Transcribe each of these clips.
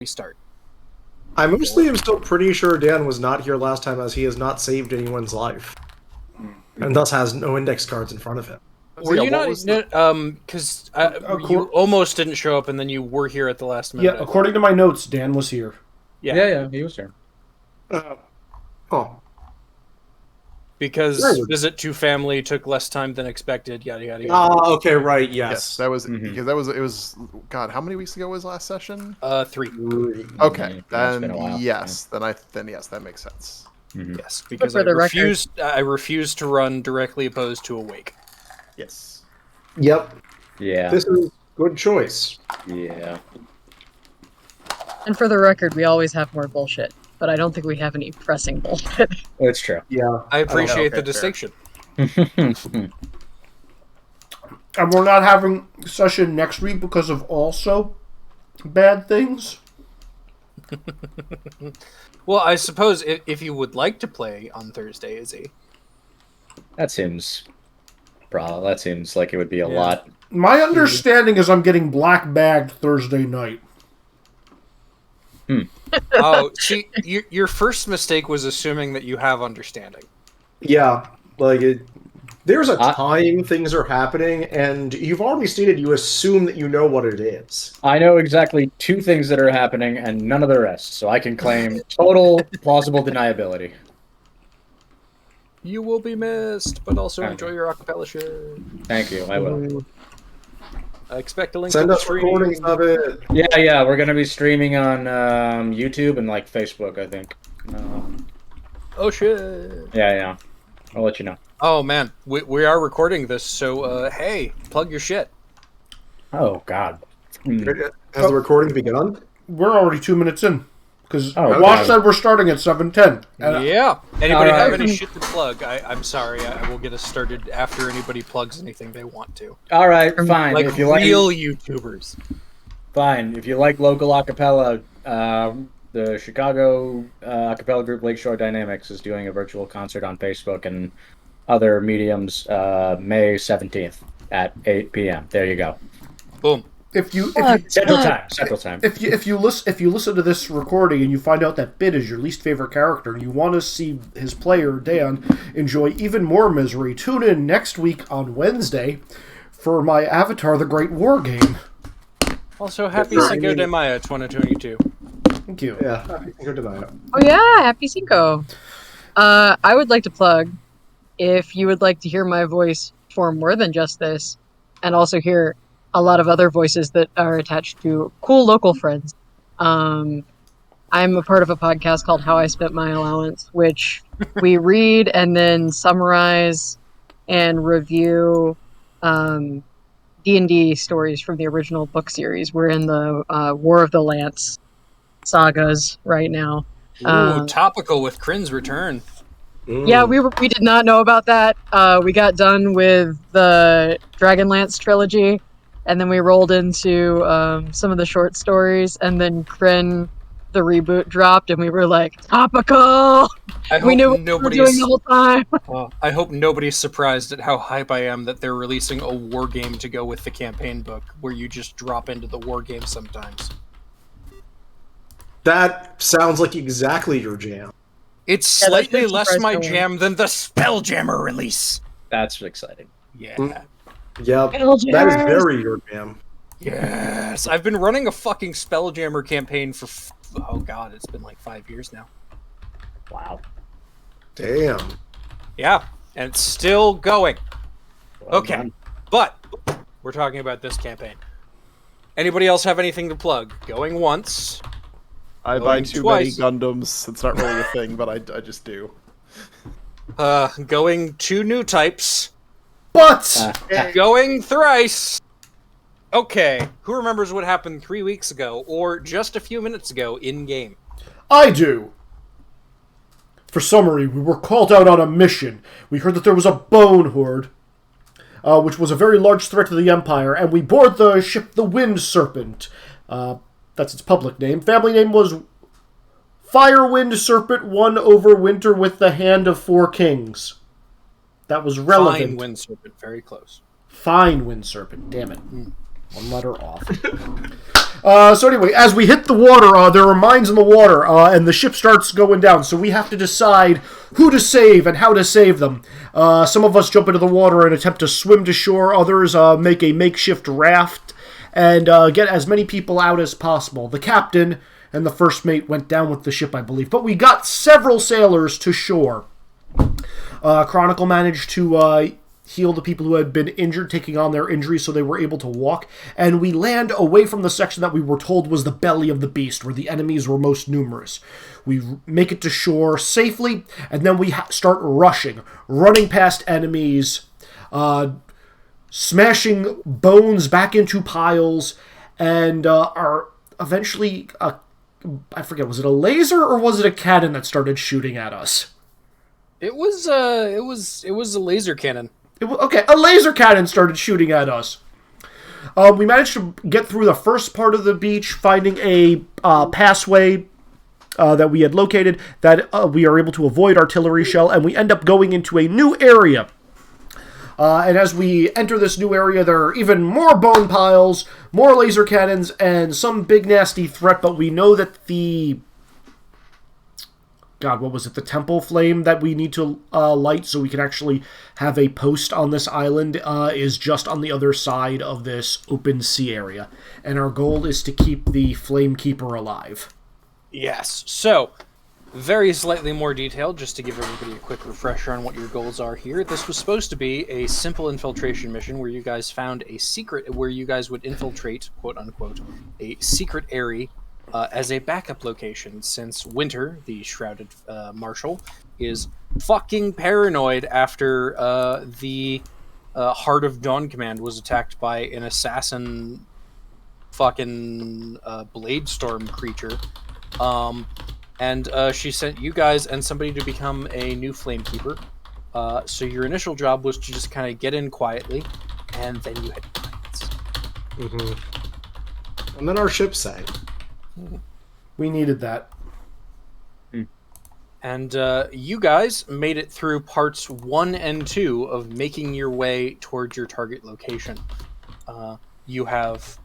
restart. I mostly am still pretty sure Dan was not here last time, as he has not saved anyone's life, and thus has no index cards in front of him. Were you not? Because you almost didn't show up, and then you were here at the last minute. Yeah, according to my notes, Dan was here. Yeah, he was here. Because visit to family took less time than expected. Yada yada yada. Okay, right. Yes, that was because it was. God, how many weeks ago was last session? 3. Okay, then yes, then yes, that makes sense. Mm-hmm. Yes, because I refused to run directly opposed to Awake. Yes. Yep. Yeah. This is a good choice. Yeah. And for the record, we always have more bullshit, but I don't think we have any pressing bullshit. It's true. Yeah. I appreciate the distinction. And we're not having session next week because of also bad things? Well, I suppose if you would like to play on Thursday, Izzy. That seems like it would be a lot. My understanding is I'm getting black bagged Thursday night. Oh, see, your first mistake was assuming that you have understanding. Yeah, there's a time things are happening, and you've already stated you assume that you know what it is. I know exactly 2 things that are happening and none of the rest, so I can claim total plausible deniability. You will be missed, but also enjoy your acapella shit. Thank you, I will. I expect a link Send to the us stream. recordings of it. Yeah, we're gonna be streaming on YouTube and Facebook, I think. Oh shit! Yeah, I'll let you know. Oh man, we are recording this, so hey, plug your shit. Oh god. Has the recording begun? We're already 2 minutes in. Because Wash God. said we're starting at 7:10. Yeah. Anybody have any shit to plug? I'm sorry. I will get us started after anybody plugs anything they want to. All right, fine. Like if you real like, YouTubers. fine. If you like local acapella, the Chicago acapella group Lakeshore Dynamics is doing a virtual concert on Facebook and other mediums May 17th at 8 p.m. There you go. Boom. Central Time. If you listen to this recording and you find out that Bit is your least favorite character and you want to see his player Dan enjoy even more misery, tune in next week on Wednesday for my Avatar: The Great War game. Also, happy Cinco de Mayo 2022. Thank you. Yeah, happy Cinco de Mayo. Oh yeah, happy Cinco. I would like to plug, if you would like to hear my voice for more than just this, and also hear a lot of other voices that are attached to cool local friends. I'm a part of a podcast called How I Spent My Allowance, which we read and then summarize and review D&D stories from the original book series. We're in the War of the Lance sagas right now. Ooh, topical with Kryn's return. Yeah, we did not know about that. We got done with the Dragonlance trilogy, and then we rolled into some of the short stories, and then Kryn, the reboot, dropped, and we were like, topical! We knew what we were doing the whole time. I hope nobody's surprised at how hype I am that they're releasing a war game to go with the campaign book, where you just drop into the war game sometimes. That sounds like exactly your jam. It's slightly less my jam than the Spelljammer release. That's exciting. Yeah. Yeah, that is very your jam. Yes, I've been running a fucking Spelljammer campaign for, oh god, it's been like 5 years now. Wow. Damn. Yeah, and it's still going. Well okay, done. but we're talking about this campaign. Anybody else have anything to plug? Going once. I buy too many Gundams. It's not really a thing, but I just do. Going 2 new types. But going thrice. Okay, who remembers what happened 3 weeks ago, or just a few minutes ago in-game? I do. For summary, we were called out on a mission. We heard that there was a bone horde, which was a very large threat to the Empire, and we board the ship the Wind Serpent. That's its public name. Family name was Firewind Serpent, won over winter with the Hand of 4 Kings. That was relevant. Fine Wind Serpent, very close. Fine Wind Serpent, damn it. One letter off. So anyway, as we hit the water, there are mines in the water, and the ship starts going down. So we have to decide who to save and how to save them. Some of us jump into the water and attempt to swim to shore. Others make a makeshift raft and get as many people out as possible. The captain and the first mate went down with the ship, I believe. But we got several sailors to shore. Chronicle managed to heal the people who had been injured, taking on their injuries so they were able to walk. And we land away from the section that we were told was the belly of the beast, where the enemies were most numerous. We make it to shore safely, and then we start running past enemies, smashing bones back into piles, and are eventually... I forget, was it a laser or was it a cannon that started shooting at us? It was a laser cannon. Okay, a laser cannon started shooting at us. We managed to get through the first part of the beach, finding a passway that we had located that we are able to avoid artillery shell, and we end up going into a new area. And as we enter this new area, there are even more bone piles, more laser cannons, and some big nasty threat, but we know that the... God, what was it? The temple flame that we need to light so we can actually have a post on this island is just on the other side of this open sea area. And our goal is to keep the flame keeper alive. Yes. So, very slightly more detailed, just to give everybody a quick refresher on what your goals are here. This was supposed to be a simple infiltration mission where you guys found a secret, where you guys would infiltrate, quote unquote, a secret area as a backup location, since Winter, the shrouded marshal, is fucking paranoid after the Heart of Dawn Command was attacked by an assassin fucking blade storm creature. And she sent you guys and somebody to become a new Flamekeeper. So your initial job was to just kind of get in quietly, and then you had plans. Mm-hmm. And then our ship sank. We needed that. And you guys made it through parts 1 and 2 of making your way towards your target location. You have...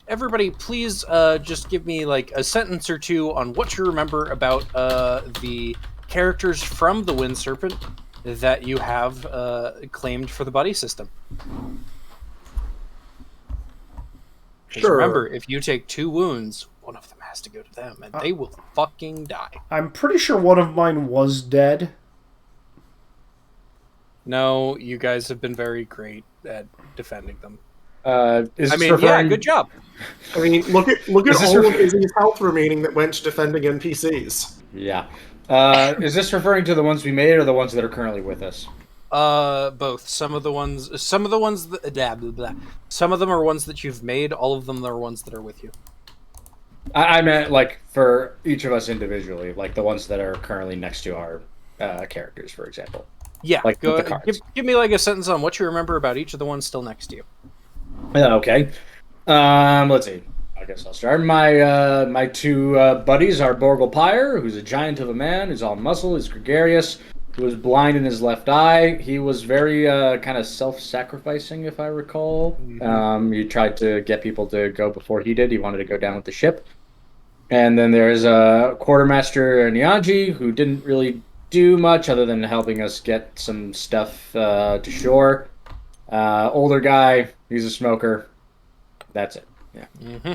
everybody, please just give me like a sentence or two on what you remember about the characters from the Wind Serpent that you have claimed for the buddy system. Sure. Remember, if you take 2 wounds, one of them has to go to them, and they will fucking die. I'm pretty sure one of mine was dead. No, you guys have been very great at defending them. Yeah, good job. I mean, look at all of Izzy's health remaining that went to defending NPCs. Yeah. Is this referring to the ones we made or the ones that are currently with us? Both. Some of them are ones that you've made. All of them are ones that are with you. I meant like for each of us individually, like the ones that are currently next to our characters, for example. Yeah. Like go with the cards. Give me like a sentence on what you remember about each of the ones still next to you. Okay. Let's see. I guess I'll start. My 2 buddies are Borgel Pyre, who's a giant of a man, who's all muscle, is gregarious, who was blind in his left eye. He was very kind of self-sacrificing, if I recall. Mm-hmm. He tried to get people to go before he did. He wanted to go down with the ship. And then there's Quartermaster Nyanji, who didn't really do much other than helping us get some stuff to shore. Older guy, he's a smoker. That's it. Yeah. Mm-hmm.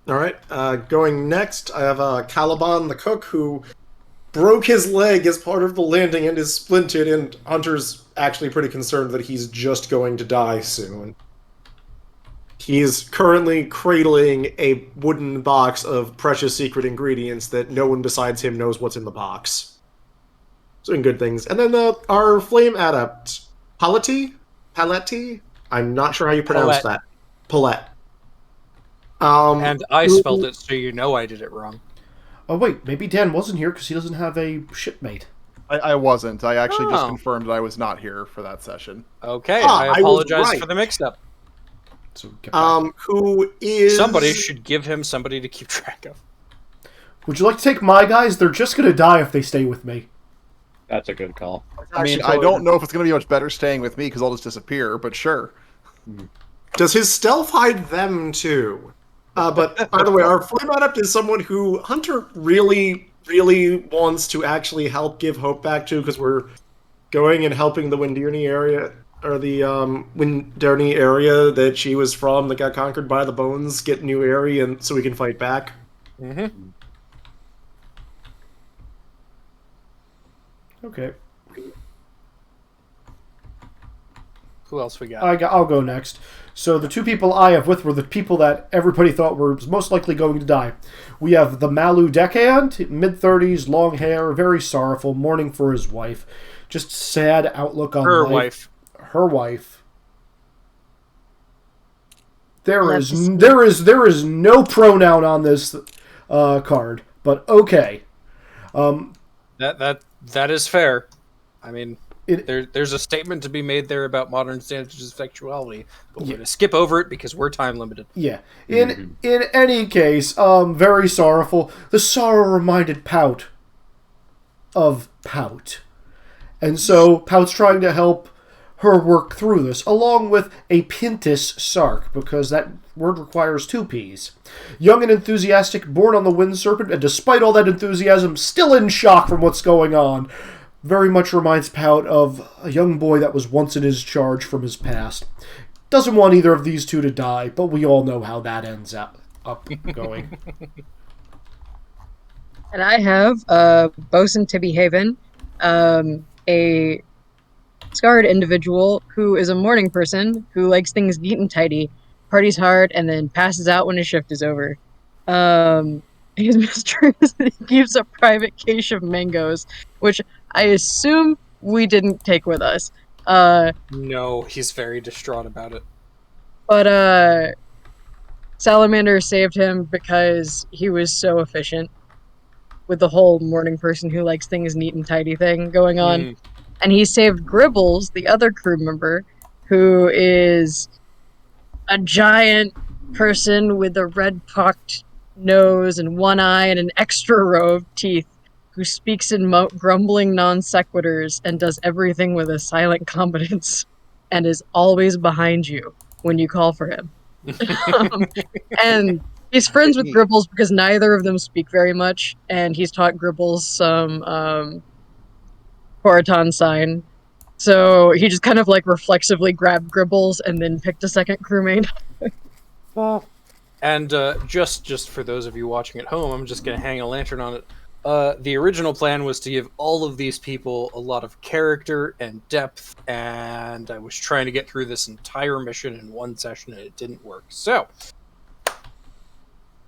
All right. Going next, I have Caliban the cook, who broke his leg as part of the landing and is splinted, and Hunter's actually pretty concerned that he's just going to die soon. He's currently cradling a wooden box of precious secret ingredients that no one besides him knows what's in the box. Doing good things. And then our flame adept, Paletti? I'm not sure how you pronounce that. Palette. And I spelled it, so you know I did it wrong. Oh wait, maybe Dan wasn't here because he doesn't have a shipmate. I wasn't. I actually just confirmed that I was not here for that session. Okay, I apologize for the mix-up. So who is... Somebody should give him somebody to keep track of. Would you like to take my guys? They're just going to die if they stay with me. That's a good call. I mean, I don't know if it's going to be much better staying with me because I'll just disappear, but sure. Does his stealth hide them too? But by the way, our flame adept is someone who Hunter really, really wants to actually help give hope back to, because we're going and helping the Windirni area, or the Windirni area that she was from, that got conquered by the Bones, get new area, and so we can fight back. Mm-hmm. Okay. Who else we got? I'll go next. So the two people I have with were the people that everybody thought were most likely going to die. We have the Malu Deckhand, mid-30s, long hair, very sorrowful, mourning for his wife. Just sad outlook on Her life. wife. Her wife. There is no pronoun on this card, but okay. That is fair. I mean, It- there's a statement to be made there about modern standards of sexuality, but we're going to skip over it because we're time limited. Yeah. In any case, very sorrowful. The sorrow reminded Pout of Pout. And so Pout's trying to help her work through this, along with a Pintus Sark, because that word requires two P's. Young and enthusiastic, born on the Wind Serpent, and despite all that enthusiasm, still in shock from what's going on. Very much reminds Pout of a young boy that was once in his charge from his past. Doesn't want either of these two to die, but we all know how that ends up going. And I have Bosun Tibby Haven, a scarred individual who is a morning person who likes things neat and tidy, parties hard, and then passes out when his shift is over. His mistress keeps a private cache of mangoes, which I assume we didn't take with us. No, he's very distraught about it. But Salamander saved him because he was so efficient with the whole morning person who likes things neat and tidy thing going on. And he saved Gribbles, the other crew member, who is a giant person with a red-pocked nose and one eye and an extra row of teeth, who speaks in grumbling non-sequiturs and does everything with a silent competence and is always behind you when you call for him. And he's friends with Gribbles because neither of them speak very much, and he's taught Gribbles some Horaton sign. So he just kind of like reflexively grabbed Gribbles and then picked a second crewmate. And just for those of you watching at home, I'm just going to hang a lantern on it. The original plan was to give all of these people a lot of character and depth, and I was trying to get through this entire mission in one session, and it didn't work. So,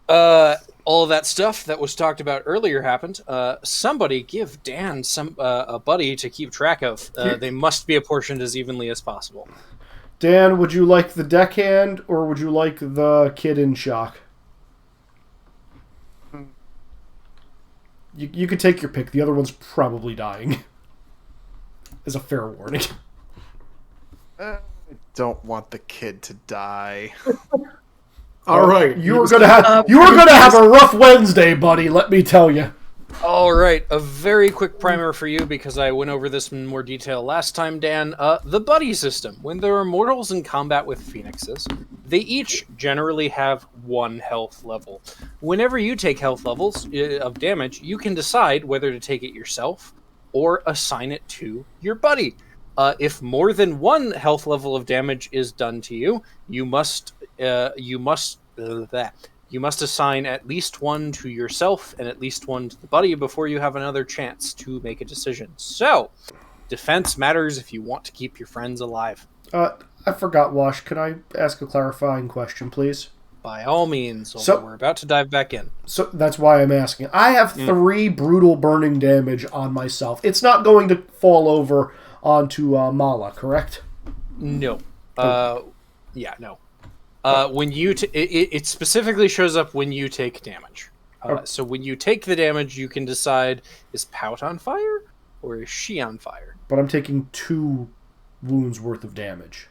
all of that stuff that was talked about earlier happened. Somebody give Dan a buddy to keep track of. They must be apportioned as evenly as possible. Dan, would you like the deckhand, or would you like the kid in shock? You could take your pick. The other one's probably dying. As a fair warning. I don't want the kid to die. All right. You were gonna have a rough Wednesday, buddy. Let me tell you. All right, a very quick primer for you because I went over this in more detail last time, Dan. The buddy system. When there are mortals in combat with phoenixes, they each generally have one health level. Whenever you take health levels of damage, you can decide whether to take it yourself or assign it to your buddy. If more than one health level of damage is done to you, you must assign at least one to yourself and at least one to the buddy before you have another chance to make a decision. So, defense matters if you want to keep your friends alive. I forgot, Wash. Can I ask a clarifying question, please? By all means, although we're about to dive back in. So that's why I'm asking. I have 3 brutal burning damage on myself. It's not going to fall over onto Mala, correct? No. Yeah, no. When you it specifically shows up when you take damage. So when you take the damage, you can decide, is Pout on fire or is she on fire? But I'm taking 2 wounds worth of damage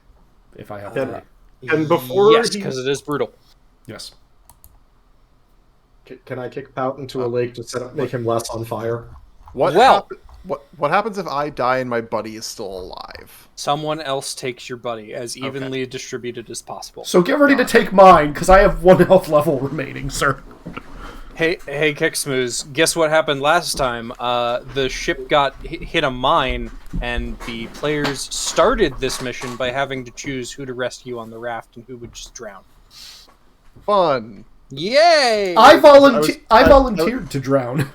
if I have to. And before yes, because it is brutal. Yes. Can I kick Pout into a lake to make him less on fire? Well, What happens if I die and my buddy is still alive? Someone else takes your buddy, as evenly distributed as possible. So get ready to take mine, because I have 1 health level remaining, sir. Hey, Kicksmooze, guess what happened last time? The ship got hit a mine, and the players started this mission by having to choose who to rescue on the raft and who would just drown. Fun. Yay! I volunteered to drown.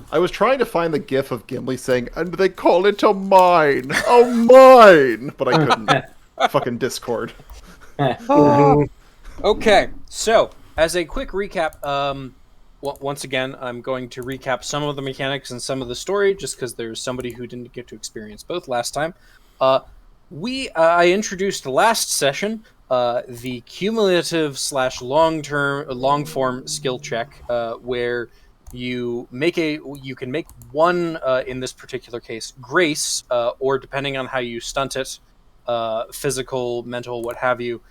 I was trying to find the gif of Gimli saying, "And they call it a mine, oh mine," but I couldn't. Fucking Discord. Okay, so as a quick recap, once again, I'm going to recap some of the mechanics and some of the story, just because there's somebody who didn't get to experience both last time. I introduced the last session the cumulative / long form skill check, where you can make one, in this particular case, grace, or depending on how you stunt it, physical, mental, what have you,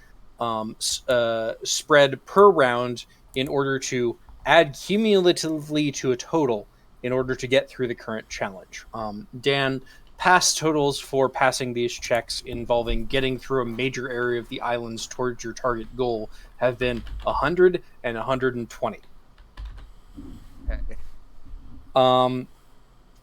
spread per round in order to add cumulatively to a total in order to get through the current challenge. Dan, past totals for passing these checks involving getting through a major area of the islands towards your target goal have been 100 and 120. Okay.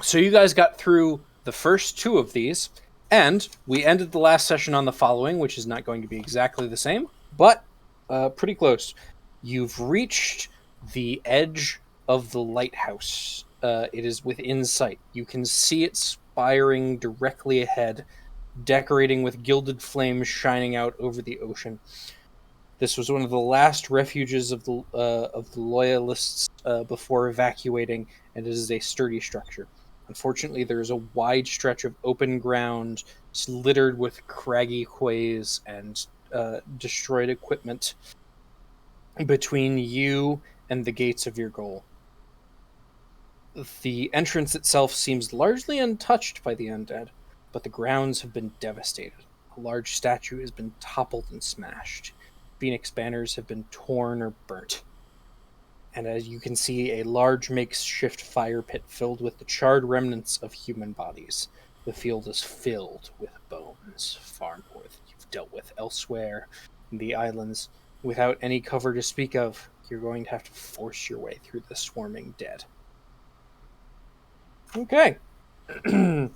So you guys got through the first 2 of these, and we ended the last session on the following, which is not going to be exactly the same, but pretty close. You've reached the edge of the lighthouse. It is within sight. You can see it spiring directly ahead, decorating with gilded flames shining out over the ocean. This was one of the last refuges of the loyalists before evacuating, and it is a sturdy structure. Unfortunately, there is a wide stretch of open ground littered with craggy quays and destroyed equipment between you and the gates of your goal. The entrance itself seems largely untouched by the undead, but the grounds have been devastated. A large statue has been toppled and smashed. Phoenix banners have been torn or burnt. And as you can see, a large makeshift fire pit filled with the charred remnants of human bodies. The field is filled with bones, far more than you've dealt with elsewhere in the islands. Without any cover to speak of, you're going to have to force your way through the swarming dead. Okay. There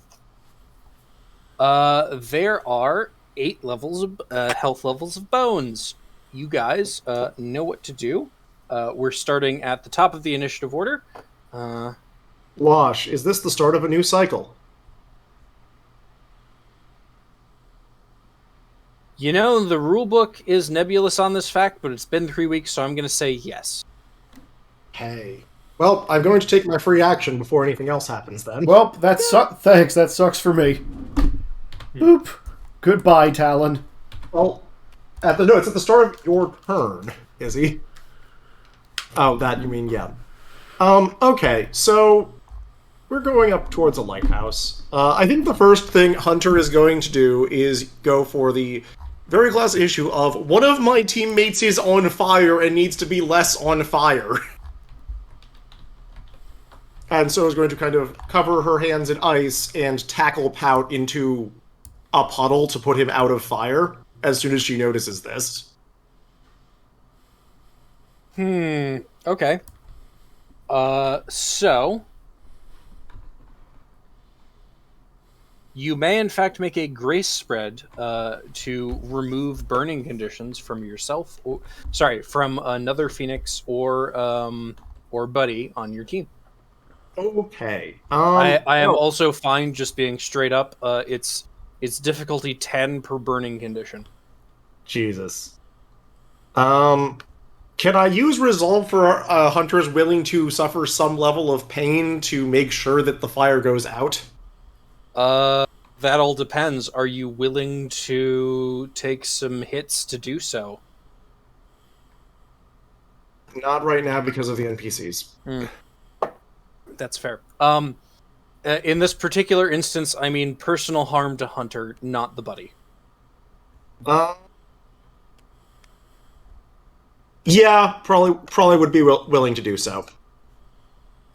are 8 levels of health levels of bones. You guys know what to do. We're starting at the top of the initiative order. Wash, is this the start of a new cycle? You know, the rulebook is nebulous on this fact, but it's been 3 weeks, so I'm going to say yes. Hey. Well, I'm going to take my free action before anything else happens then. Well, thanks, that sucks for me. Boop. Goodbye, Talon. Well, it's at the start of your turn, Izzy. Oh, that you mean, yeah. Okay, so we're going up towards a lighthouse. I think the first thing Hunter is going to do is go for the very last issue of one of my teammates is on fire and needs to be less on fire. And so is going to kind of cover her hands in ice and tackle Pout into a puddle to put him out of fire as soon as she notices this. Okay. So you may in fact make a grace spread to remove burning conditions from yourself, from another Phoenix or buddy on your team. Okay. I am also fine just being straight up. It's difficulty 10 per burning condition. Jesus. Can I use Resolve for hunters willing to suffer some level of pain to make sure that the fire goes out? That all depends. Are you willing to take some hits to do so? Not right now because of the NPCs. That's fair. In this particular instance, I mean personal harm to Hunter, not the buddy. Yeah, probably would be willing to do so.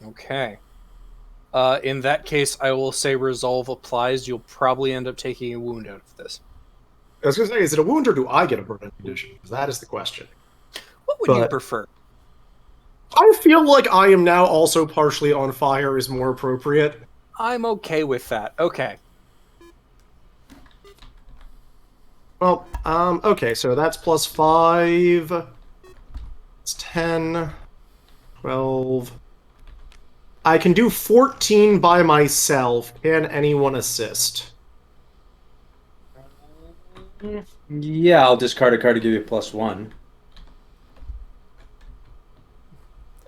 Okay. In that case, I will say resolve applies. You'll probably end up taking a wound out of this. I was going to say, is it a wound or do I get a burning condition? Because that is the question. What would you But- prefer? I feel like I am now also partially on fire is more appropriate. I'm okay with that. Okay. Well, okay, so that's plus 5. It's 10, 12. I can do 14 by myself. Can anyone assist? Yeah, I'll discard a card to give you a +1.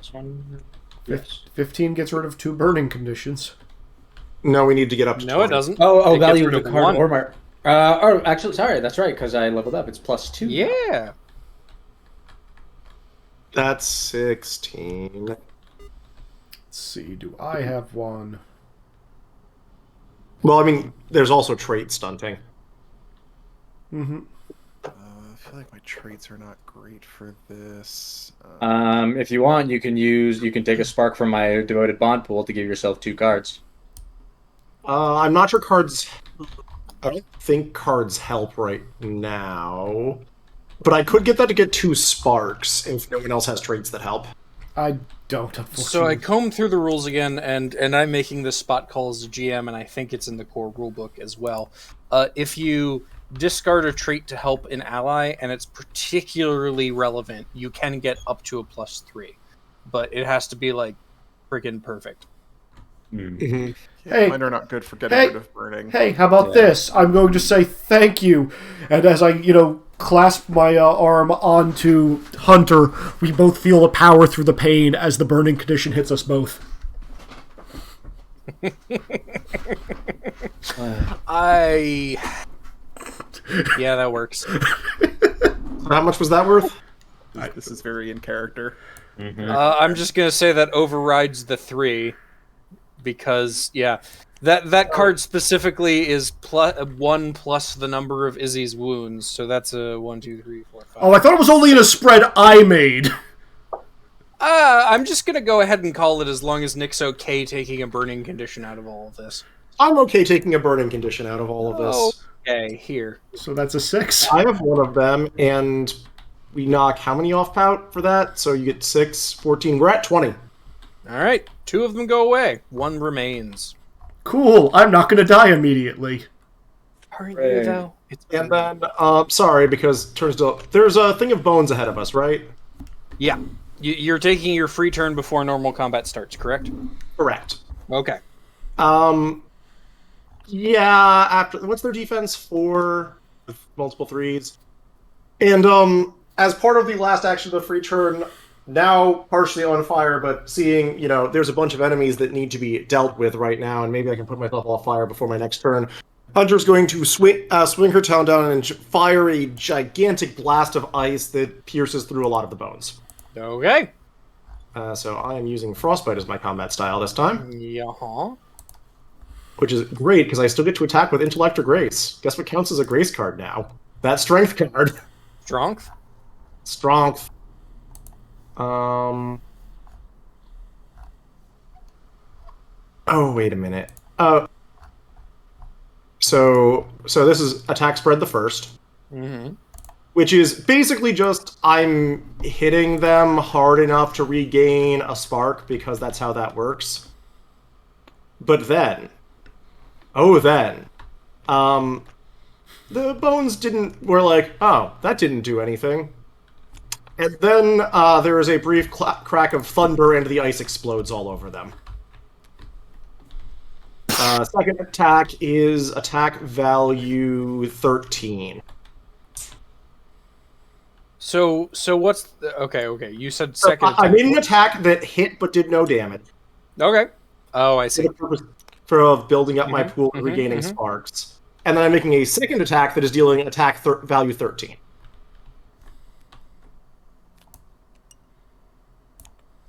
+1. Yes. 15 gets rid of 2 burning conditions. No, we need to get up to No, 20. it doesn't. Oh, It gets value rid of the of card one. or my. Oh, actually, sorry, that's right, because I leveled up. It's +2. Yeah. That's 16. Let's see, do I have one? Well, I mean, there's also trait stunting. Mm-hmm. I feel like my traits are not great for this. If you want, you can take a spark from my devoted bond pool to give yourself 2 cards. I'm not sure cards... I don't think cards help right now. But I could get that to get 2 sparks if no one else has traits that help. I don't, unfortunately. So I combed through the rules again, and I'm making this spot call as a GM, and I think it's in the core rulebook as well. If you discard a trait to help an ally, and it's particularly relevant, you can get up to a +3. But it has to be, like, friggin' perfect. Mm-hmm. Yeah, Hey. mine are not good for getting Hey. rid of burning. Hey, how about this? I'm going to say thank you. And as I, clasp my arm onto Hunter, we both feel a power through the pain as the burning condition hits us both. Yeah, that works. How much was that worth? This is very in character. I'm just gonna say that overrides the 3, because that card specifically is +1 plus the number of Izzy's wounds, so that's a 1, 2, 3, 4, 5. Oh, I thought it was only in a spread I made. I'm just gonna go ahead and call it as long as Nick's okay taking a burning condition out of all of this. I'm okay taking a burning condition out of all of this. Okay, here. So that's a 6. I have one of them, and we knock how many off Pout for that? So you get 6, 14. We're at 20. All right, 2 of them go away. 1 remains. Cool, I'm not going to die immediately. Aren't Right. you though? It's And then, sorry, because turns out there's a thing of bones ahead of us, right? yeah. You're taking your free turn before normal combat starts, correct? Correct. Okay. Yeah, after what's their defense? 4 with multiple 3s. And as part of the last action of the free turn, now partially on fire, but seeing, there's a bunch of enemies that need to be dealt with right now, and maybe I can put myself off fire before my next turn. Hunter's going to swing her talon down and fire a gigantic blast of ice that pierces through a lot of the bones. Okay. So I am using Frostbite as my combat style this time, Yeah. which is great because I still get to attack with Intellect or Grace. Guess what counts as a Grace card now? That Strength card. Strength. Strength. Oh, wait a minute. So this is attack spread the first, Mm-hmm. which is basically just I'm hitting them hard enough to regain a spark because that's how that works. But then, the bones were like, oh, that didn't do anything. And then there is a brief crack of thunder and the ice explodes all over them. Second attack is attack value 13. So what's okay? You said So second. I attack. made an attack that hit but did no damage. Okay. Oh, I see. For the purpose of building up my pool and regaining sparks. And then I'm making a second attack that is dealing attack value 13.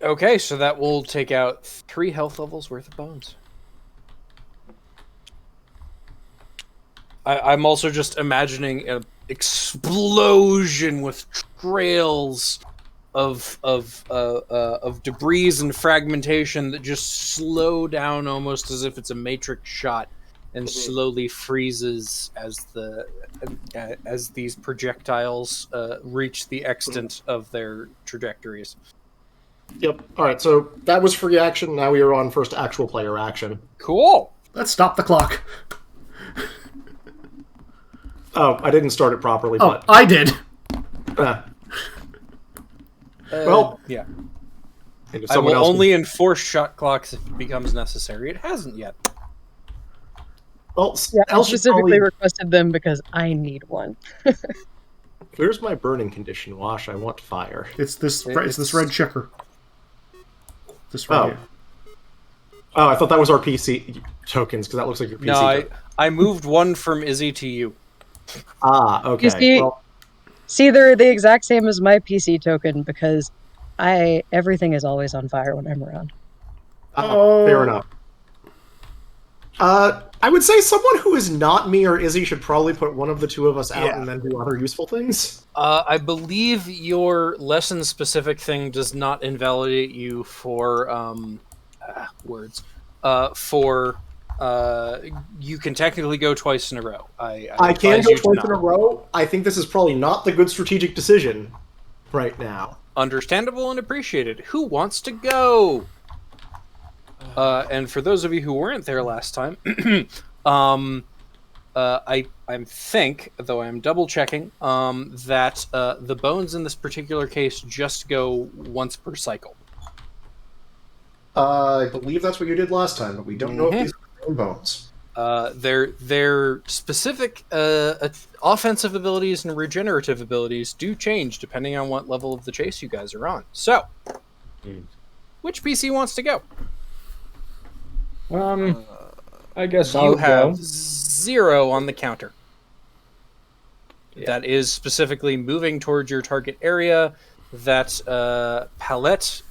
Okay, so that will take out 3 health levels worth of bones. I'm also just imagining an explosion with trails of debris and fragmentation that just slow down almost as if it's a matrix shot, and slowly freezes as these projectiles reach the extent of their trajectories. Yep. All right. So that was free action. Now we are on first actual player action. Cool. Let's stop the clock. Oh, I didn't start it properly, Oh, but I did. Well, yeah. and if I someone will else only enforce shot clocks if it becomes necessary. It hasn't yet. well, Yeah, I Elle should specifically probably- requested them because I need one. Where's my burning condition, Wash? I want fire. It's this red checker. This right Oh. here. Oh, I thought that was our PC tokens, because that looks like your PC No, token. I moved one from Izzy to you. Ah, okay. You see- Well, See, they're the exact same as my PC token because everything is always on fire when I'm around. fair enough. I would say someone who is not me or Izzy should probably put one of the two of us out Yeah. and then do other useful things. I believe your lesson-specific thing does not invalidate you for words. You can technically go twice in a row. I can advise go you to twice not. in a row. I think this is probably not the good strategic decision right now. Understandable and appreciated. Who wants to go? And for those of you who weren't there last time, I think, though I'm double checking, that the bones in this particular case just go once per cycle. I believe that's what you did last time, but we don't know if these are the same bones. Their specific offensive abilities and regenerative abilities do change depending on what level of the chase you guys are on. So, which PC wants to go? I guess You I'll have go. 0 on the counter. That is specifically moving towards your target area. That Palette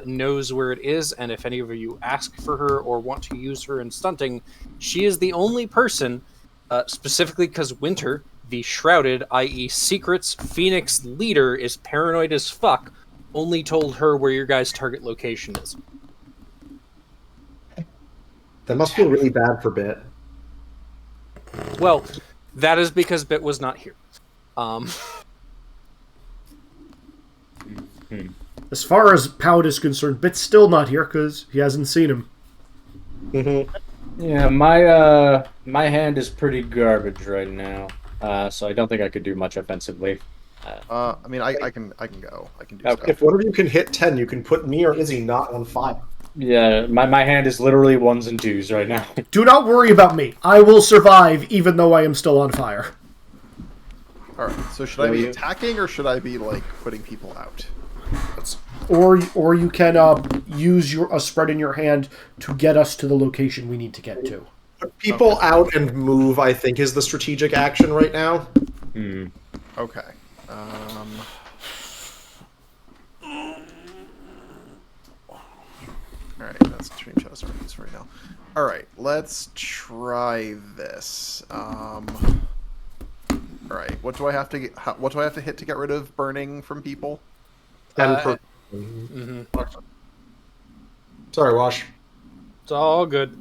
knows where it is, and if any of you ask for her or want to use her in stunting, she is the only person, specifically because Winter, the Shrouded, i.e. Secrets Phoenix leader, is paranoid as fuck, only told her where your guys' target location is. That must feel really bad for Bit. Well, that is because Bit was not here. As far as Pout is concerned, Bit's still not here because he hasn't seen him. Yeah, my hand is pretty garbage right now, so I don't think I could do much offensively. I mean, I can go. I can do Okay. stuff. If one of you can hit 10, you can put me or Izzy not on fire. Yeah, my hand is literally 1s and 2s right now. Do not worry about me. I will survive even though I am still on fire. All right. So should I be attacking or should I be like putting people out? Or you can use a spread in your hand to get us to the location we need to get to. Put people out and move, I think, is the strategic action right now. Okay. All right. That's a screenshot of starting right now. All right. Let's try this. All right. What do I have to get? What do I have to hit to get rid of burning from people? And Sorry, Wash. It's all good.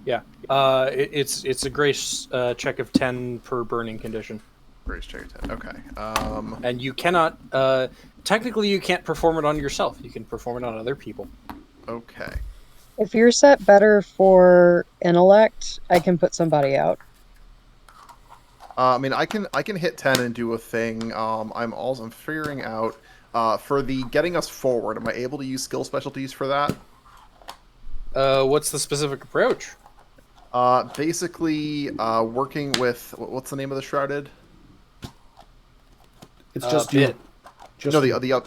Yeah. It's a grace check of 10 per burning condition. Grace check 10. Okay. And you cannot technically you can't perform it on yourself. You can perform it on other people. Okay. If you're set better for intellect, I can put somebody out. I mean, I can hit 10 and do a thing. I'm figuring out for the getting us forward. Am I able to use skill specialties for that? What's the specific approach? Basically, working with what's the name of the shrouded? It's just Bit. you. Just No, you. the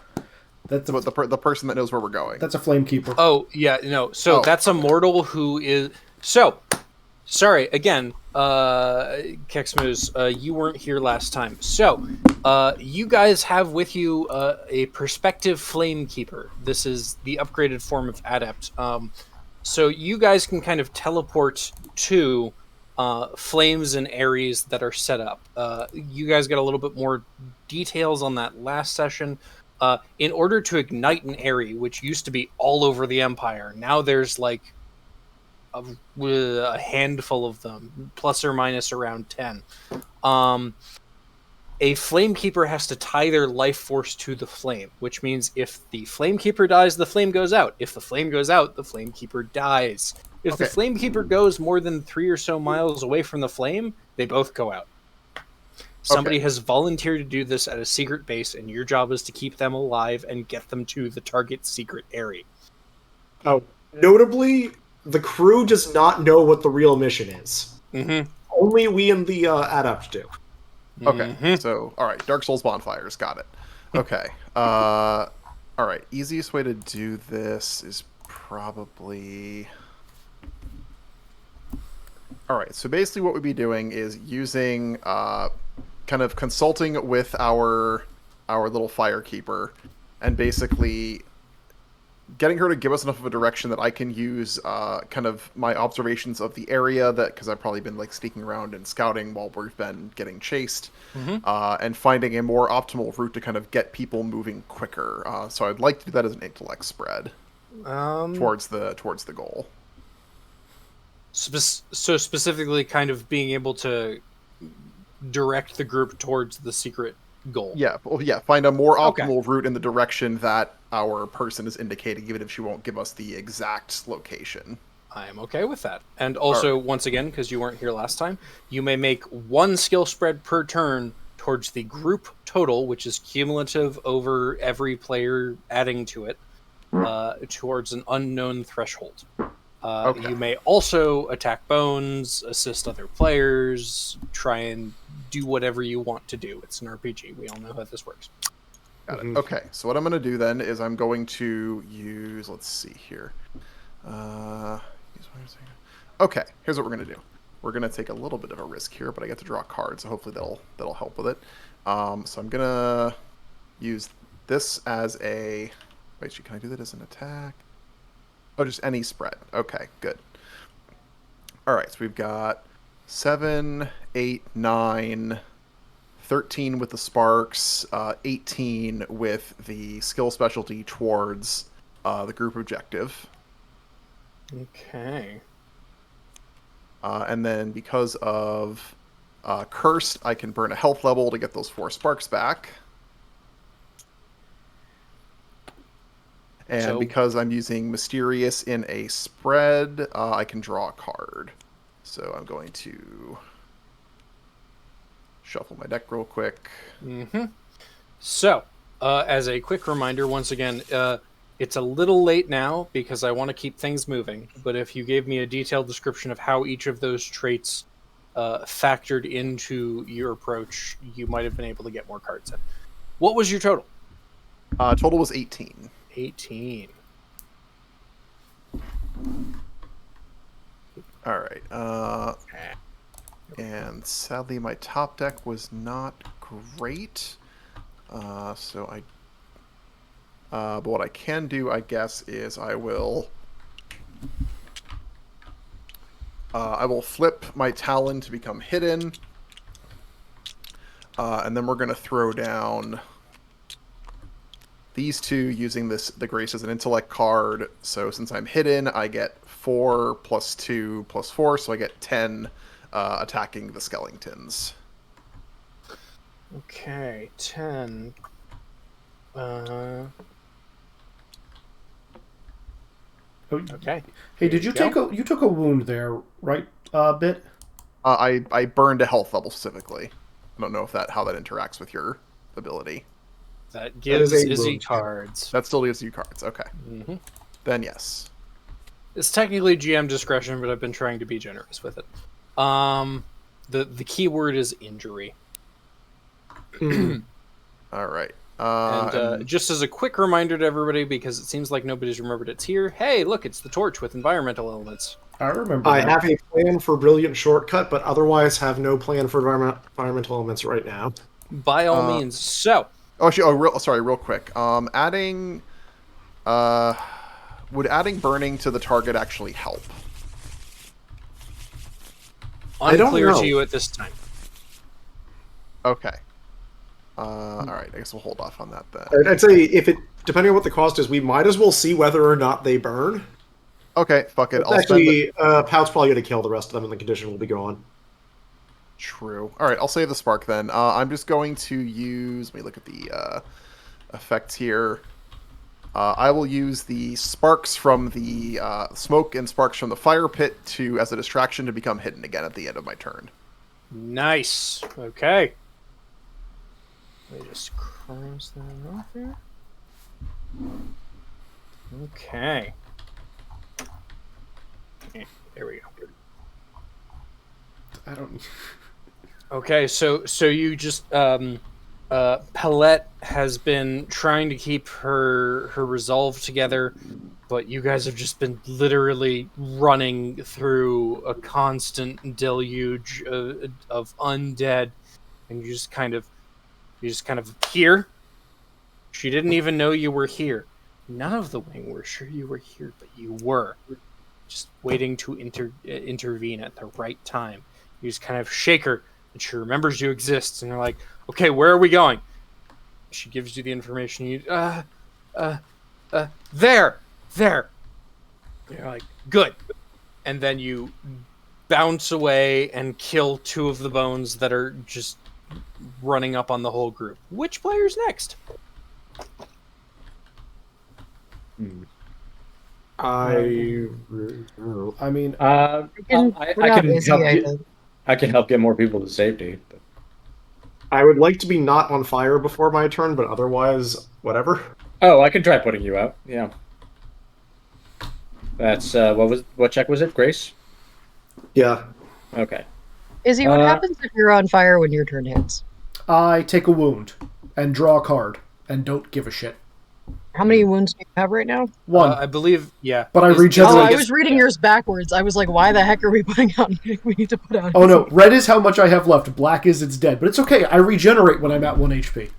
the person that knows where we're going. That's a flamekeeper. Oh, yeah, no. So Oh. that's a mortal who is... So, sorry, again, Kexmoose, you weren't here last time. So, you guys have with you a perspective flamekeeper. This is the upgraded form of adept. So you guys can kind of teleport to flames and areas that are set up. You guys got a little bit more details on that last session. In order to ignite an area, which used to be all over the Empire, now there's like a handful of them, plus or minus around 10. A Flamekeeper has to tie their life force to the flame, which means if the Flamekeeper dies, the flame goes out. If the flame goes out, the Flamekeeper dies. If the Okay. Flamekeeper goes more than 3 or so miles away from the flame, they both go out. Somebody Okay. has volunteered to do this at a secret base, and your job is to keep them alive and get them to the target secret area. Oh, notably, the crew does not know what the real mission is. Mm-hmm. Only we and the adept do. Okay, Mhm. so all right, Dark Souls bonfires, got it. Okay, all right. Easiest way to do this is probably. All right, so basically, what we'd be doing is using, kind of consulting with our little firekeeper, and basically getting her to give us enough of a direction that I can use kind of my observations of the area, that because I've probably been like sneaking around and scouting while we've been getting chased, and finding a more optimal route to kind of get people moving quicker. So I'd like to do that as an intellect spread towards the goal. So specifically, kind of being able to direct the group towards the secret goal. Yeah, well, yeah. Find a more Okay. optimal route in the direction that our person is indicating, even if she won't give us the exact location. I am okay with that. And also, once again, because you weren't here last time, you may make 1 skill spread per turn towards the group total, which is cumulative over every player adding to it, towards an unknown threshold. Okay. You may also attack bones, assist other players, try and do whatever you want to do. It's an RPG. We all know how this works. Got it. Okay, so what I'm going to do then is I'm going to use. Let's see here. Okay, here's what we're going to do. We're going to take a little bit of a risk here, but I get to draw a card, so hopefully that'll help with it. So I'm going to use this as a. Wait, can I do that as an attack? Oh, just any spread. Okay, good. All right, so we've got 7, 8, 9, 13 with the sparks, 18 with the skill specialty towards the group objective. Okay. And then because of cursed, I can burn a health level to get those 4 sparks back. And So- because I'm using Mysterious in a spread, I can draw a card. So I'm going to shuffle my deck real quick. Mm-hmm. So, as a quick reminder, once again, it's a little late now because I want to keep things moving. But if you gave me a detailed description of how each of those traits factored into your approach, you might have been able to get more cards in. What was your total? Total was 18. 18. All right. And sadly, my top deck was not great. So but what I can do, I guess, is I will flip my Talon to become hidden, and then we're gonna throw down these 2 using the Grace as an intellect card. So since I'm hidden, I get 4 plus 2 plus 4, so I get 10 attacking the skeletons. Okay, 10. Okay. Hey, did you There you you took a wound there, right? Bit. I burned a health level specifically. I don't know if how that interacts with your ability. That gives is a Izzy wound. cards. That still gives you cards. Okay. Mm-hmm. Then yes. It's technically GM discretion, but I've been trying to be generous with it. The key word is injury. All right. And just as a quick reminder to everybody, because it seems like nobody's remembered it's here. Hey, look, it's the torch with environmental elements. I remember. I that. have a plan for Brilliant Shortcut, but otherwise have no plan for environmental elements right now. By all means. So, real quick. Adding would adding burning to the target actually help? I don't unclear know. to you at this time. Okay. All right, I guess we'll hold off on that then. I'd say depending on what the cost is, we might as well see whether or not they burn. Okay, fuck it. But I'll spend. actually, Pout's probably going to kill the rest of them, and the condition will be gone. True. All right, I'll save the spark then. I'm just going to use. Let me look at the effects here. I will use the sparks from the smoke and sparks from the fire pit as a distraction to become hidden again at the end of my turn. Nice. Okay. Let me just cross that off here. Okay. There we go. I don't. Okay, so you just Palette has been trying to keep her resolve together, but you guys have just been literally running through a constant deluge of undead, and you just kind of here. She didn't even know you were here. None of the wing were sure you were here, but you were. Just waiting to intervene at the right time. You just kind of shake her, and she remembers you exist, and you're like, okay, where are we going? She gives you the information. You, there. And you're like, good. And then you bounce away and kill two of the bones that are just running up on the whole group. Which player's next? I mean, I can help you. I can help get more people to safety. But... I would like to be not on fire before my turn, but otherwise, whatever. Oh, I can try putting you out. Yeah. That's what check was it? Grace? Yeah. Okay. Izzy, what happens if you're on fire when your turn hits? I take a wound and draw a card and don't give a shit. How many wounds do you have right now? One. I believe, yeah. But I Oh, regenerate. I was reading yours backwards. I was like, why the heck are we putting out? We need to put out. Oh no, red is how much I have left. Black is it's dead. But it's okay. I regenerate when I'm at 1 HP.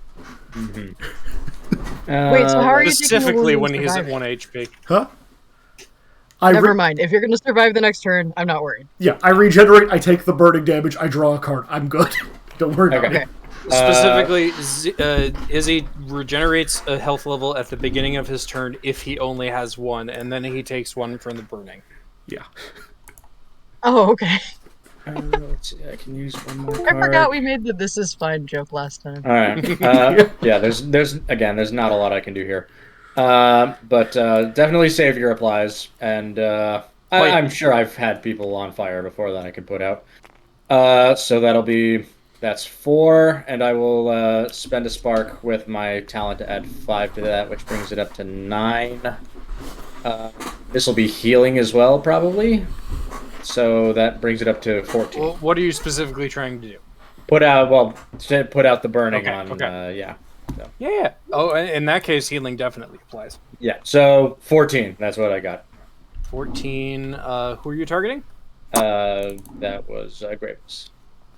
Mm-hmm. Wait, so how are you specifically taking when he's at 1 HP? Huh? Never mind. If you're going to survive the next turn, I'm not worried. Yeah, I regenerate. I take the burning damage. I draw a card. I'm good. Don't worry about it. Specifically, Izzy regenerates a health level at the beginning of his turn if he only has one, and then he takes one from the burning. Yeah. Oh, okay. Let's see, I can use one more card. I forgot we made the "this is fine" joke last time. All right. Yeah. There's not a lot I can do here, but definitely savior applies, and I'm sure I've had people on fire before that I could put out. So that's 4, and I will spend a spark with my talent to add 5 to that, which brings it up to 9. This will be healing as well, probably. So that brings it up to 14. Well, what are you specifically trying to do? Put out the burning on. Okay. Yeah. So. Yeah. Oh, in that case, healing definitely applies. Yeah. So 14. That's what I got. 14. Who are you targeting? That was Graves.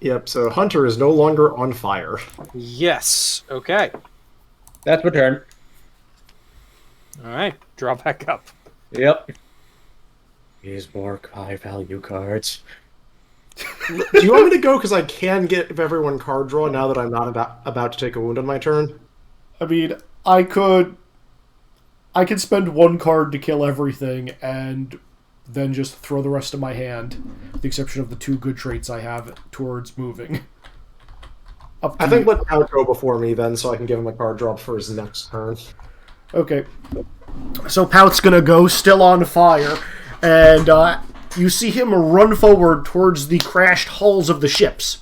Yep, so Hunter is no longer on fire. Yes. Okay. That's my turn. All right. Draw back up. Yep. Use more high value cards. Do you want me to go? Because I can give everyone card draw now that I'm not about to take a wound on my turn. I mean, I could spend one card to kill everything and then just throw the rest of my hand, with the exception of the 2 good traits I have towards moving. I think let Pout go before me then, so I can give him a card draw for his next turn. Okay. So Pout's gonna go, still on fire, and you see him run forward towards the crashed hulls of the ships.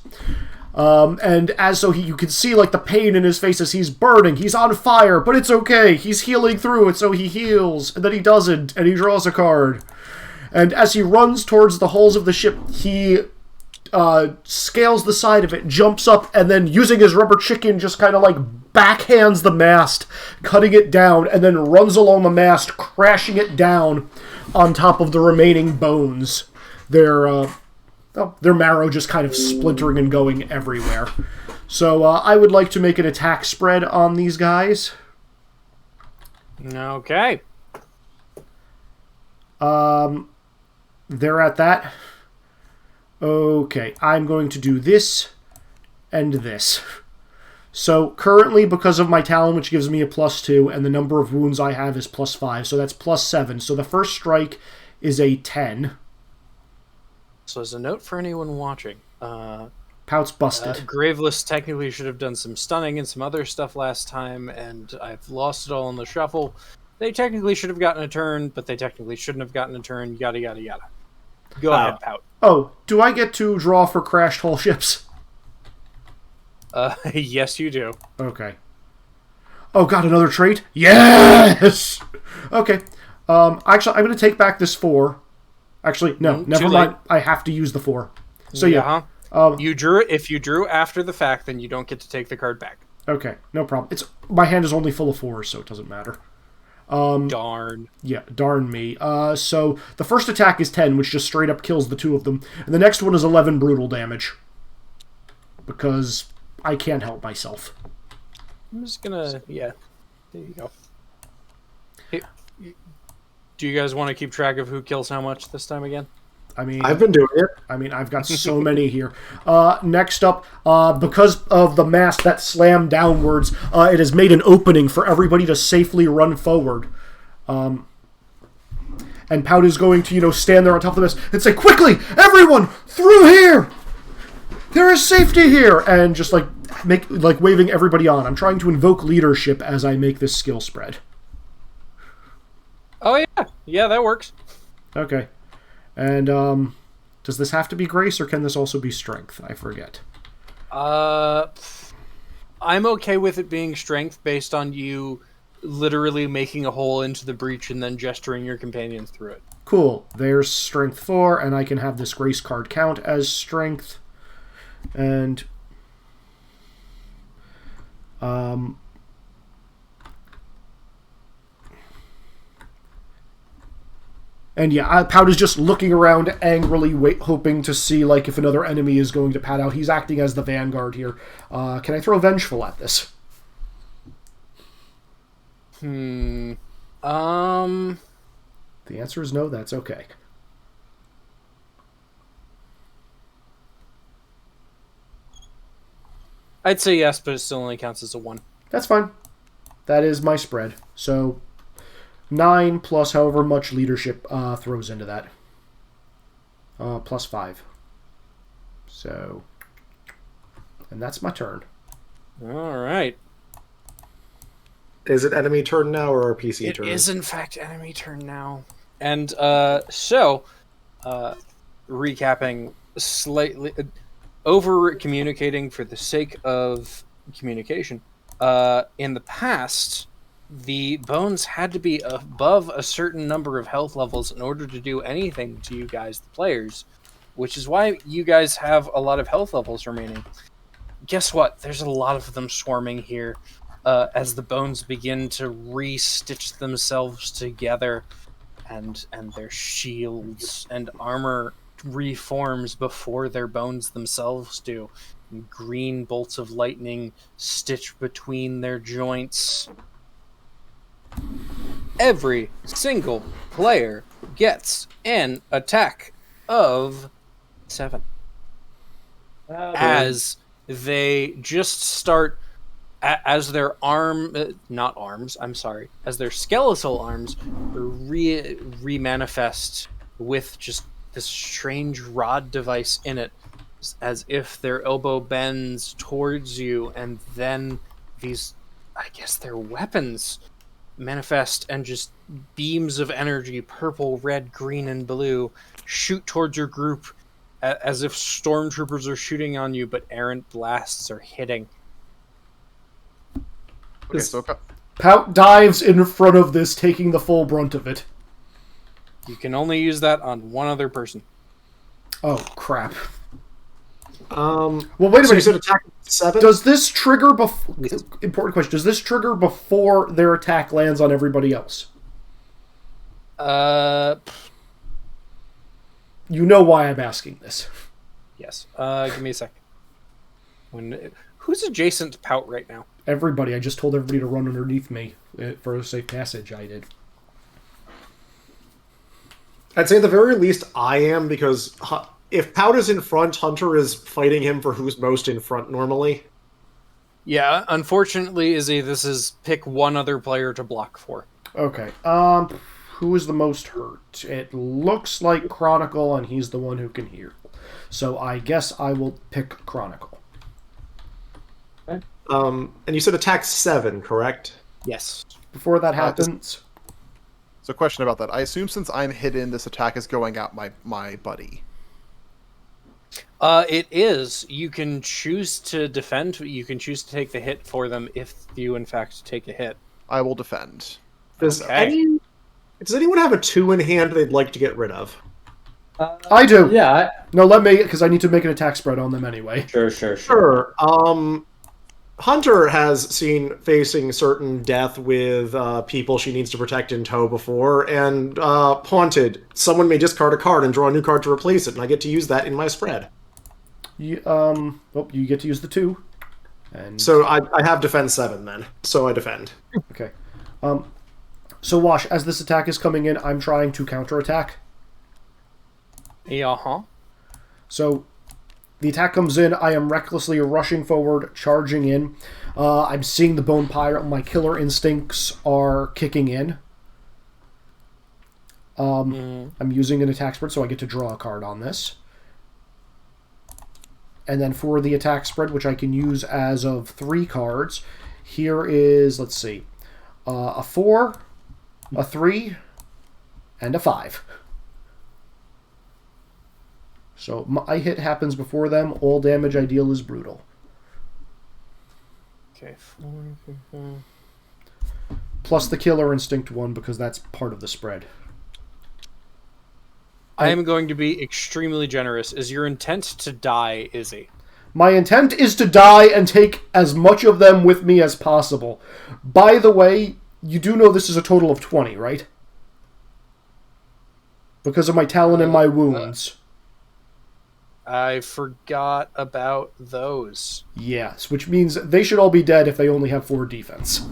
And you can see like the pain in his face as he's burning. He's on fire, but it's okay. He's healing through it, so he heals, and then he doesn't, and he draws a card. And as he runs towards the hulls of the ship, he scales the side of it, jumps up, and then using his rubber chicken just kind of like backhands the mast, cutting it down, and then runs along the mast, crashing it down on top of the remaining bones. Their marrow just kind of splintering and going everywhere. So I would like to make an attack spread on these guys. Okay. They're at that. Okay, I'm going to do this and this. So currently, because of my talon, which gives me a +2, and the number of wounds I have is +5, so that's +7. So the first strike is a 10. So as a note for anyone watching, Pout's busted. Graveless technically should have done some stunning and some other stuff last time, and I've lost it all in the shuffle. They technically should have gotten a turn, but they technically shouldn't have gotten a turn, yada yada yada. Go ahead, Pout. Oh, do I get to draw for crashed hull ships? Yes, you do. Okay. Oh god, another trait? Yes! Okay. Actually, I'm going to take back this 4. Actually, no, never mind. I have to use the 4. So yeah. You drew it. If you drew after the fact, then you don't get to take the card back. Okay, no problem. My hand is only full of 4s, so it doesn't matter. Darn. Yeah, darn me. So the first attack is 10, which just straight up kills the 2 of them. And the next one is 11 brutal damage. Because I can't help myself. I'm just gonna... Yeah. There you go. Hey, do you guys want to keep track of who kills how much this time again? I mean, I've been doing it. I mean, I've got so many here. Next up, because of the mast that slammed downwards, it has made an opening for everybody to safely run forward. And Pout is going to, stand there on top of the mast and say, "Quickly, everyone, through here! There is safety here!" And just waving everybody on. I'm trying to invoke leadership as I make this skill spread. Oh yeah, yeah, that works. Okay. And, does this have to be grace, or can this also be strength? I forget. I'm okay with it being strength based on you literally making a hole into the breach and then gesturing your companions through it. Cool. There's strength 4, and I can have this grace card count as strength. And, And yeah, Pout is just looking around angrily, hoping to see if another enemy is going to pad out. He's acting as the vanguard here. Can I throw Vengeful at this? The answer is no. That's okay. I'd say yes, but it still only counts as a 1. That's fine. That is my spread. So 9 plus however much leadership throws into that. Plus 5. So, and that's my turn. All right. Is it enemy turn now or PC turn? It is, in fact, enemy turn now. And recapping slightly, over-communicating for the sake of communication. In the past, the bones had to be above a certain number of health levels in order to do anything to you guys, the players, which is why you guys have a lot of health levels remaining. Guess what? There's a lot of them swarming here as the bones begin to re-stitch themselves together, and their shields and armor reforms before their bones themselves do. And green bolts of lightning stitch between their joints. Every single player gets an attack of 7. As they just start, as their as their skeletal arms remanifest with just this strange rod device in it, as if their elbow bends towards you, and then these, I guess they're weapons, manifest, and just beams of energy, purple, red, green, and blue, shoot towards your group as if stormtroopers are shooting on you, but errant blasts are hitting. Okay, so Pout dives in front of this, taking the full brunt of it. You can only use that on one other person. Oh, crap. Well, wait a minute. You said attack 7? Does this trigger before... Important question. Does this trigger before their attack lands on everybody else? You know why I'm asking this. Yes. Give me a sec. Who's adjacent to Pout right now? Everybody. I just told everybody to run underneath me for a safe passage. I did. I'd say at the very least I am, because if Pout is in front, Hunter is fighting him for who's most in front normally. Yeah, unfortunately, Izzy, this is pick one other player to block for. Okay. Who is the most hurt? It looks like Chronicle, and he's the one who can hear. So I guess I will pick Chronicle. And you said attack 7, correct? Yes. Before that happens, So, question about that. I assume since I'm hidden, this attack is going at my buddy. It is. You can choose to defend. You can choose to take the hit for them if you, in fact, take a hit. I will defend. Does Okay. does anyone have a 2 in hand they'd like to get rid of? I do. Yeah. No, let me, because I need to make an attack spread on them anyway. Sure. Sure. Hunter has seen facing certain death with people she needs to protect in tow before, and Haunted, someone may discard a card and draw a new card to replace it, and I get to use that in my spread. You get to use the 2. And So I have defend 7 then, so I defend. okay. So Wash, as this attack is coming in, I'm trying to counterattack. Yeah. So the attack comes in. I am recklessly rushing forward, charging in. I'm seeing the bone pirate. My killer instincts are kicking in. I'm using an attack spread, so I get to draw a card on this. And then for the attack spread, which I can use as of 3 cards, here is, let's see, a 4, a 3, and a 5. So my hit happens before them. All damage I deal is brutal. Okay. Plus the killer instinct 1, because that's part of the spread. I am going to be extremely generous. Is your intent to die, Izzy? My intent is to die and take as much of them with me as possible. By the way, you do know this is a total of 20, right? Because of my talon and my wounds. I forgot about those. Yes, which means they should all be dead if they only have 4 defense.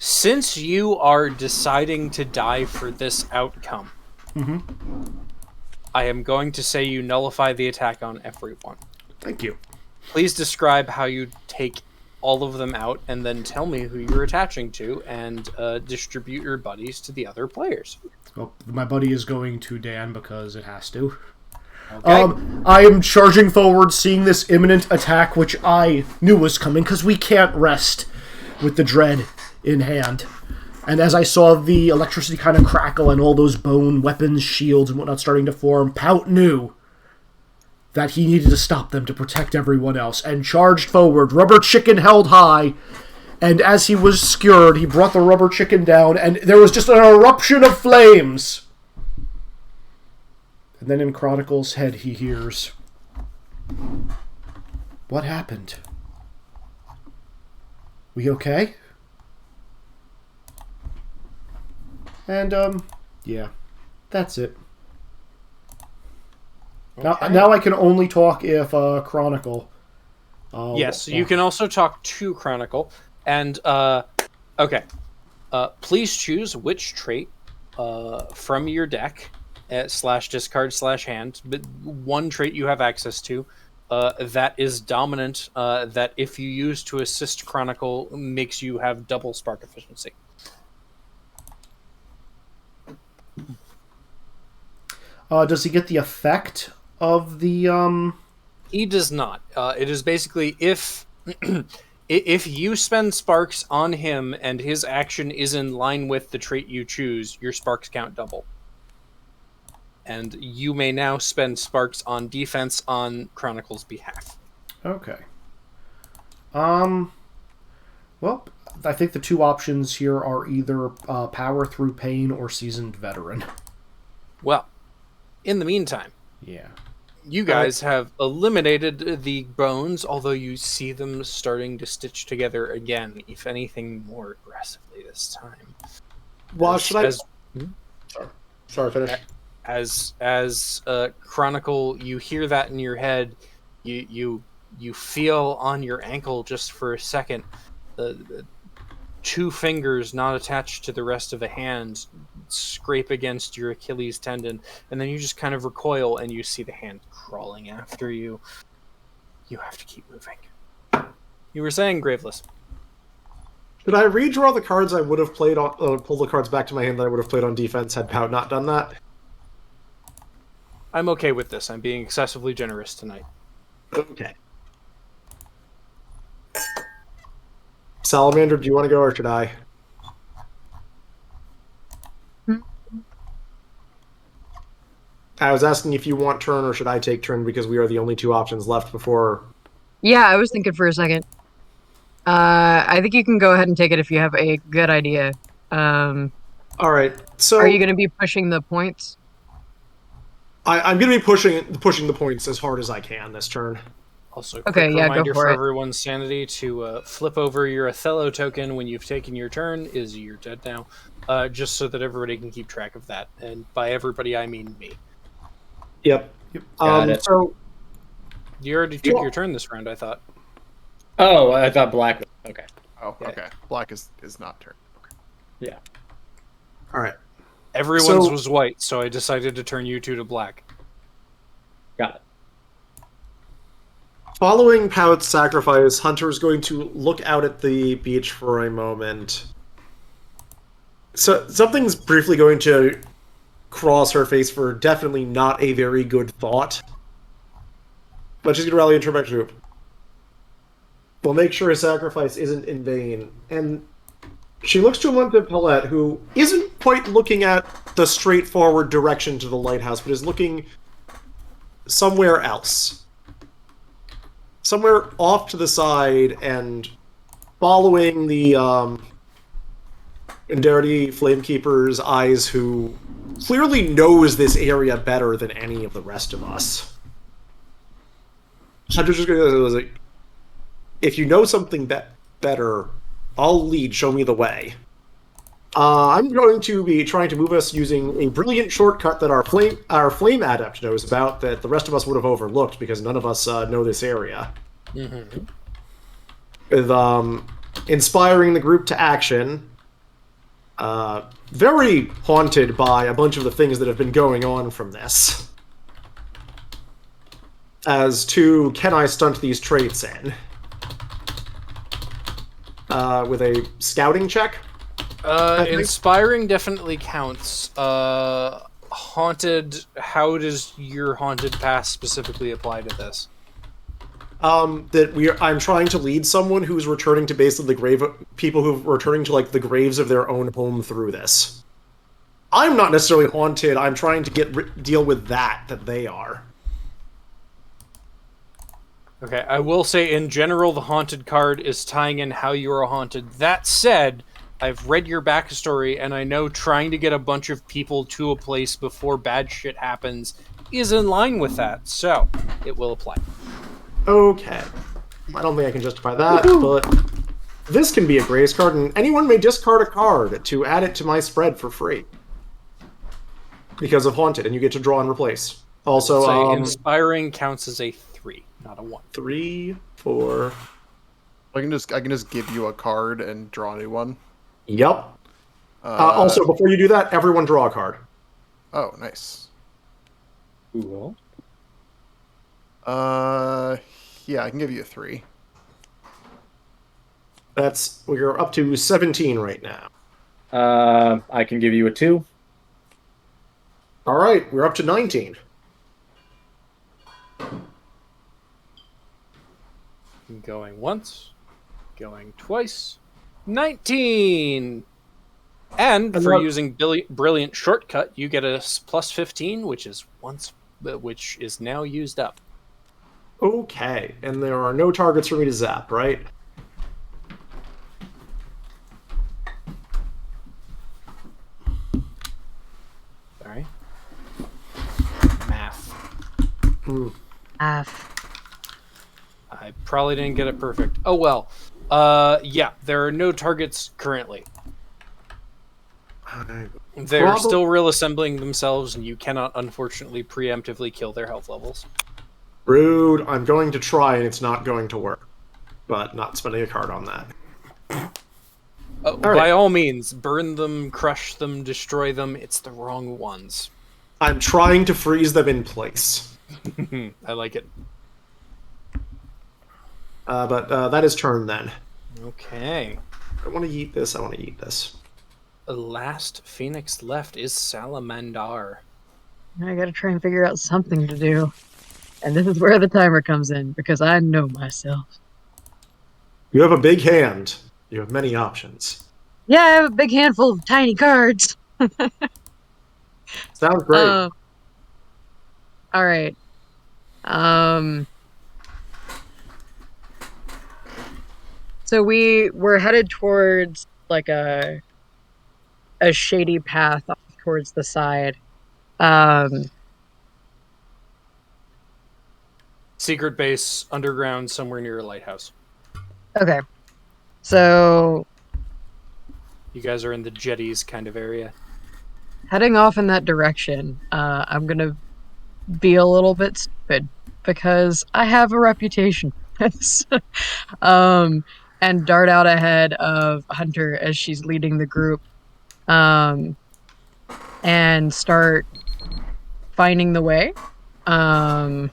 Since you are deciding to die for this outcome, I am going to say you nullify the attack on everyone. Thank you. Please describe how you take all of them out, and then tell me who you're attaching to, and distribute your buddies to the other players. Well, my buddy is going to Dan because it has to. Okay. I am charging forward, seeing this imminent attack, which I knew was coming, because we can't rest with the dread in hand. And as I saw the electricity kind of crackle and all those bone weapons, shields, and whatnot starting to form, Pout knew that he needed to stop them to protect everyone else, and charged forward, rubber chicken held high. And as he was skewered, he brought the rubber chicken down, and there was just an eruption of flames. And then in Chronicle's head, he hears, "What happened? We okay?" And, yeah, that's it. Okay. Now I can only talk if, Chronicle. Yes, you can also talk to Chronicle. And, okay. Please choose which trait from your deck, /discard/hand, but one trait you have access to, that is dominant, that if you use to assist Chronicle, makes you have double spark efficiency. Does he get the effect of the, He does not. It is basically if if you spend sparks on him and his action is in line with the trait you choose, your sparks count double. And you may now spend sparks on defense on Chronicle's behalf. Okay. Well, I think the 2 options here are either Power Through Pain or Seasoned Veteran. Well, in the meantime, Yeah. you guys have eliminated the bones, although you see them starting to stitch together again, if anything more aggressively this time. Well, should I... As- Sorry, finish. As Chronicle, you hear that in your head, you feel on your ankle just for a second, the 2 fingers not attached to the rest of the hand scrape against your Achilles tendon, and then you just kind of recoil and you see the hand crawling after you. You have to keep moving. You were saying, Graveless. Should I redraw the cards I would have played on, pull the cards back to my hand that I would have played on defense had Pout not done that? I'm okay with this. I'm being excessively generous tonight. Okay. Salamander, do you want to go or should I? I was asking if you want turn or should I take turn because we are the only two options left before. Yeah, I was thinking for a second. I think you can go ahead and take it if you have a good idea. All right. So Are you going to be pushing the points? I'm going to be pushing the points as hard as I can this turn. Also, Okay, quick yeah, go reminder for for it. everyone's sanity to flip over your Othello token when you've taken your turn. You're dead now, just so that everybody can keep track of that. And by everybody, I mean me. Yep. Got it. So You already took your turn this round, I thought. Oh, I thought black. Okay. Oh, Yeah. okay. Black is not turn. Okay. Yeah. all right. Everyone's So- was white, so I decided to turn you two to black. Got it. Following Pout's sacrifice, Hunter's going to look out at the beach for a moment. So something's briefly going to cross her face for definitely not a very good thought. But she's going to rally and turn back to group. We'll make sure his sacrifice isn't in vain. And she looks to Monte Paulette, who isn't quite looking at the straightforward direction to the lighthouse, but is looking somewhere else. Somewhere off to the side and following the Indarity Flamekeeper's eyes, who clearly knows this area better than any of the rest of us. Hunter's just going to like, if you know something better, I'll lead, show me the way. I'm going to be trying to move us using a brilliant shortcut that our flame adept knows about that the rest of us would have overlooked because none of us know this area. Mm-hmm. With inspiring the group to action. Very haunted by a bunch of the things that have been going on from this. As to, can I stunt these traits in? With a scouting check? think. Inspiring definitely counts. Haunted, how does your haunted past specifically apply to this? I'm trying to lead someone who's returning to basically the grave, people who are returning to like the graves of their own home through this. I'm not necessarily haunted. I'm trying to deal with that they are. Okay, I will say in general the haunted card is tying in how you are haunted. That said, I've read your backstory and I know trying to get a bunch of people to a place before bad shit happens is in line with that, so it will apply. Okay. I don't think I can justify that, but this can be a grace card, and anyone may discard a card to add it to my spread for free. Because of Haunted, and you get to draw and replace. Also, So inspiring counts as a 3, not a 1. 3, 4... I can just give you a card and draw a new one. Yep. Also, before you do that, everyone draw a card. Oh, nice. Cool. Yeah, I can give you a 3. We're up to 17 right now. I can give you a 2. All right, we're up to 19. Going once, going twice, 19! And for using brilliant shortcut, you get a plus 15, which is now used up. Okay, and there are no targets for me to zap, right? Sorry. Math. I probably didn't get it perfect. Oh well. Yeah, there are no targets currently. They're still reassembling themselves, and you cannot, unfortunately, preemptively kill their health levels. Rude. I'm going to try, and it's not going to work. But not spending a card on that. By all means, burn them, crush them, destroy them. It's the wrong ones. I'm trying to freeze them in place. I like it. But that is turn then. Okay. I want to eat this. I want to eat this. The last phoenix left is Salamandar. I gotta try and figure out something to do. And this is where the timer comes in, because I know myself. You have a big hand. You have many options. Yeah, I have a big handful of tiny cards. Sounds great. All right. So we're headed towards like a shady path off towards the side. Secret base underground somewhere near a lighthouse. Okay. So You guys are in the jetties kind of area. heading off in that direction, I'm gonna be a little bit stupid because I have a reputation for this. And dart out ahead of Hunter as she's leading the group, and start finding the way, as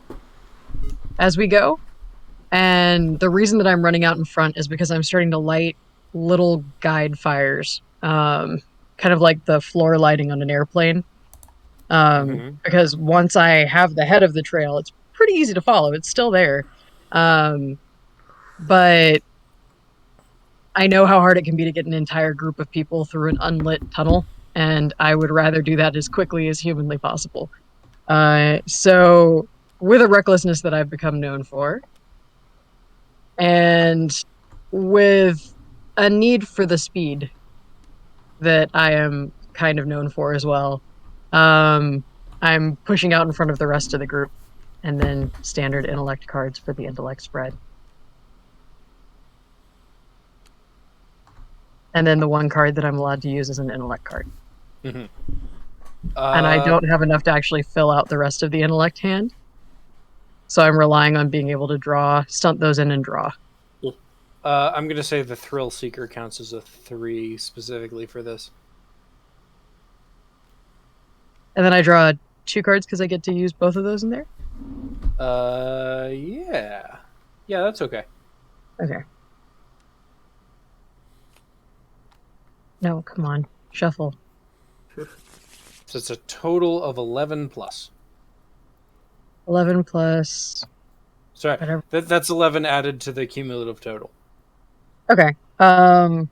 we go. And the reason that I'm running out in front is because I'm starting to light little guide fires, kind of like the floor lighting on an airplane. Because once I have the head of the trail, it's pretty easy to follow. It's still there. But I know how hard it can be to get an entire group of people through an unlit tunnel, and I would rather do that as quickly as humanly possible. So, with a recklessness that I've become known for, and with a need for the speed that I am kind of known for as well, I'm pushing out in front of the rest of the group, and then standard intellect cards for the intellect spread. And then the one card that I'm allowed to use is an intellect card. Mm-hmm. And I don't have enough to actually fill out the rest of the intellect hand. So I'm relying on being able to stunt those in and draw. I'm going to say the Thrill Seeker counts as a 3 specifically for this. And then I draw 2 cards because I get to use both of those in there? Yeah. Yeah, that's okay. Okay. No, come on. Shuffle. So it's a total of 11 plus. 11 plus... Sorry, whatever. that's 11 added to the cumulative total. Okay. Unless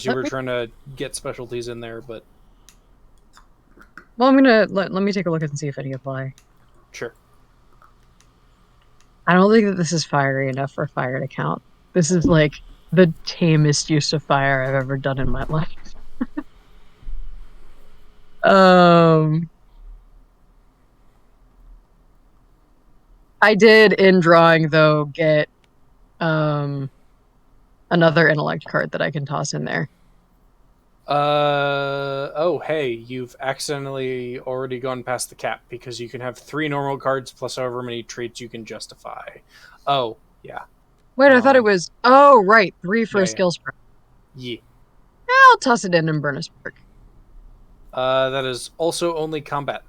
you were trying to get specialties in there, but... Well, I'm gonna... Let me take a look and see if any apply. Sure. I don't think that this is fiery enough for fire to count. This is like the tamest use of fire I've ever done in my life. I did in drawing though get another intellect card that I can toss in there. Oh, hey, you've accidentally already gone past the cap because you can have 3 normal cards plus however many traits you can justify. Oh, yeah. Wait, I thought it was... Oh, right. 3 for a Yeah. skill spread. Yeah. I'll toss it in and burn a spark. That is also only combat.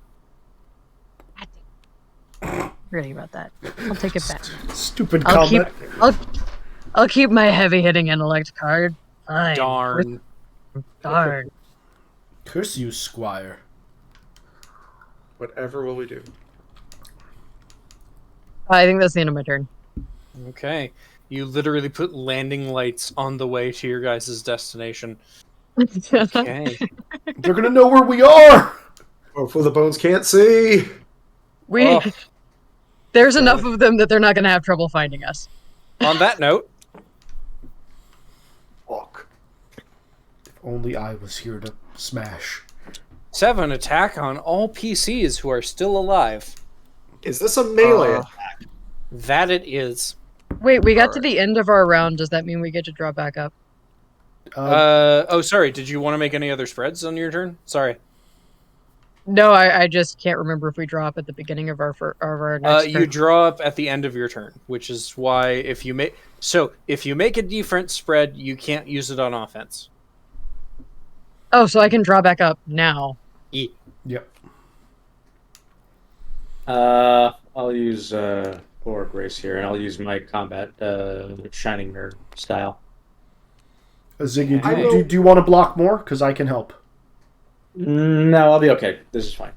Forgetting about that. I'll take it back. Stupid I'll comment. I'll keep my heavy hitting intellect card. Fine. Darn. Darn. Curse you, squire. Whatever will we do? I think that's the end of my turn. Okay. You literally put landing lights on the way to your guys' destination. Okay. They're gonna know where we are! Hopefully the bones can't see. Oh. There's enough of them that they're not going to have trouble finding us. On that note, Fuck. If only I was here to smash. 7 attack on all PCs who are still alive. Is this a melee attack? That it is. Wait, we got to the end of our round. Does that mean we get to draw back up? Oh, sorry. Did you want to make any other spreads on your turn? Sorry. No, I just can't remember if we draw up at the beginning of our next You turn. draw up at the end of your turn, which is why if you make a defense spread, you can't use it on offense. Oh, so I can draw back up now. E. Yep. I'll use Poor Grace here, and I'll use my combat Shining Mirror style. Ziggy, I will- do you want to block more? Because I can help. No, I'll be okay. This is fine.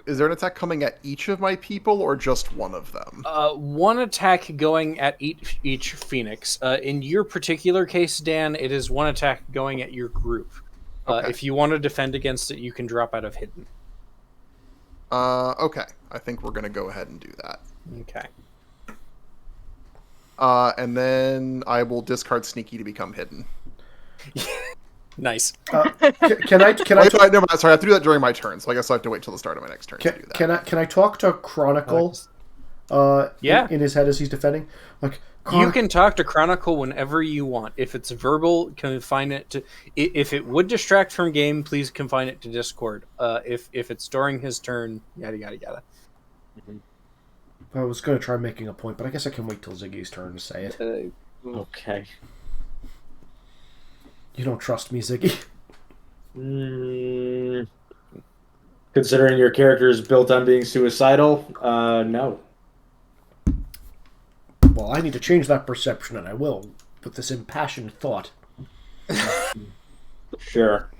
Is there an attack coming at each of my people or just one of them? One attack going at each Phoenix. In your particular case, Dan, it is one attack going at your group. Okay. If you want to defend against it, you can drop out of hidden. Okay. I think we're gonna go ahead and do that. Okay. And then I will discard Sneaky to become hidden. Nice. Can I No, sorry, I have to do that during my turn, so I guess I have to wait till the start of my next turn to do that. can I talk to Chronicle? Yeah. In his head as he's defending, like You can talk to Chronicle whenever you want. If it's verbal, confine it to. If it would distract from game, please confine it to Discord. If it's during his turn, yada yada yada. I was going to try making a point, but I guess I can wait till Ziggy's turn to say it. Okay. You don't trust me, Ziggy? Considering your character is built on being suicidal, no. Well, I need to change that perception, and I will, with this impassioned thought. Sure.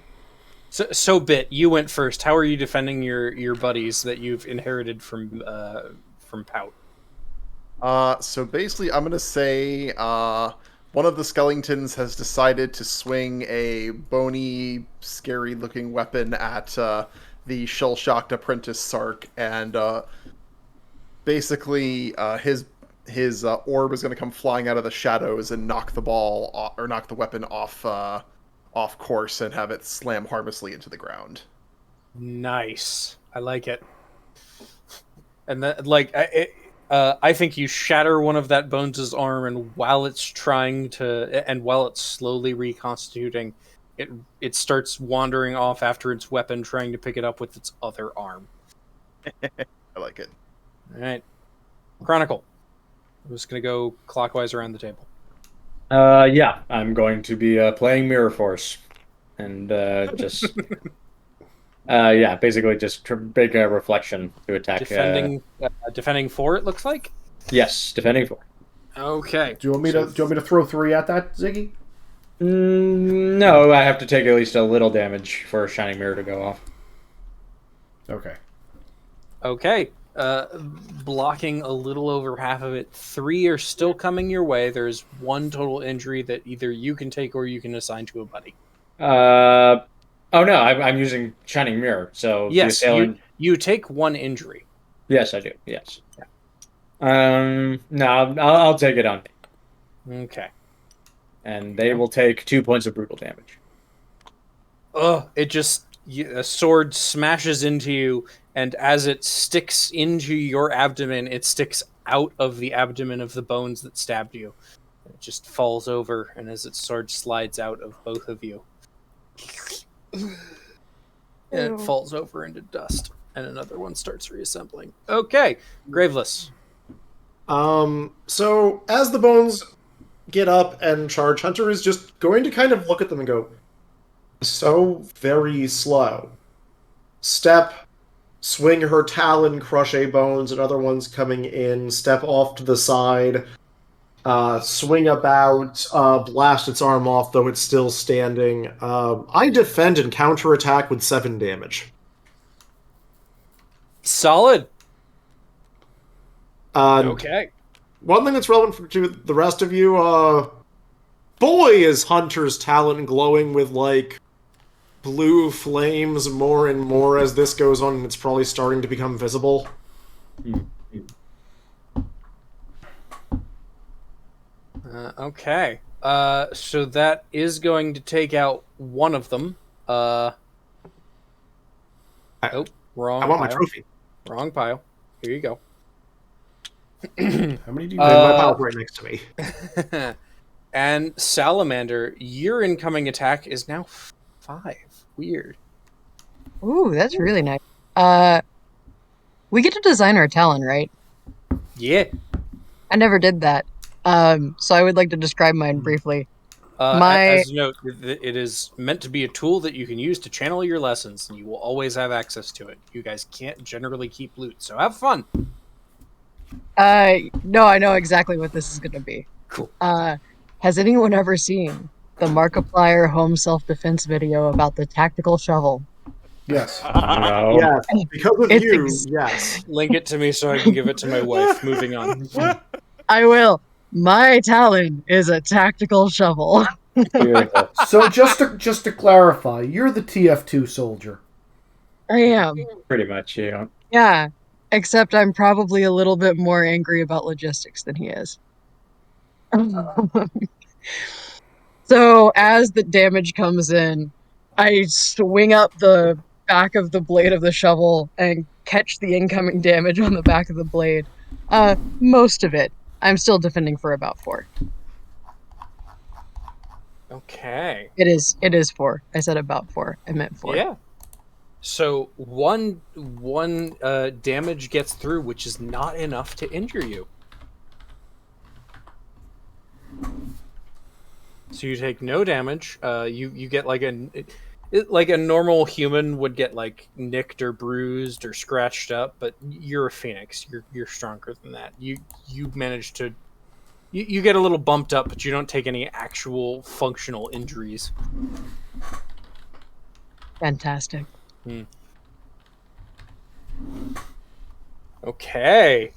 So Bit, you went first. How are you defending your buddies that you've inherited from Pout? So basically, I'm gonna say one of the skeletons has decided to swing a bony, scary-looking weapon at the shell-shocked apprentice Sark, and basically his orb is going to come flying out of the shadows and knock the weapon off course and have it slam harmlessly into the ground. Nice. I like it. And that, like, I think you shatter one of that Bones' arm, and while it's slowly reconstituting, it starts wandering off after its weapon, trying to pick it up with its other arm. I like it. All right, Chronicle. I'm just gonna go clockwise around the table. Yeah, I'm going to be playing Mirror Force, and just basically just make a reflection to attack. Defending 4. It looks like. Yes, defending 4. Okay. Do you want me to throw 3 at that, Ziggy? No, I have to take at least a little damage for a Shining Mirror to go off. Okay. Okay. Blocking a little over half of it. 3 are still coming your way. There's 1 total injury that either you can take or you can assign to a buddy. Oh no, I'm using Shining Mirror, so yes, the assailant... you take 1 injury. Yes, I do. Yes. No, I'll take it on me. Okay. And they will take 2 points of brutal damage. A sword smashes into you, and as it sticks into your abdomen, it sticks out of the abdomen of the Bones that stabbed you. It just falls over, and as its sword slides out of both of you, and it falls over into dust, and another one starts reassembling. Okay, Graveless. So as the Bones get up and charge, Hunter is just going to kind of look at them and go, so very slow. Step, swing her talon, crush a Bones, and other ones coming in, step off to the side, swing about, blast its arm off, though it's still standing. I defend and counterattack with 7 damage. Solid. Okay. One thing that's relevant to the rest of you, boy, is Hunter's talent glowing with, like, blue flames more and more as this goes on, and it's probably starting to become visible. Okay. So that is going to take out one of them. Wrong I want my pile. trophy. Wrong pile. Here you go. How many do you And my pile's right next to me. And Salamander, your incoming attack is now 5. Weird. Ooh, that's really nice. We get to design our talon, right? Yeah. I never did that. So I would like to describe mine briefly. As you note, it is meant to be a tool that you can use to channel your lessons, and you will always have access to it. You guys can't generally keep loot, so have fun. No, I know exactly what this is going to be. Cool. Has anyone ever seen the Markiplier home self-defense video about the tactical shovel? Yes. No. Yes, because of It's you, yes. Link it to me so I can give it to my wife. Moving on. I will. My talon is a tactical shovel. Beautiful. So just to clarify, you're the TF2 soldier. I am. Pretty much, yeah. Yeah. Except I'm probably a little bit more angry about logistics than he is. So as the damage comes in, I swing up the back of the blade of the shovel and catch the incoming damage on the back of the blade. Most of it. I'm still defending for about 4. Okay. It is 4. I said about 4. I meant 4. Yeah. So one damage gets through, which is not enough to injure you. So you take no damage. You get like like a normal human would get like nicked or bruised or scratched up, but you're a phoenix. You're stronger than that. You manage to you get a little bumped up, but you don't take any actual functional injuries. Fantastic. Okay.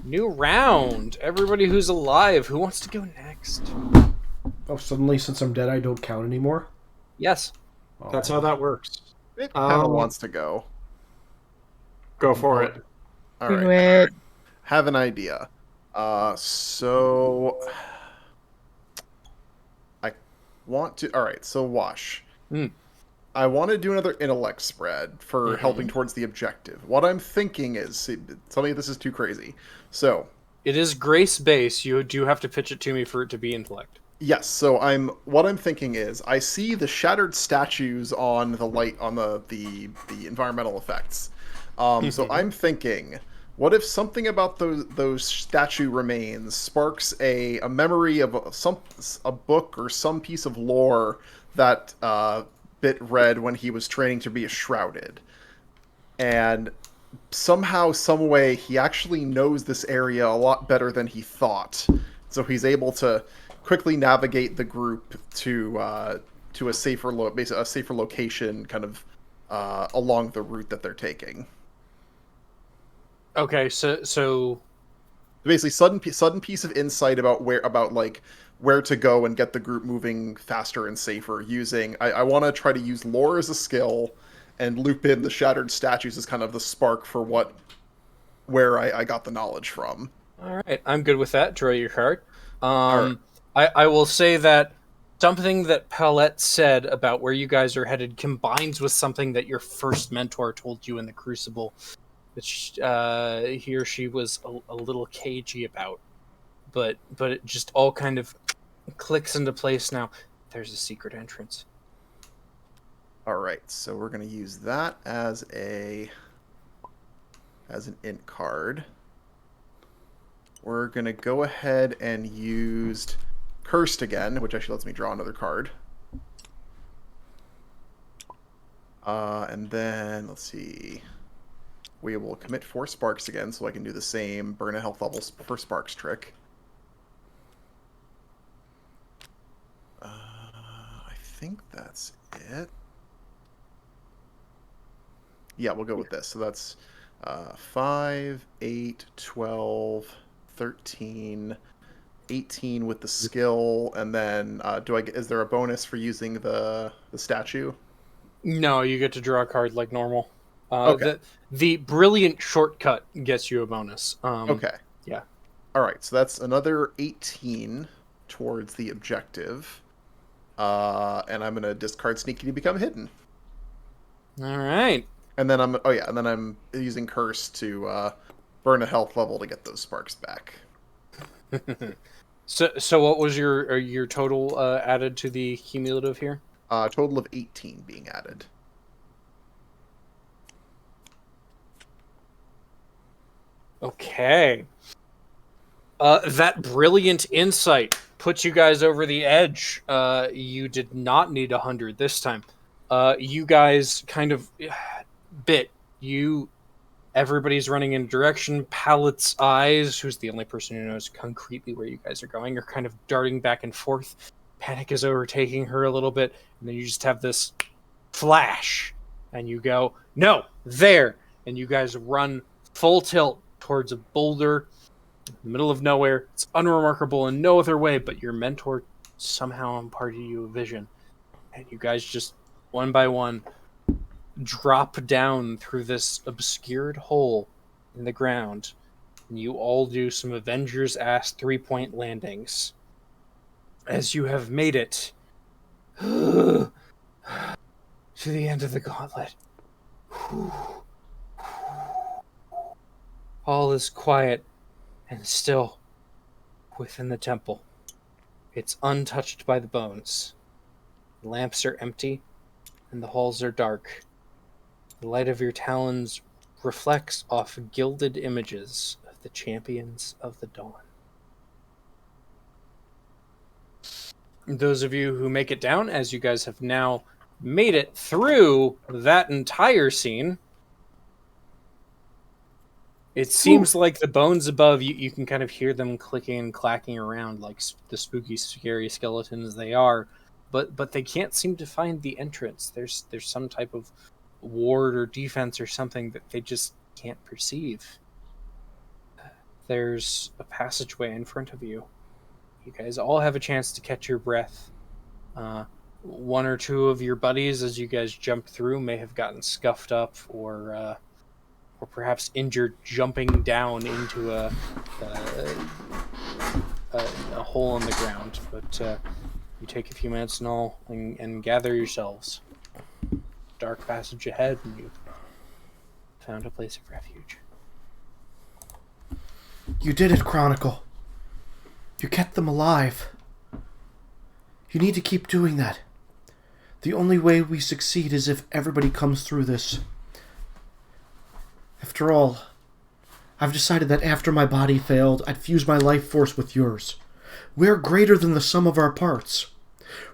New round. Everybody who's alive, who wants to go next? Oh, suddenly, since I'm dead, I don't count anymore? Yes. Oh. That's how that works. It kind of wants to go. Go for it. All Do right. it. Have an idea. So I want to. All right. So Wash. I want to do another intellect spread for helping towards the objective. What I'm thinking is, tell me if this is too crazy. So It is grace base. You do have to pitch it to me for it to be intellect. yes. So what I'm thinking is, I see the shattered statues on the light on the environmental effects. So I'm thinking, what if something about those statue remains sparks a memory of a book or some piece of lore that Bit read when he was training to be a shrouded, and somehow, some way, he actually knows this area a lot better than he thought. So he's able to quickly navigate the group to a safer location, kind of along the route that they're taking. Okay, so Basically, sudden piece of insight about where to go and get the group moving faster and safer. I want to try to use lore as a skill, and loop in the shattered statues as kind of the spark for where I got the knowledge from. all right, I'm good with that. Draw your card. Alright. I will say that something that Palette said about where you guys are headed combines with something that your first mentor told you in the Crucible, which he or she was a little cagey about, but it just all kind of clicks into place now. There's a secret entrance. All right, so we're going to use that as an int card. We're going to go ahead and use Cursed again, which actually lets me draw another card. And then, let's see. We will commit 4 Sparks again, so I can do the same burn a health level for Sparks trick. I think that's it. Yeah, we'll go with this. So that's 5, 8, 12, 13, 18 with the skill, and then is there a bonus for using the statue? No, you get to draw a card like normal. Okay. The brilliant shortcut gets you a bonus. Okay. Yeah. All right, so that's another 18 towards the objective. And I'm going to discard Sneaky to become hidden. All right. And then I'm using Curse to burn a health level to get those sparks back. So what was your total added to the cumulative here? Total of 18 being added. Okay. That brilliant insight puts you guys over the edge. You did not need 100 this time. You guys kind of you Everybody's running in a direction. Pallet's eyes, who's the only person who knows concretely where you guys are going, are kind of darting back and forth. Panic is overtaking her a little bit, and then you just have this flash, and you go, no, there! And you guys run full tilt towards a boulder in the middle of nowhere. It's unremarkable in no other way, but your mentor somehow imparted you a vision. And you guys just, one by one, drop down through this obscured hole in the ground, and you all do some Avengers-ass three-point landings. As you have made it to the end of the gauntlet. All is quiet and still within the temple. It's untouched by the bones. The lamps are empty, and the halls are dark. The light of your talons reflects off gilded images of the champions of the dawn. Those of you who make it down, as you guys have now made it through that entire scene, it seems like the bones above you can kind of hear them clicking and clacking around like the spooky, scary skeletons they are, but they can't seem to find the entrance. There's some type of ward or defense or something that they just can't perceive. There's a passageway in front of you. You guys all have a chance to catch your breath. One or two of your buddies, as you guys jump through, may have gotten scuffed up or perhaps injured jumping down into a hole in the ground. But you take a few minutes and gather yourselves. Dark passage ahead, and you've found a place of refuge. You did it, Chronicle. You kept them alive. You need to keep doing that. The only way we succeed is if everybody comes through this. After all, I've decided that after my body failed, I'd fuse my life force with yours. We're greater than the sum of our parts.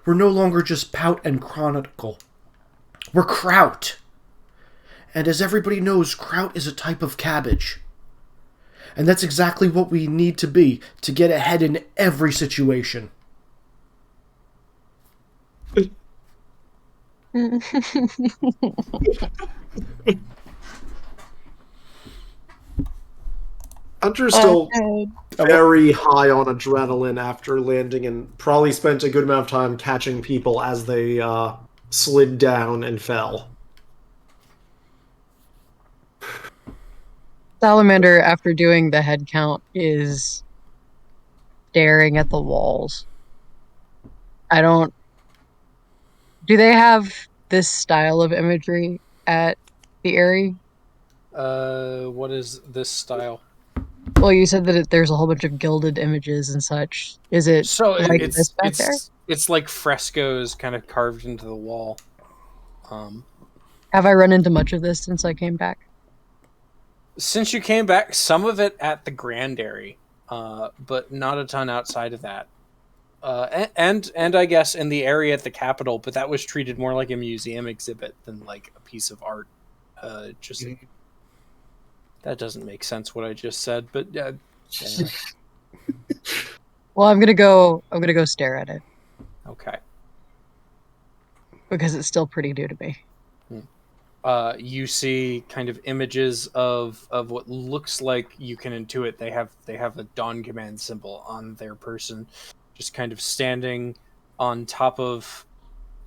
We're no longer just Pout and Chronicle. We're Kraut. And as everybody knows, Kraut is a type of cabbage. And that's exactly what we need to be to get ahead in every situation. Hunter's still very high on adrenaline after landing and probably spent a good amount of time catching people as they slid down and fell. Salamander, after doing the head count, is staring at the walls. Do they have this style of imagery at the Eyrie? What is this style? Well, you said that there's a whole bunch of gilded images and such. Is it So like this back there? it's like frescoes kind of carved into the wall. Have I run into much of this since I came back? Since you came back, some of it at the Grand Eyrie, but not a ton outside of that. And I guess in the area at the Capitol, but that was treated more like a museum exhibit than like a piece of art. That doesn't make sense what I just said, but anyway. Well, I'm gonna go stare at it Okay. because it's still pretty new to me. You see kind of images of what looks like, you can intuit they have a Dawn Command symbol on their person, just kind of standing on top of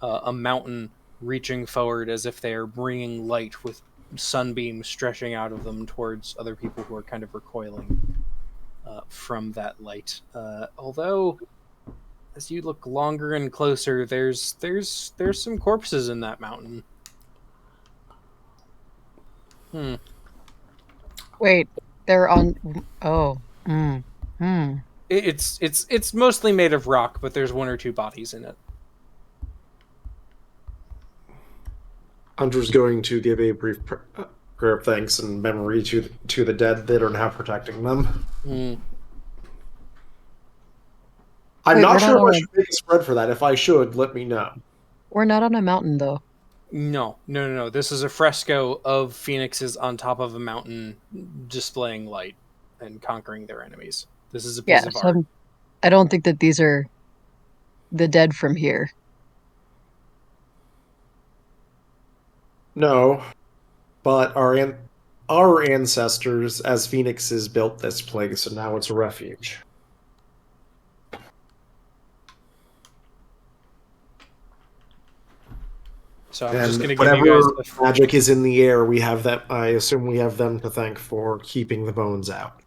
a mountain, reaching forward as if they are bringing light with sunbeams stretching out of them towards other people who are kind of recoiling from that light. Although, as you look longer and closer, there's some corpses in that mountain. Wait, they're on. Oh. It's mostly made of rock, but there's one or two bodies in it. Hunter's going to give a brief prayer of thanks and memory to the dead that are now protecting them. I'm Wait, not we're sure not if I on should make a spread for that. If I should, let me know. We're not on a mountain though. No. This is a fresco of phoenixes on top of a mountain displaying light and conquering their enemies. This is a piece Yeah, of so art. I don't think that these are the dead from here. No, but our ancestors as phoenixes built this place, and now it's a refuge. So I'm just And going to give you whatever guys magic is in the air, we have that. I assume we have them to thank for keeping the bones out.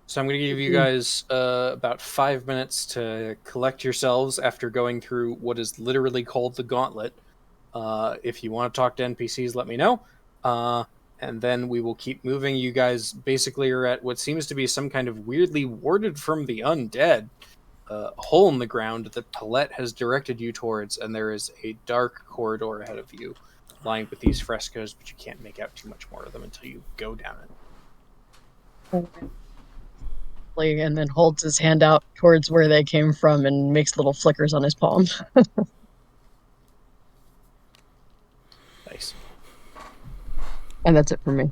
So I'm going to give you guys about 5 minutes to collect yourselves after going through what is literally called the gauntlet. If you want to talk to NPCs, let me know. And then we will keep moving. You guys basically are at what seems to be some kind of weirdly warded from the undead hole in the ground that Palette has directed you towards, and there is a dark corridor ahead of you, lined with these frescoes, but you can't make out too much more of them until you go down it. And then holds his hand out towards where they came from and makes little flickers on his palm. Nice. And that's it for me.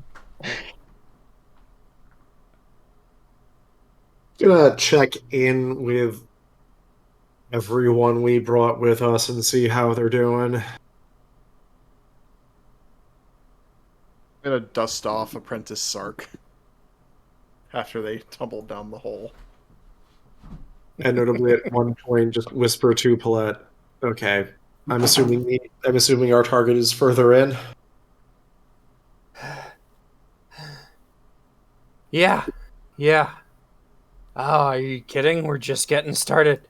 Gonna check in with everyone we brought with us and see how they're doing. I'm gonna dust off Apprentice Sark after they tumbled down the hole. And notably, at one point, just whisper to Palette, "Okay, I'm assuming our target is further in." Yeah. Oh, are you kidding? We're just getting started.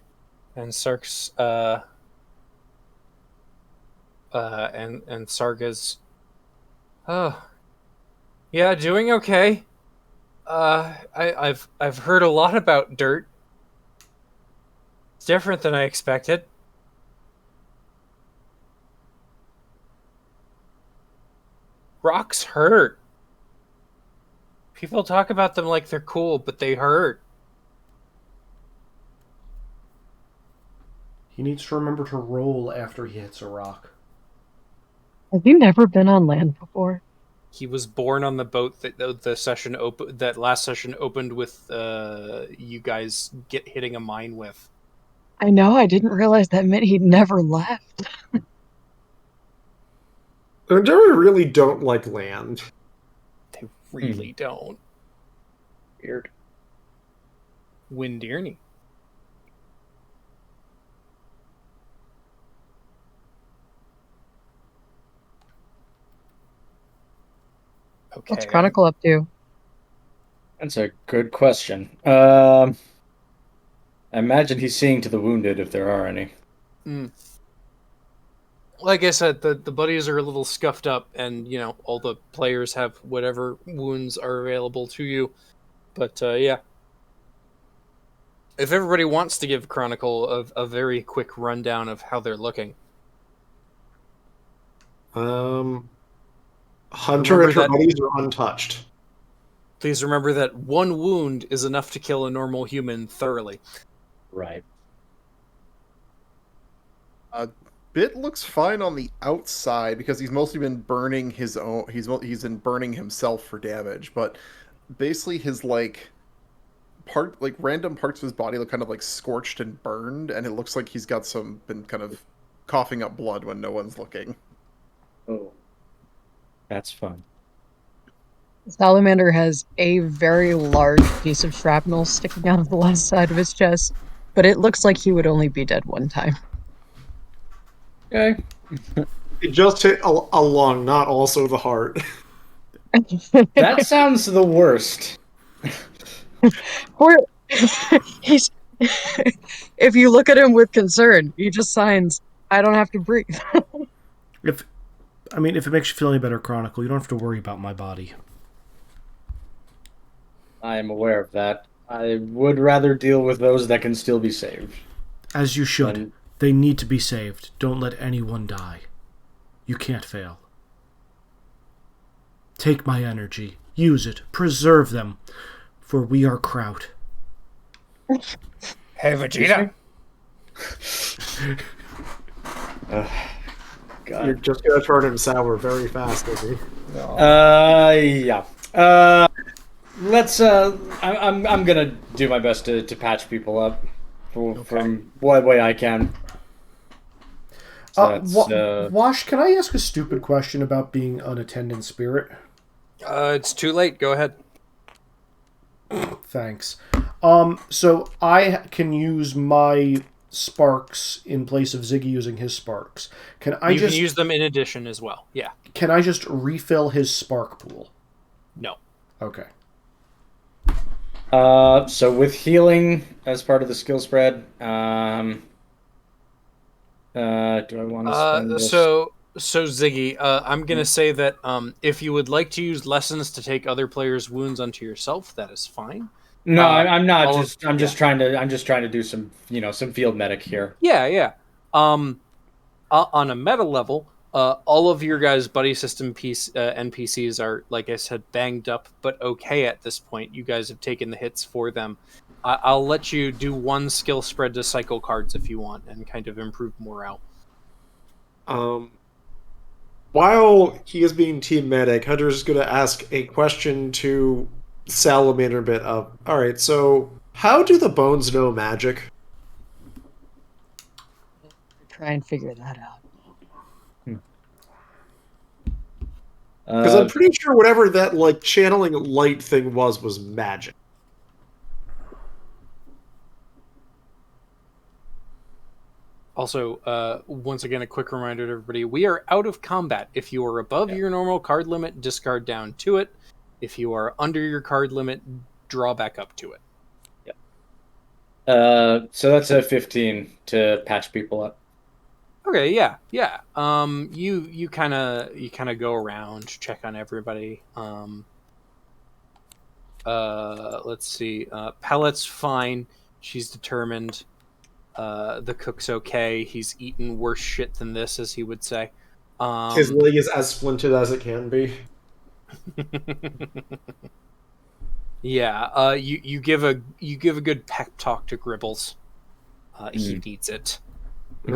And Sark's and Sarga's yeah, doing okay. I've heard a lot about dirt. It's different than I expected. Rocks hurt. People talk about them like they're cool, but they hurt. He needs to remember to roll after he hits a rock. Have you never been on land before? He was born on the boat that that last session opened with you guys hitting a mine with. I know, I didn't realize that meant he'd never left. Unduri really don't like land. They really don't. Weird. Windirny. Okay. What's Chronicle up to? That's a good question. I imagine he's seeing to the wounded if there are any. Like I said, the buddies are a little scuffed up, and all the players have whatever wounds are available to you. But yeah, if everybody wants to give Chronicle a very quick rundown of how they're looking. Hunter and her buddies are untouched. Please remember that one wound is enough to kill a normal human thoroughly. Right. Bit looks fine on the outside because he's mostly been burning his own. He's been burning himself for damage, but basically his random parts of his body look kind of like scorched and burned, and it looks like he's been kind of coughing up blood when no one's looking. Oh, that's fun. Salamander has a very large piece of shrapnel sticking out of the left side of his chest, but it looks like he would only be dead one time. Okay. It just hit a lung, not also the heart. That sounds the worst. Or he's if you look at him with concern, he just signs, "I don't have to breathe." If it makes you feel any better, Chronicle, you don't have to worry about my body. I am aware of that. I would rather deal with those that can still be saved. As you should. They need to be saved. Don't let anyone die. You can't fail. Take my energy. Use it. Preserve them. For we are Kraut. Hey, Vegeta. You're just gonna turn him sour very fast, Izzy. Yeah. Let's. I'm gonna do my best to patch people up from what way I can. So that's, Wash, can I ask a stupid question about being an attendant spirit? It's too late. Go ahead. Thanks. So I can use my sparks in place of Ziggy using his sparks. Can I You just can use them in addition as well. Yeah. Can I just refill his spark pool? No. Okay. So with healing as part of the skill spread, do I want to spend this? So Ziggy, I'm gonna say that if you would like to use lessons to take other players' wounds onto yourself, that is fine. No, I'm not. I'm yeah. just trying to do some some field medic here. Yeah. On a meta level, all of your guys' buddy system NPCs are, like I said, banged up, but okay at this point. You guys have taken the hits for them. I'll let you do one skill spread to cycle cards if you want and kind of improve morale. While he is being team medic, Hunter is going to ask a question to Salamander a bit of, alright, so how do the bones know magic? Try and figure that out. Because I'm pretty sure whatever that like channeling light thing was magic. Also, once again, a quick reminder to everybody, we are out of combat. If you are above your normal card limit, discard down to it. If you are under your card limit, draw back up to it. So that's a 15 to patch people up. Okay, yeah. You kind of go around, check on everybody. Let's see. Pellet's fine. She's determined. The cook's okay. He's eaten worse shit than this, as he would say. His leg is as splintered as it can be. Yeah. You give a good pep talk to Gribbles. He needs it. You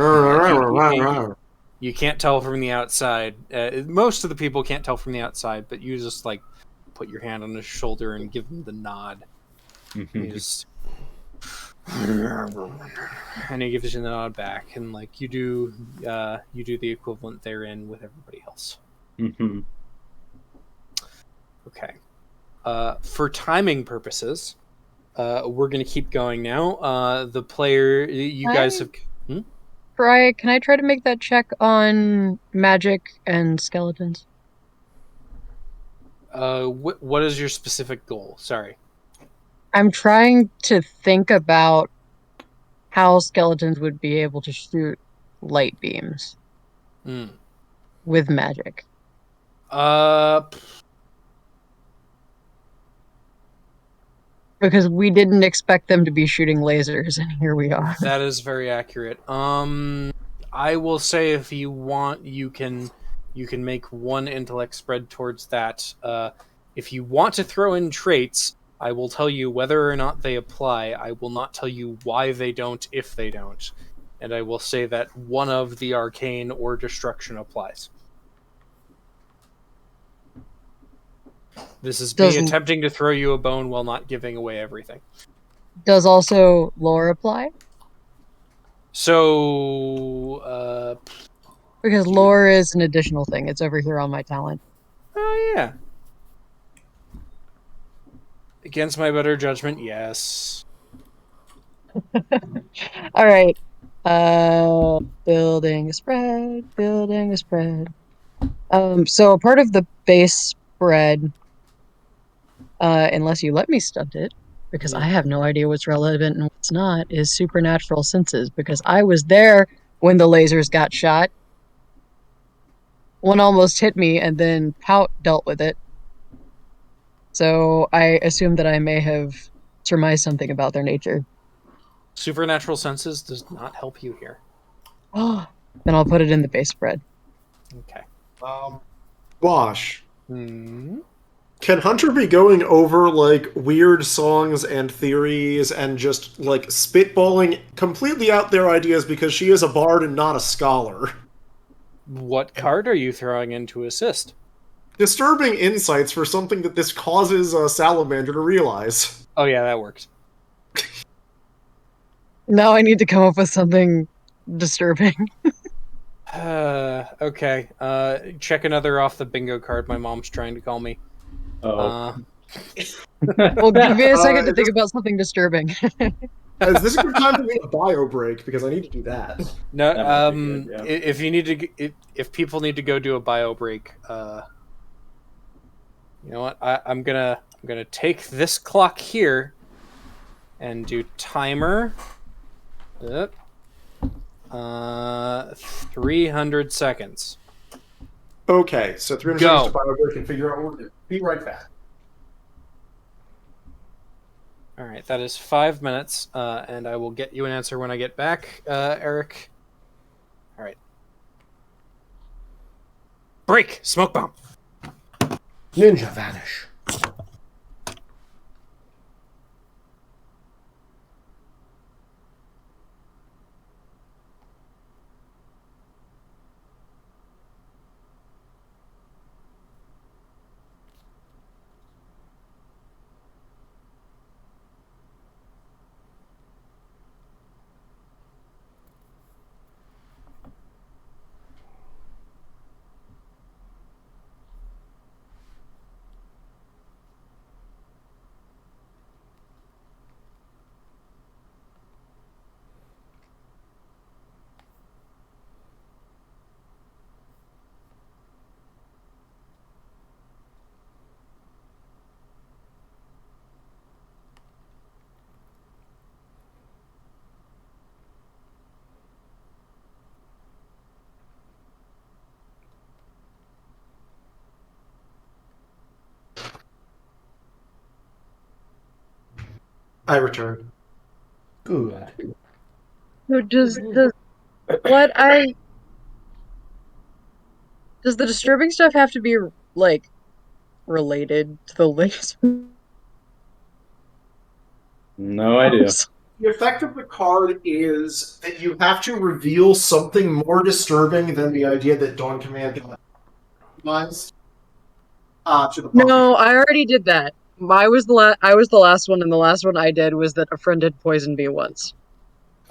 can't tell from the outside. Most of the people can't tell from the outside, but you just like put your hand on his shoulder and give him the nod. You just... and he gives you the nod back, and like you do the equivalent therein with everybody else. Okay. For timing purposes, we're gonna keep going now. The player you guys have. Pariah, can I try to make that check on magic and skeletons? What is your specific goal? Sorry. I'm trying to think about how skeletons would be able to shoot light beams with magic. Because we didn't expect them to be shooting lasers, and here we are. That is very accurate. I will say if you want, you can make one intellect spread towards that. If you want to throw in traits, I will tell you whether or not they apply. I will not tell you why they don't if they don't. And I will say that one of the arcane or destruction applies. This is me attempting to throw you a bone while not giving away everything. Does also lore apply? So, because lore is an additional thing. It's over here on my talent. Oh, yeah. Against my better judgment, yes. All right. Building a spread. So a part of the base spread, unless you let me stunt it, because I have no idea what's relevant and what's not, is supernatural senses, because I was there when the lasers got shot. One almost hit me, and then Pout dealt with it. So I assume that I may have surmised something about their nature. Supernatural senses does not help you here. Oh, then I'll put it in the base spread. Okay. Wash. Can Hunter be going over like weird songs and theories and just like spitballing completely out there ideas because she is a bard and not a scholar? What card are you throwing in to assist? Disturbing insights for something that this causes a salamander to realize. Oh yeah, that works. Now I need to come up with something disturbing. Okay. Check another off the bingo card. My mom's trying to call me. Oh. Well, give me a second to Is think about something disturbing. is this a good time for me to bio break? Because I need to do that. No. That might be good, yeah. If you need to, if people need to go do a bio break, you know what? I'm gonna take this clock here and do timer. Yep. 300 seconds. Okay, so 300 Go. seconds to bio break and figure out what we're doing. Be right back. All right, that is 5 minutes, and I will get you an answer when I get back, Eric. All right. Break! Smoke bomb! Ninja vanish. I return. Good. So does the what I does the disturbing stuff have to be like related to the links? No idea. The effect of the card is that you have to reveal something more disturbing than the idea that Dawn Command got recognized to the party. No, I already did that. I was the last one, and the last one I did was that a friend had poisoned me once.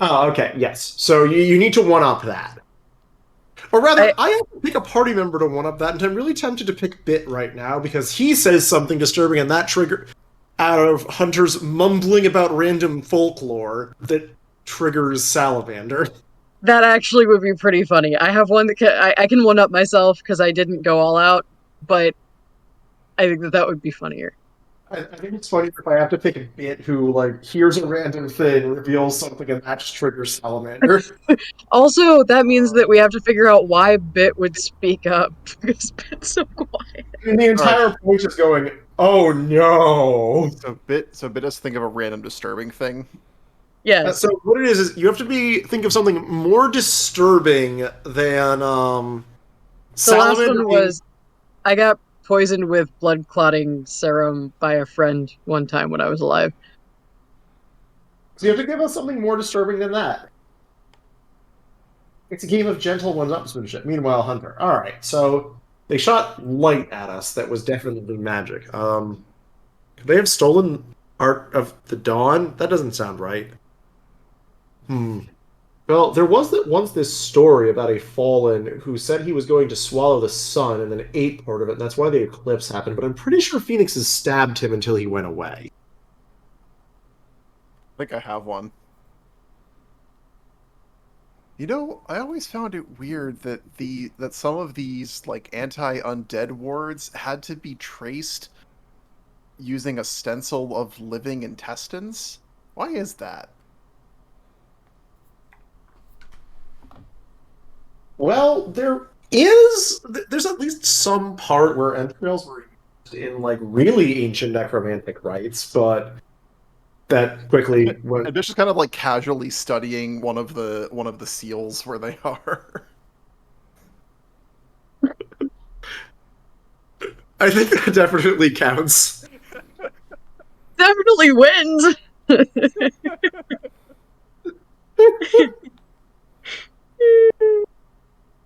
Oh, okay, yes. So you need to one-up that. Or rather, I have to pick a party member to one-up that, and I'm really tempted to pick Bit right now, because he says something disturbing, and that trigger out of Hunter's mumbling about random folklore that triggers Salamander. That actually would be pretty funny. I have one that I can one up myself because I didn't go all out, but I think that would be funnier. I think it's funny if I have to pick a Bit who, like, hears a random thing, reveals something, and that just triggers Salamander. Also, that means that we have to figure out why Bit would speak up because Bit's so quiet. And the entire point is going, oh no! So bit us think of a random disturbing thing. Yes. So what it is you have to think of something more disturbing than The last Salamander one was I got poisoned with blood clotting serum by a friend one time when I was alive. So you have to give us something more disturbing than that. It's a game of gentle one-upsmanship. Meanwhile, Hunter. Alright, so they shot light at us that was definitely magic. Could they have stolen Art of the Dawn? That doesn't sound right. Well, there was once this story about a fallen who said he was going to swallow the sun and then ate part of it, and that's why the eclipse happened, but I'm pretty sure Phoenix has stabbed him until he went away. I think I have one. You know, I always found it weird that that some of these like anti-undead wards had to be traced using a stencil of living intestines. Why is that? Well, there's at least some part where entrails were used in like really ancient necromantic rites, but that quickly went. And just kind of like casually studying one of the seals where they are. I think that definitely counts. Definitely wins.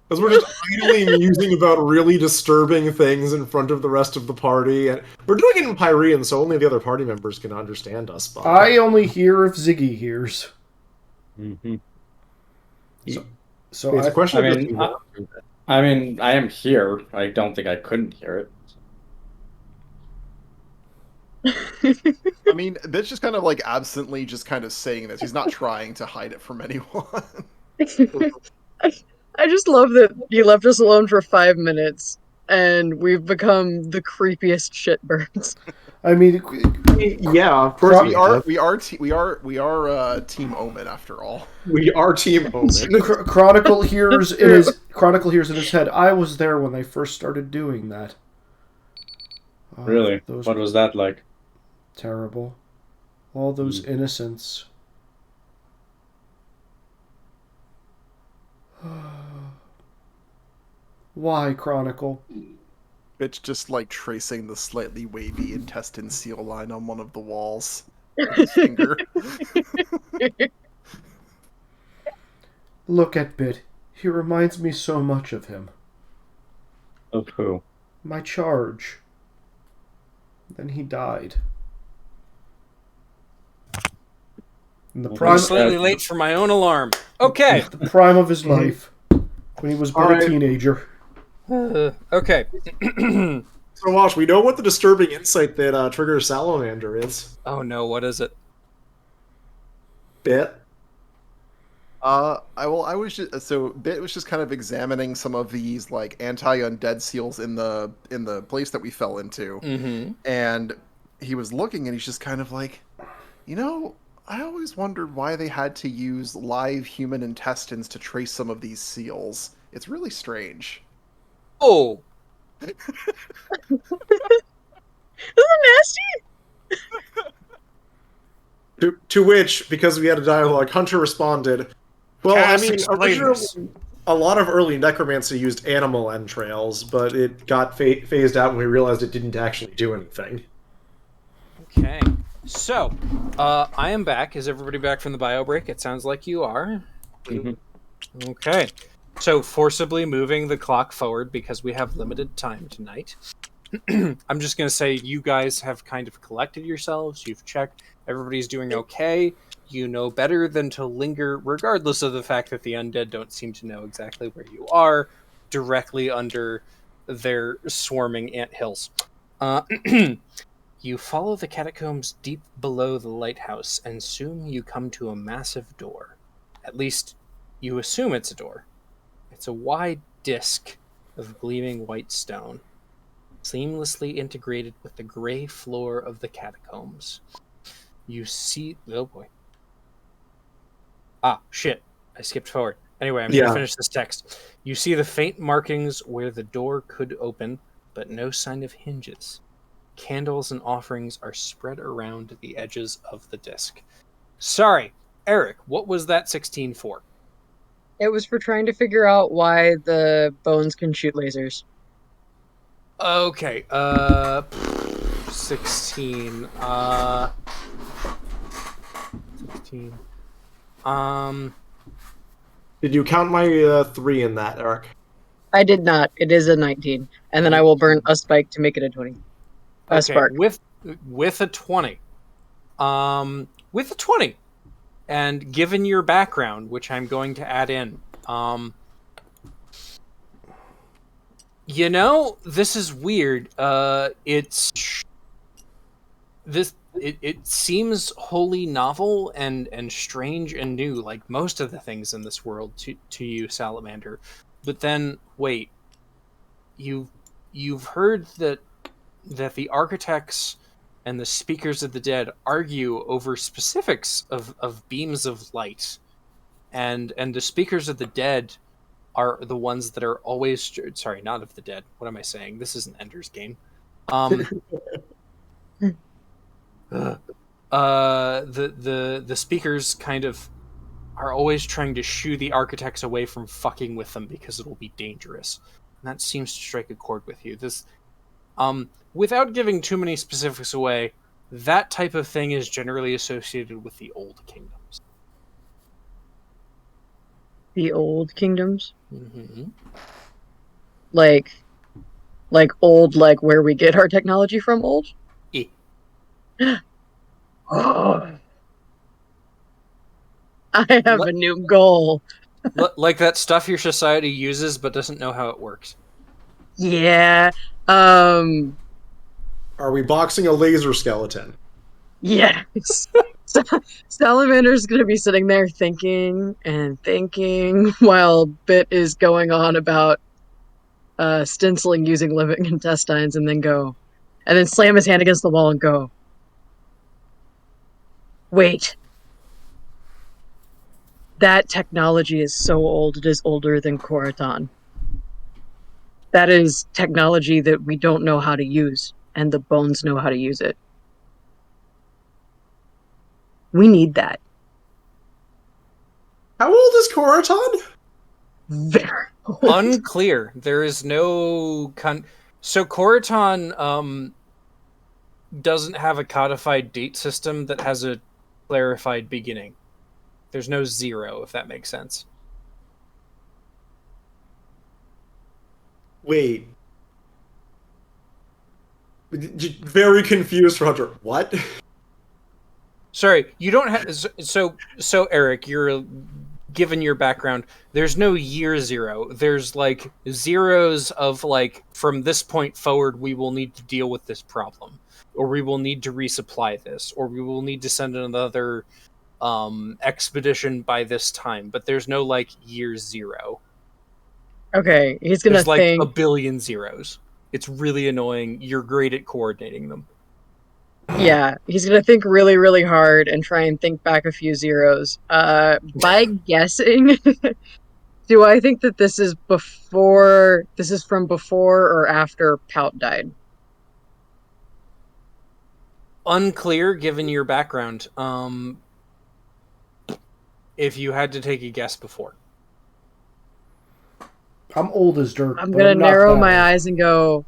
Because we're just idly musing about really disturbing things in front of the rest of the party, and we're doing it in Pyrean, so only the other party members can understand us. But I only hear if Ziggy hears. Mm-hmm. So it's a question I of mean, just I- I mean, I am here. I don't think I couldn't hear it. I mean, Bitch is kind of like absently just kind of saying this. He's not trying to hide it from anyone. I just love that you left us alone for 5 minutes and we've become the creepiest shitbirds. I mean, yeah, of course we are Team Omen after all. we are Team Omen. Chronicle hears in his head. I was there when they first started doing that. Oh, Really? those What was that like? terrible. All those innocents. Why, Chronicle? Bitch just like tracing the slightly wavy intestine seal line on one of the walls with his finger. Look at Bit. He reminds me so much of him. Of who? My charge. Then he died. In the Well, prime, I'm slightly late for my own alarm. Okay. the prime of his life, when he was but Alright. a teenager. Okay. So, Wash, we know what the disturbing insight that triggers Salamander is. Oh no, what is it? Bit. I was just so Bit was just kind of examining some of these like anti-undead seals in the place that we fell into, Mm-hmm. and he was looking and he's just kind of like, I always wondered why they had to use live human intestines to trace some of these seals. It's really strange. Oh. Isn't it nasty? To which, because we had a dialogue, Hunter responded, well, Cass, I mean, explain originally, a lot of early necromancy used animal entrails, but it got phased out when we realized it didn't actually do anything. Okay. So, I am back. Is everybody back from the bio break? It sounds like you are. Mhm. Okay. So, forcibly moving the clock forward because we have limited time tonight. I'm just going to say you guys have kind of collected yourselves. You've checked. Everybody's doing okay. You know better than to linger, regardless of the fact that the undead don't seem to know exactly where you are, directly under their swarming anthills. You follow the catacombs deep below the lighthouse, and soon you come to a massive door. At least, you assume it's a door. It's a wide disc of gleaming white stone, seamlessly integrated with the gray floor of the catacombs. You see... Oh boy. Ah, shit. I skipped forward. Anyway, I'm going to finish this text. You see the faint markings where the door could open, but no sign of hinges. Candles and offerings are spread around the edges of the disc. Sorry, Eric, what was that 16 for? It was for trying to figure out why the bones can shoot lasers. Okay, 16. 16. Did you count my 3 in that, Eric? I did not. It is a 19. And then I will burn a spike to make it a 20. A Okay, spark. with a 20. With a 20. And given your background, which I'm going to add in, this is weird. It seems wholly novel and strange and new, like most of the things in this world to you, Salamander. But then, wait, you've heard that the architects and the speakers of the dead argue over specifics of beams of light, and the speakers of the dead are the ones that are always sorry, not of the dead. What am I saying? This isn't Ender's Game. The speakers kind of are always trying to shoo the architects away from fucking with them because it will be dangerous. And that seems to strike a chord with you. This, without giving too many specifics away, that type of thing is generally associated with the old kingdoms. The old kingdoms? Mm-hmm. Like old, like where we get our technology from old? E. Oh, I have Li- a new goal. like that stuff your society uses but doesn't know how it works. Yeah. Um, Are we boxing a laser skeleton? yes. So, Salamander's gonna be sitting there thinking and thinking while Bit is going on about stenciling using living intestines and then slam his hand against the wall and go, wait, that technology is so old, it is older than Coriton. That is technology that we don't know how to use, and the bones know how to use it. We need that. How old is Coriton? Very old. Unclear. There is no so Coriton doesn't have a codified date system that has a clarified beginning. There's no 0, if that makes sense. Wait. Very confused for Hunter. What? Sorry, you don't have. So Eric, you're given your background. There's no year 0. There's like zeros of like from this point forward, we will need to deal with this problem, or we will need to resupply this, or we will need to send another expedition by this time. But there's no like year 0. Okay, he's gonna There's like a think. billion zeros. It's really annoying. You're great at coordinating them. Yeah, he's gonna think really, really hard and try and think back a few zeros. By guessing, do I think that this is before? This is from before or after Pout died? Unclear, given your background. If you had to take a guess before. I'm old as dirt. I'm but gonna I'm not narrow that my old. eyes and go,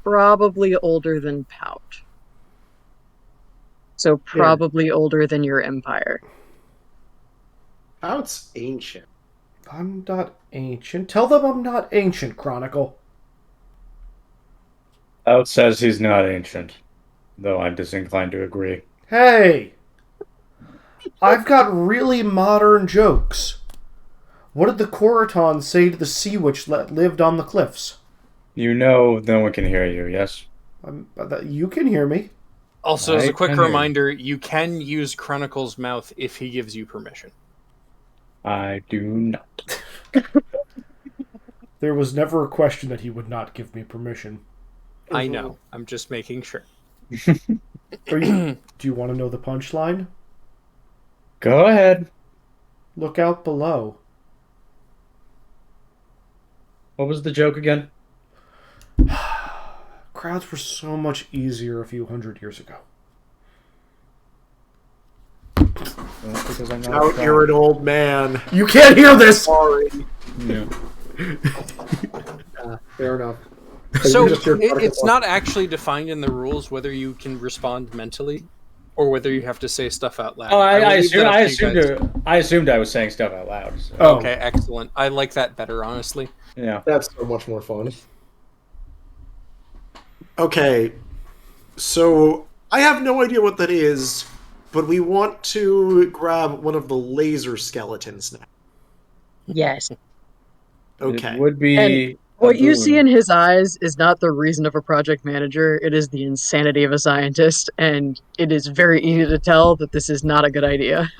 probably older than Pout. So probably older than your empire. Pout's ancient. I'm not ancient. Tell them I'm not ancient, Chronicle. Out says he's not ancient, though I'm disinclined to agree. Hey! I've got really modern jokes. What did the Coriton say to the sea witch that lived on the cliffs? You know no one can hear you, yes? You can hear me. Also, as a I quick can hear you. reminder, you can use Chronicle's mouth if he gives you permission. I do not. There was never a question that he would not give me permission. I know. I'm just making sure. Do you want to know the punchline? Go ahead. Look out below. What was the joke again? Crowds were so much easier a few hundred years ago. Well, because I'm not Out, a you're an old man. You can't hear this! Sorry. Yeah. Fair enough. So, You just heard it's not actually defined in the rules whether you can respond mentally or whether you have to say stuff out loud. Oh, I will leave that up to you I guys. assumed I was saying stuff out loud. So. Oh. Okay, excellent. I like that better, honestly. Yeah. That's so much more fun. Okay, so I have no idea what that is, but we want to grab one of the laser skeletons now. Yes. Okay. It would be. And what you see in his eyes is not the reason of a project manager, it is the insanity of a scientist, and it is very easy to tell that this is not a good idea.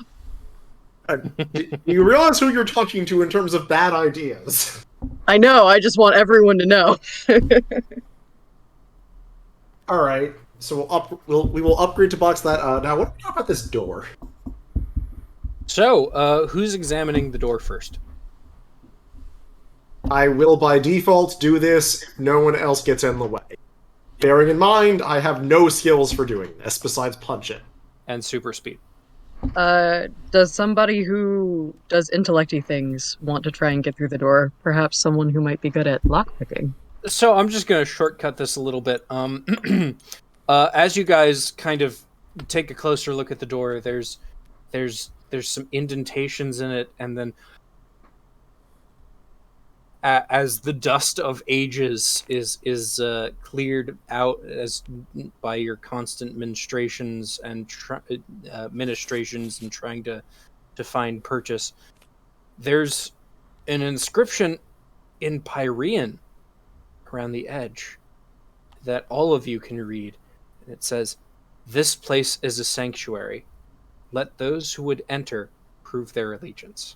Do you realize who you're talking to in terms of bad ideas? I know, I just want everyone to know. All right, so we will upgrade to box that. Now, what do we know about this door? So, who's examining the door first? I will, by default, do this if no one else gets in the way. Bearing in mind, I have no skills for doing this besides punch it. And super speed. Does somebody who does intellecty things want to try and get through the door? Perhaps someone who might be good at lockpicking. So I'm just going to shortcut this a little bit. As you guys kind of take a closer look at the door, there's some indentations in it, and then as the dust of ages is cleared out as by your constant ministrations and ministrations and trying to find purchase, there's an inscription in Pyrean around the edge that all of you can read. And it says, "This place is a sanctuary. Let those who would enter prove their allegiance."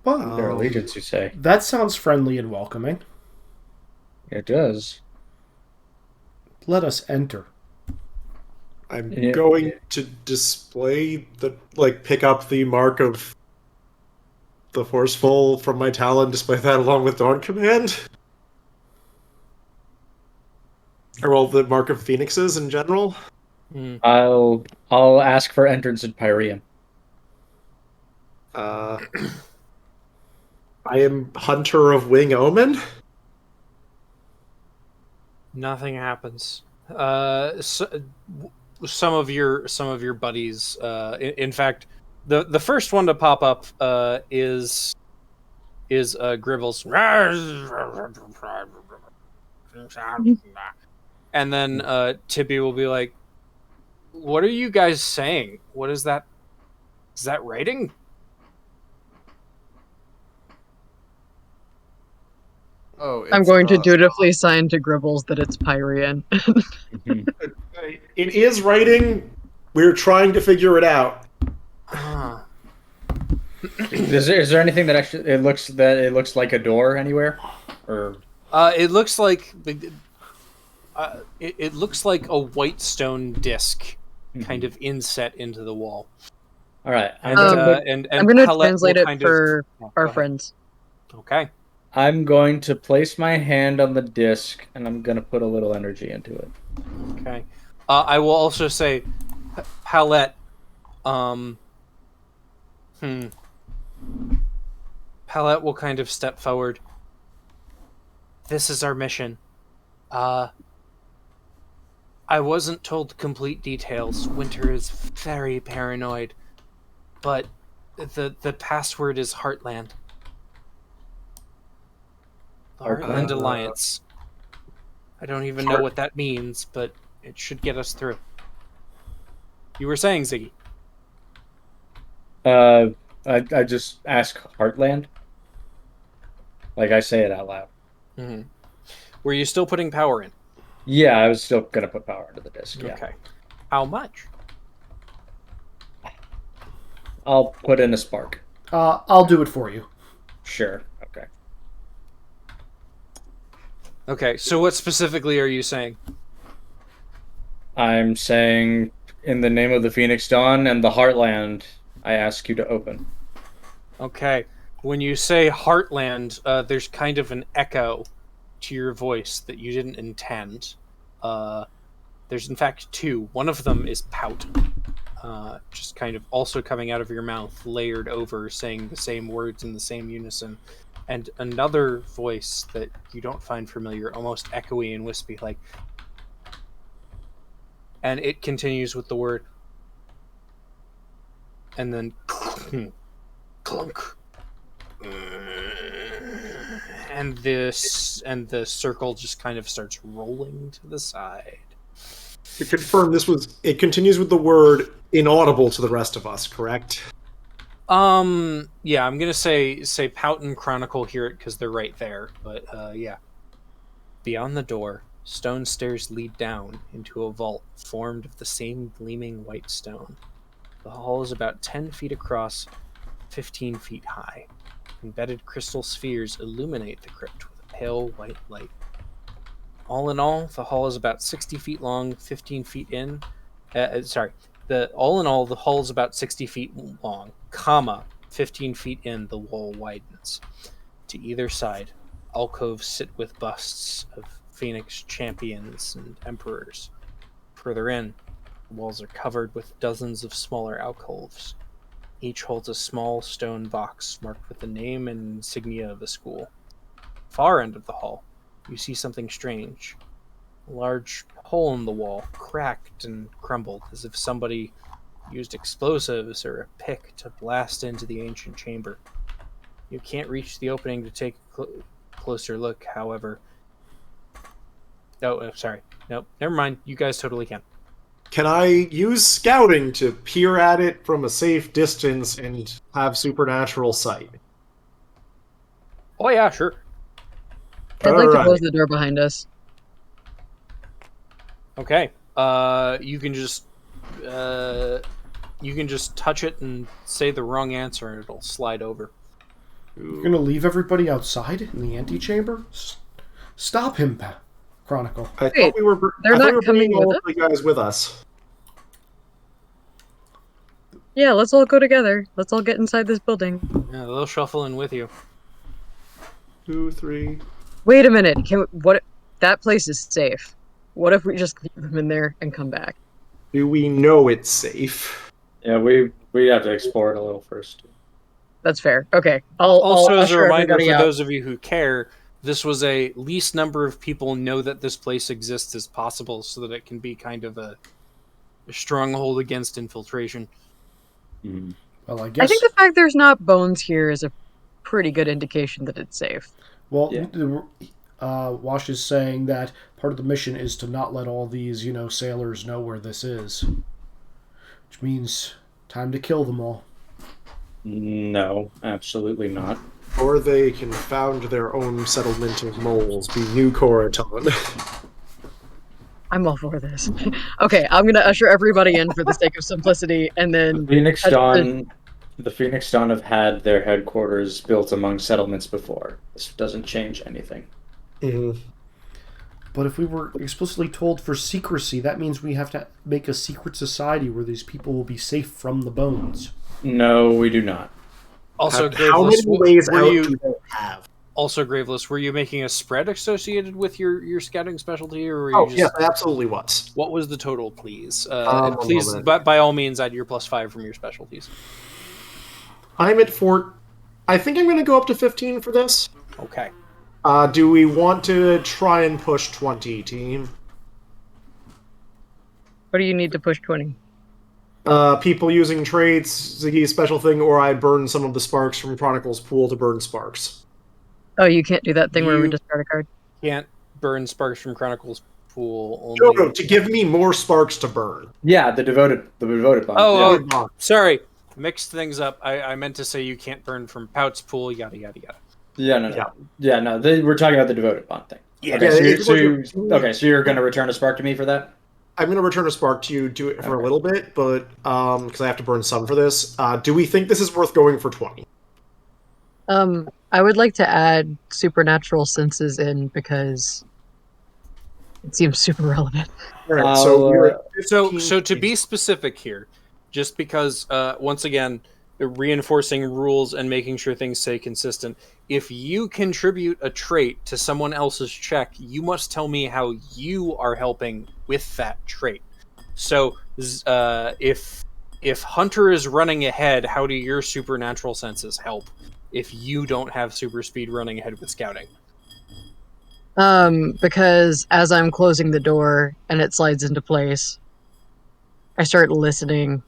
Well, Their allegiance, you say? that sounds friendly and welcoming. It does. Let us enter. I'm Yeah. going to display pick up the mark of the forceful from my talon, display that along with Dawn Command. Or, well, the mark of phoenixes in general. I'll ask for entrance in Pyrean. I am Hunter of Wing Omen. Nothing happens. Some of your buddies. In fact, the first one to pop up is Gribbles, and then Tibby will be like, "What are you guys saying? What is that? Is that writing?" Oh, I'm it's, going to dutifully sign to Gribbles that it's Pyrean. It is writing. We're trying to figure it out. Ah. Is there anything that actually it looks like a door anywhere, or It looks like it looks like a white stone disc, kind of inset into the wall. all right? And I'm going to Palette translate will it kind for of, our go ahead. friends. Okay. I'm going to place my hand on the disc and I'm going to put a little energy into it. Okay. I will also say, Palette. Palette will kind of step forward. This is our mission. I wasn't told complete details. Winter is very paranoid, but the password is Heartland. The Heartland Alliance. I don't even know what that means, but it should get us through. You were saying, Ziggy? I just ask Heartland. Like I say it out loud. Mm-hmm. Were you still putting power in? Yeah, I was still gonna put power into the disc. Yeah. Okay. How much? I'll put in a spark. I'll do it for you. Sure. Okay. Okay, so what specifically are you saying? I'm saying, in the name of the Phoenix Dawn and the Heartland, I ask you to open. Okay. When you say Heartland, there's kind of an echo to your voice that you didn't intend. There's in fact two. One of them is pout. Just kind of also coming out of your mouth, layered over, saying the same words in the same unison. And another voice that you don't find familiar, almost echoey and wispy, like... And it continues with the word... And then... Clunk. And the circle just kind of starts rolling to the side. To confirm, it continues with the word inaudible to the rest of us, correct? Yeah, I'm gonna say Pout and Chronicle hear it because they're right there, but yeah. Beyond the door, stone stairs lead down into a vault formed of the same gleaming white stone. The hall is about 10 feet across, 15 feet high. Embedded crystal spheres illuminate the crypt with a pale white light. All in all, the hall is about 60 feet long, 15 feet in. All in all, the hall is about 60 feet long, 15 feet in, the wall widens. To either side, alcoves sit with busts of Phoenix champions and emperors. Further in, the walls are covered with dozens of smaller alcoves. Each holds a small stone box marked with the name and insignia of the school. Far end of the hall, you see something strange. A large hole in the wall, cracked and crumbled, as if somebody used explosives or a pick to blast into the ancient chamber. You can't reach the opening to take a closer look, however. Oh, sorry. Nope, never mind. You guys totally can. Can I use scouting to peer at it from a safe distance and have supernatural sight? Oh, yeah, sure. I'd like to Alright. close the door behind us. Okay. You can just touch it and say the wrong answer, and it'll slide over. You're gonna leave everybody outside in the antechamber? Stop him, Chronicle. I Wait, thought we were. they're I thought not we were coming bringing all with of the guys with us. Yeah, let's all go together. Let's all get inside this building. Yeah, they'll shuffle in with you. 2, 3. Wait a minute. What? That place is safe. What if we just leave them in there and come back? Do we know it's safe? Yeah, we have to explore it a little first. That's fair. Okay. I'll Also, as a usher reminder everybody for out. those of you who care, this was a least number of people know that this place exists as possible, so that it can be kind of a stronghold against infiltration. Mm. Well, I guess. I think the fact there's not bones here is a pretty good indication that it's safe. Well, Yeah. Wash is saying that part of the mission is to not let all these, sailors know where this is. Which means time to kill them all. No, absolutely not. Or they can found their own settlement of moles, be New Coraton. I'm all for this. Okay, I'm gonna usher everybody in for the sake of simplicity, and then The Phoenix Dawn have had their headquarters built among settlements before. This doesn't change anything. Mm-hmm. But if we were explicitly told for secrecy, that means we have to make a secret society where these people will be safe from the bones. No, we do not. Also, How Graveless, many ways were out you do they have? also Graveless? Were you making a spread associated with your scouting specialty, or were you Oh, just? yes, I absolutely was. What was the total, please? One Please, moment. by all means, add your +5 from your specialties. I'm at 4. I think I'm going to go up to 15 for this. Okay. Do we want to try and push 20, team? what do you need to push 20? People using traits, Ziggy's special thing, or I burn some of the sparks from Chronicles pool to burn sparks. Oh, you can't do that thing where we You- discard a card. Can't burn sparks from Chronicles pool. No, Only. no, to give me more sparks to burn. Yeah, the devoted bond. Oh, yeah. oh, sorry. Mixed things up. I meant to say you can't burn from Pout's pool, yada, yada, yada. Yeah, no. We're talking about the devoted bond thing. Yeah. Okay, Yeah, so you're going to return a spark to me for that? I'm going to return a spark to you, do it for a little bit, but because I have to burn some for this. Do we think this is worth going for 20? I would like to add supernatural senses in because it seems super relevant. All right, so we're at So 15. to be specific here, just because once again, reinforcing rules and making sure things stay consistent. If you contribute a trait to someone else's check, you must tell me how you are helping with that trait. So if Hunter is running ahead, how do your supernatural senses help? If you don't have super speed running ahead with scouting. Because as I'm closing the door and it slides into place, I start listening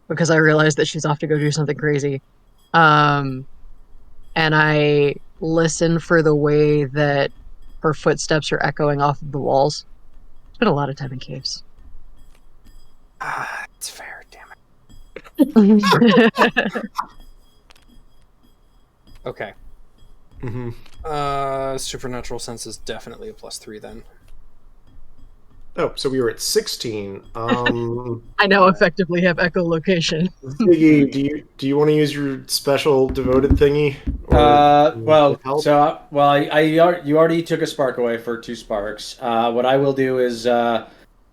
because I realize that she's off to go do something crazy. And I listen for the way that her footsteps are echoing off of the walls. Spent a lot of time in caves. It's fair, damn it. Okay. Mm-hmm. Supernatural sense is definitely a +3 then. Oh, so we were at 16. I now effectively have echolocation. Ziggy, do you want to use your special devoted thingy? You already took a spark away for 2 sparks. What I will do is,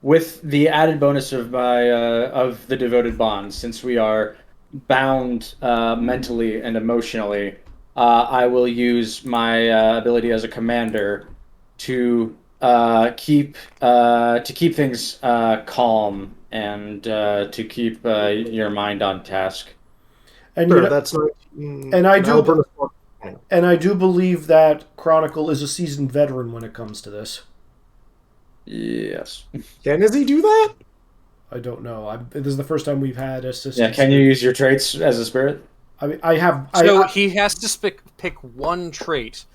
with the added bonus of the devoted bond, since we are bound mentally and emotionally, I will use my ability as a commander to keep things calm and to keep your mind on task. And Sure, that's not. And I do believe that Chronicle is a seasoned veteran when it comes to this. Yes. Can Izzy do that? I don't know. This is the first time we've had assistance. Yeah, can you use your traits as a spirit? I mean, I have. So I, he has to pick one trait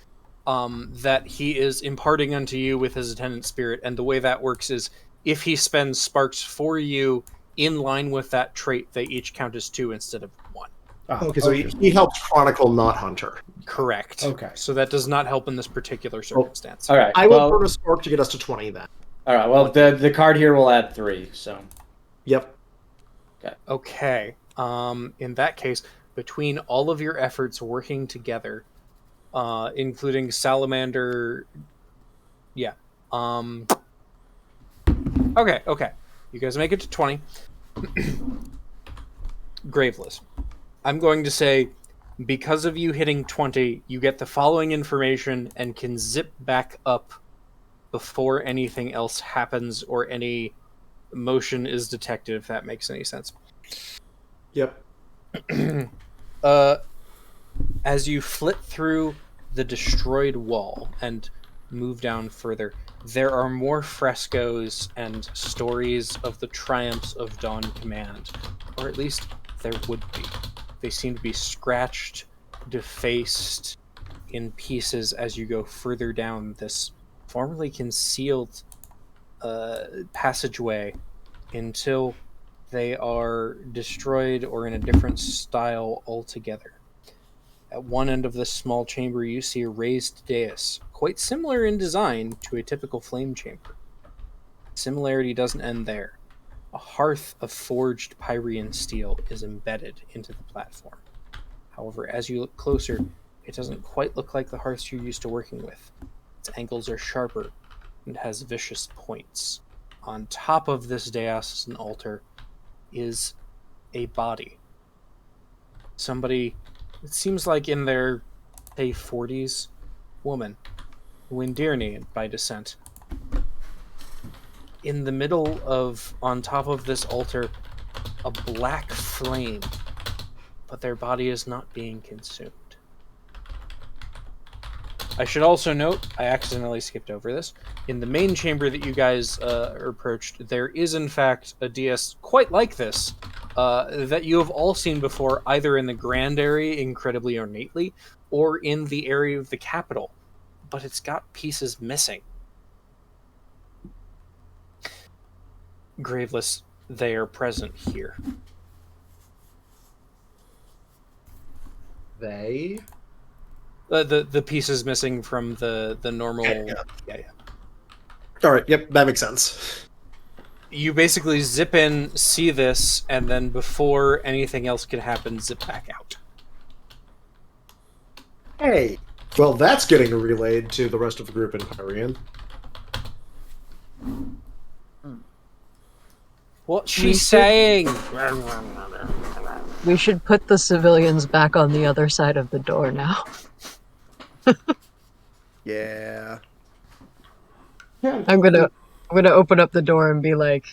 that he is imparting unto you with his attendant spirit, and the way that works is if he spends sparks for you in line with that trait, they each count as 2 instead of 1. Okay, so he helps Chronicle, not Hunter. Correct. Okay. So that does not help in this particular circumstance. All right. I will well, burn a spark to get us to 20 then. all right. Well, the card here will add 3. So. Yep. Okay. In that case, between all of your efforts working together, including Salamander, yeah. Okay. You guys make it to 20. Graveless. I'm going to say, because of you hitting 20, you get the following information and can zip back up before anything else happens or any motion is detected, if that makes any sense. Yep. As you flit through the destroyed wall and move down further, there are more frescoes and stories of the triumphs of Dawn Command, or at least there would be. They seem to be scratched, defaced in pieces as you go further down this formerly concealed passageway until they are destroyed or in a different style altogether. At one end of this small chamber, you see a raised dais, quite similar in design to a typical flame chamber. Similarity doesn't end there. A hearth of forged Pyrean steel is embedded into the platform. However, as you look closer, it doesn't quite look like the hearths you're used to working with. Its angles are sharper and has vicious points. On top of this dais as an altar is a body. Somebody, it seems like in their, say, 40s, woman, Windirni by descent. In the middle of, on top of this altar, a black flame, but their body is not being consumed. I should also note, I accidentally skipped over this, in the main chamber that you guys approached, there is in fact a dais quite like this, that you have all seen before, either in the grand area, incredibly ornately, or in the area of the capital, but it's got pieces missing. Graveless, they are present here. They? The pieces missing from the normal... Yeah. Alright, yep, that makes sense. You basically zip in, see this, and then before anything else can happen, zip back out. Hey! Well, that's getting relayed to the rest of the group in Pyrean. What's she saying? We should put the civilians back on the other side of the door now. Yeah. I'm gonna open up the door and be like,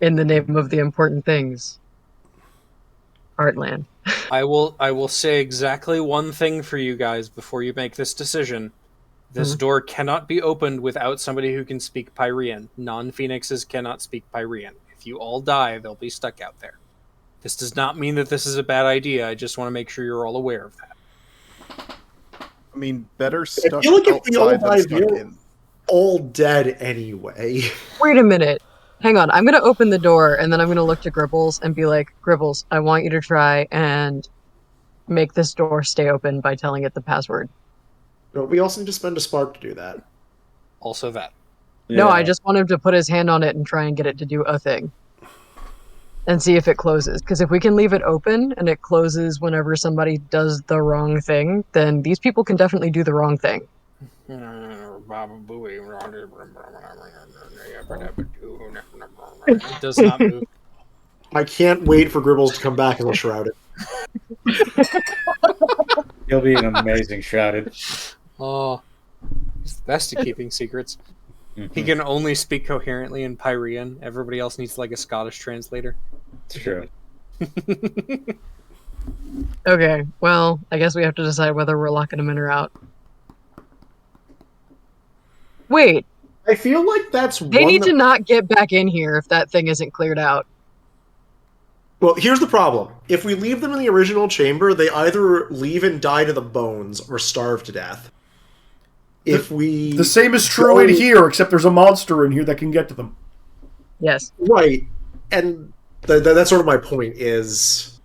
in the name of the important things, Heartland. I will say exactly one thing for you guys before you make this decision. This door cannot be opened without somebody who can speak Pyrean. Non-Phoenixes cannot speak Pyrean. If you all die, they'll be stuck out there. This does not mean that this is a bad idea. I just want to make sure you're all aware of that. I mean, better stuck feel like if we all outside than died stuck here- in. All dead anyway. Wait a minute. Hang on. I'm gonna open the door and then I'm gonna look to Gribbles and be like, Gribbles, I want you to try and make this door stay open by telling it the password. No, we also need to spend a spark to do that. Also that. No, I just want him to put his hand on it and try and get it to do a thing. And see if it closes. Because if we can leave it open and it closes whenever somebody does the wrong thing, then these people can definitely do the wrong thing. It does not move. I can't wait for Gribbles to come back and we'll shroud it. You'll be an amazing shrouded. Oh, he's the best at keeping secrets. He can only speak coherently in Pyrean. Everybody else needs like a Scottish translator. It's true. Okay, well, I guess we have to decide whether we're locking him in or out. Wait, I feel like that's They one need that- to not get back in here if that thing isn't cleared out. Well, here's the problem. If we leave them in the original chamber, they either leave and die to the bones or starve to death. If we... The same is true in here, except there's a monster in here that can get to them. Yes. Right. And that's sort of my point is...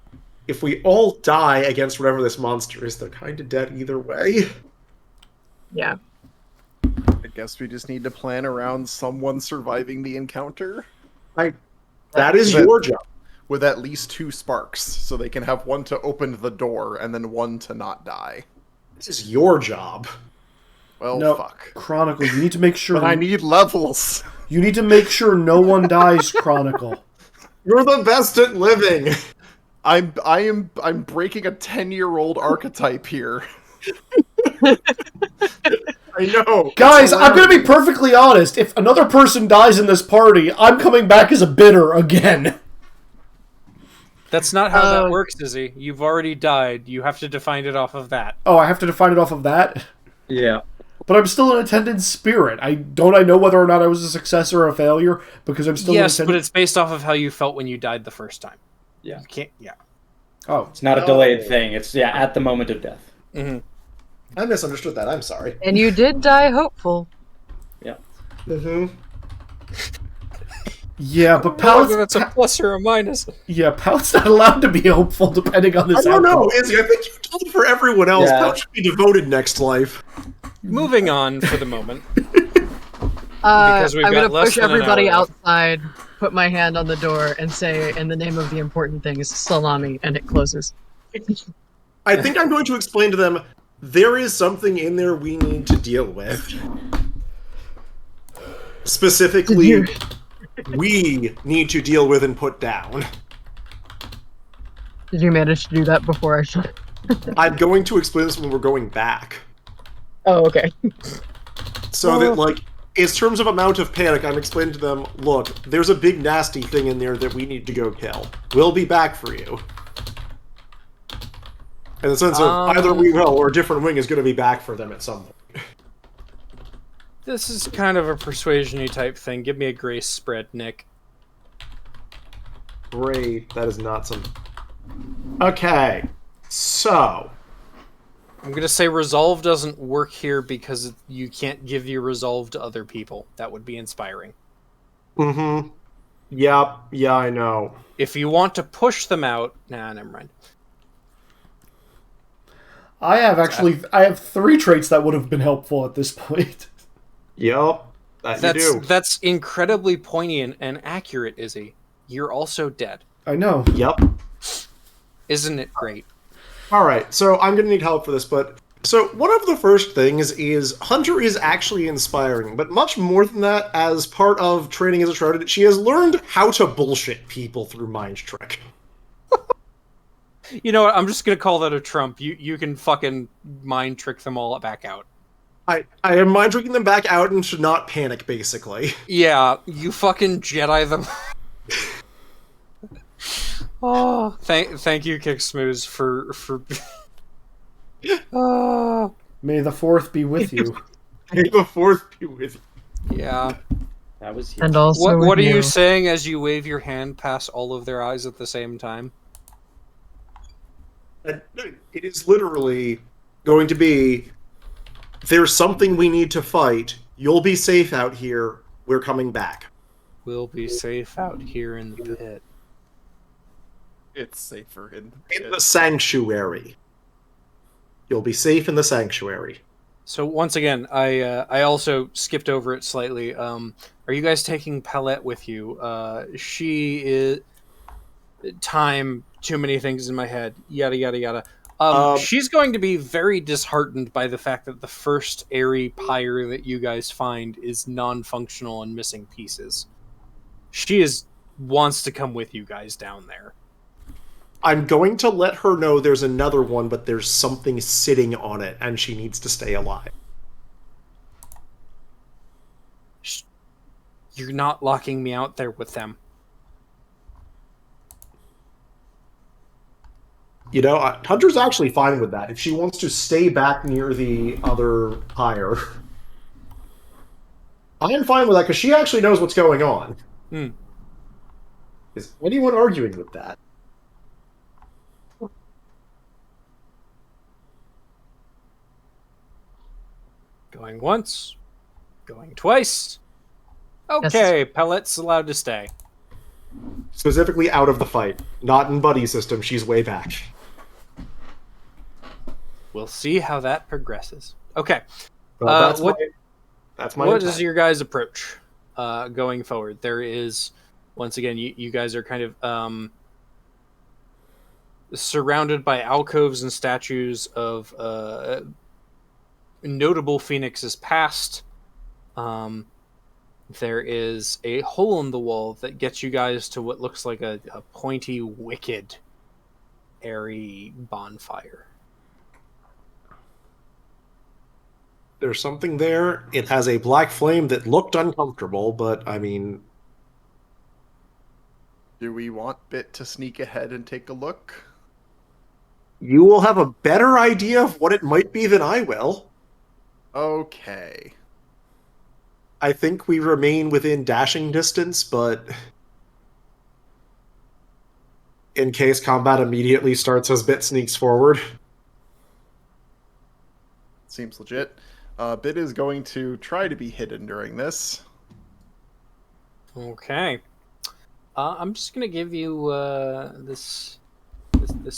If we all die against whatever this monster is, they're kind of dead either way. Yeah. I guess we just need to plan around someone surviving the encounter That is your job. with at least 2 sparks, so they can have one to open the door and then one to not die. This is your job. Well, No, fuck. Chronicle, you need to make sure... But I need levels. You need to make sure no one dies, Chronicle. You're the best at living. I'm breaking a 10-year-old archetype here. I know. Guys, I'm going to be perfectly honest. If another person dies in this party, I'm coming back as a bidder again. That's not how that works, Izzy. You've already died. You have to define it off of that. Oh, I have to define it off of that? Yeah. But I'm still an attendant spirit. I know whether or not I was a success or a failure, because I'm still Yes, an but attendant... it's based off of how you felt when you died the first time. Yeah. You can't. Yeah. Oh. It's not a delayed thing. It's, at the moment of death. Mm-hmm. I misunderstood that. I'm sorry. And you did die hopeful. Yeah. Mm-hmm. Yeah, but Whether Pal's... that's a plus or a minus. Yeah, Pal's not allowed to be hopeful, depending on I this don't know, outcome. Izzy. I think you told for everyone else. Yeah. Pouch should be devoted next life. Moving on for the moment. I'm we've going got to less push than an everybody hour left. outside, put my hand on the door, and say, in the name of the important thing is salami, and it closes. I think I'm going to explain to them there is something in there we need to deal with. Specifically, we need to deal with and put down. Did you manage to do that before I shut? I'm going to explain this when we're going back. Oh, okay. So that, like, in terms of amount of panic, I'm explaining to them, look, there's a big nasty thing in there that we need to go kill. We'll be back for you. In the sense of either we will or a different wing is going to be back for them at some point. This is kind of a persuasion-y type thing. Give me a grace spread, Nick. Great. That is not some... Okay. So... I'm going to say resolve doesn't work here because you can't give your resolve to other people. That would be inspiring. Mm-hmm. Yep. Yeah, I know. If you want to push them out... Nah, never mind. I have 3 traits that would have been helpful at this point. Yep. That you do. That's incredibly poignant and accurate, Izzy. You're also dead. I know. Yep. Isn't it great? Alright, so I'm going to need help for this, but... So, one of the first things is Hunter is actually inspiring, but much more than that, as part of training as a shrouded, she has learned how to bullshit people through mind trick. You know what? I'm just going to call that a trump. You can fucking mind trick them all back out. I am mind tricking them back out and should not panic, basically. Yeah, you fucking Jedi them. Oh, thank you, Kick Smooze, for oh, May the 4th be with you. May the 4th be with you. yeah. That was huge. And also What are with you saying as you wave your hand past all of their eyes at the same time? And it is literally going to be, there's something we need to fight. You'll be safe out here. We're coming back. We'll be safe out here in the pit. It's safer in In the sanctuary. You'll be safe in the sanctuary. So once again, I also skipped over it slightly. Are you guys taking Palette with you? She is time. Too many things in my head. Yada yada yada. She's going to be very disheartened by the fact that the first airy pyre that you guys find is non-functional and missing pieces. She wants to come with you guys down there. I'm going to let her know there's another one, but there's something sitting on it, and she needs to stay alive. You're not locking me out there with them. You know, Hunter's actually fine with that. If she wants to stay back near the other pyre, I'm fine with that because she actually knows what's going on. Hmm. Is anyone arguing with that? Going once. Going twice. Okay, Pellet's allowed to stay. Specifically out of the fight. Not in buddy system, she's way back. We'll see how that progresses. Okay. Well, that's my What intent. is your guys' approach going forward? There is, once again, you guys are kind of surrounded by alcoves and statues of notable phoenixes past. There is a hole in the wall that gets you guys to what looks like a pointy, wicked, airy bonfire. There's something there. It has a black flame that looked uncomfortable, but I mean... Do we want Bit to sneak ahead and take a look? You will have a better idea of what it might be than I will. Okay. I think we remain within dashing distance, but... in case combat immediately starts as Bit sneaks forward. Seems legit. Bit is going to try to be hidden during this. Okay. I'm just gonna give you this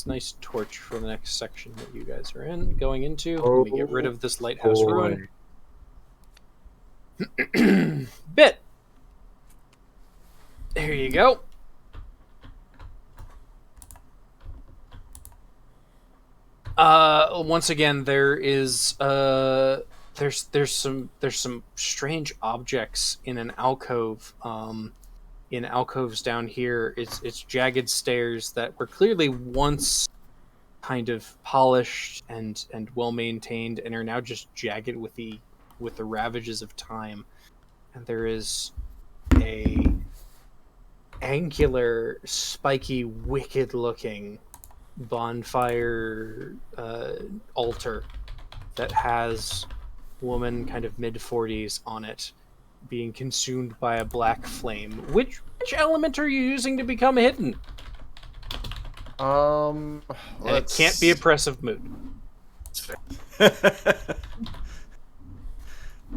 nice torch for the next section that you guys are going into. Let me get rid of this lighthouse ruin. Bit. There you go. Once again, there's some strange objects in an alcove. In alcoves down here, it's jagged stairs that were clearly once kind of polished and well maintained, and are now just jagged with the ravages of time. And there is a angular, spiky, wicked looking bonfire altar that has woman kind of mid-40s on it being consumed by a black flame. Which element are you using to become hidden? And it can't be oppressive mood.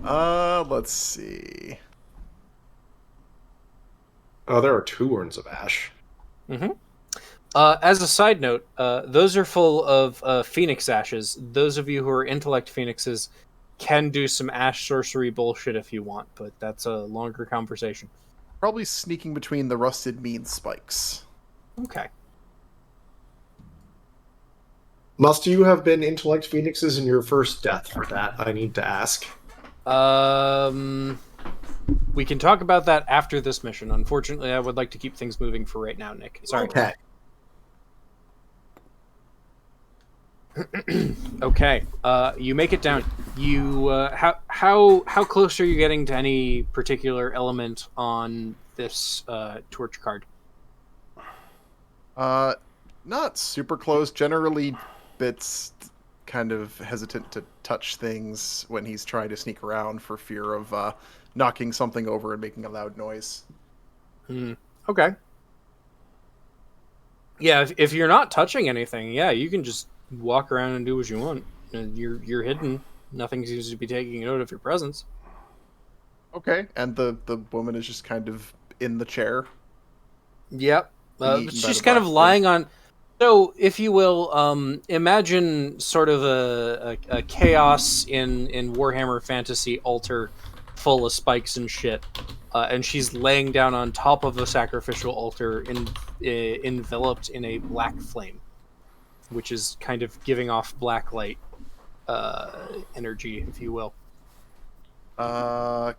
Let's see. Oh, there are 2 urns of ash. Mm-hmm. As a side note, those are full of phoenix ashes. Those of you who are intellect phoenixes can do some ash sorcery bullshit if you want, but that's a longer conversation. Probably sneaking between the rusted mean spikes. Okay. Must you have been intellect phoenixes in your first death for that? I need to ask. We can talk about that after this mission. Unfortunately, I would like to keep things moving for right now, Nick. Sorry. Okay. Okay. You make it down. You how close are you getting to any particular element on this torch card? Not super close. Generally, Bit's kind of hesitant to touch things when he's trying to sneak around for fear of knocking something over and making a loud noise. Okay. Yeah, if you're not touching anything, yeah, you can just walk around and do what you want. You're hidden. Nothing seems to be taking note of your presence. Okay, and the woman is just kind of in the chair. Yep. Being eaten by She's the kind of black lying on. So, if you will, imagine sort of a chaos in Warhammer Fantasy altar full of spikes and shit, and she's laying down on top of a sacrificial altar enveloped in a black flame, which is kind of giving off black light energy, if you will.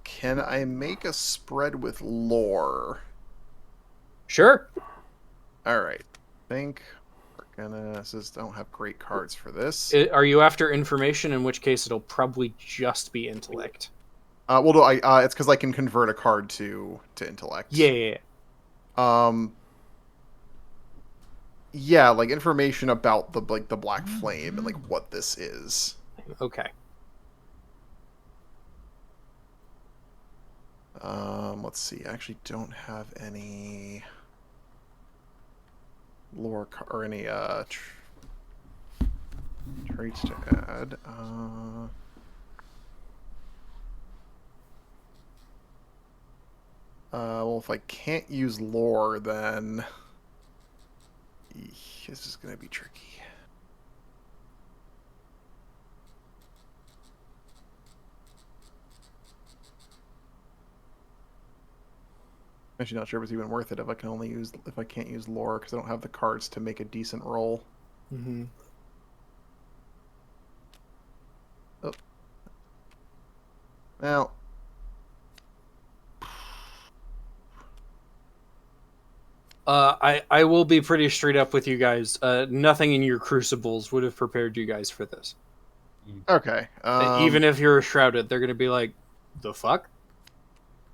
Can I make a spread with lore? Sure. All right. I think we're gonna. Says don't have great cards for this. Are you after information? In which case, it'll probably just be intellect. Well, no, it's because I can convert a card to intellect. Yeah. Yeah, like information about the black flame and like what this is. Okay. Let's see. I actually don't have any lore or any traits to add. Well, if I can't use lore, then this is going to be tricky. Actually, not sure if it's even worth it if I can't use lore because I don't have the cards to make a decent roll. Mm-hmm. Oh. Well. I will be pretty straight up with you guys. Nothing in your crucibles would have prepared you guys for this. Okay. Even if you're shrouded, they're gonna be like, "The fuck."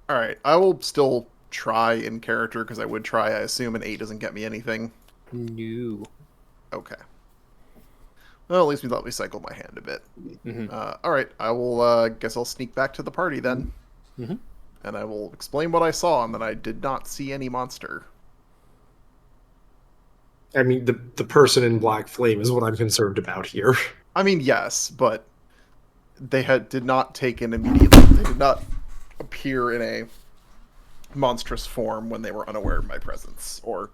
All right. I will still try in character because I would try. I assume an 8 doesn't get me anything. No. Okay. Well, at least let me cycle my hand a bit. Mm-hmm. All right. I will. Guess I'll sneak back to the party then, Mm-hmm. and I will explain what I saw and that I did not see any monster. I mean, the person in black flame is what I'm concerned about here. I mean, yes, but they did not take in immediately. They did not appear in a monstrous form when they were unaware of my presence, or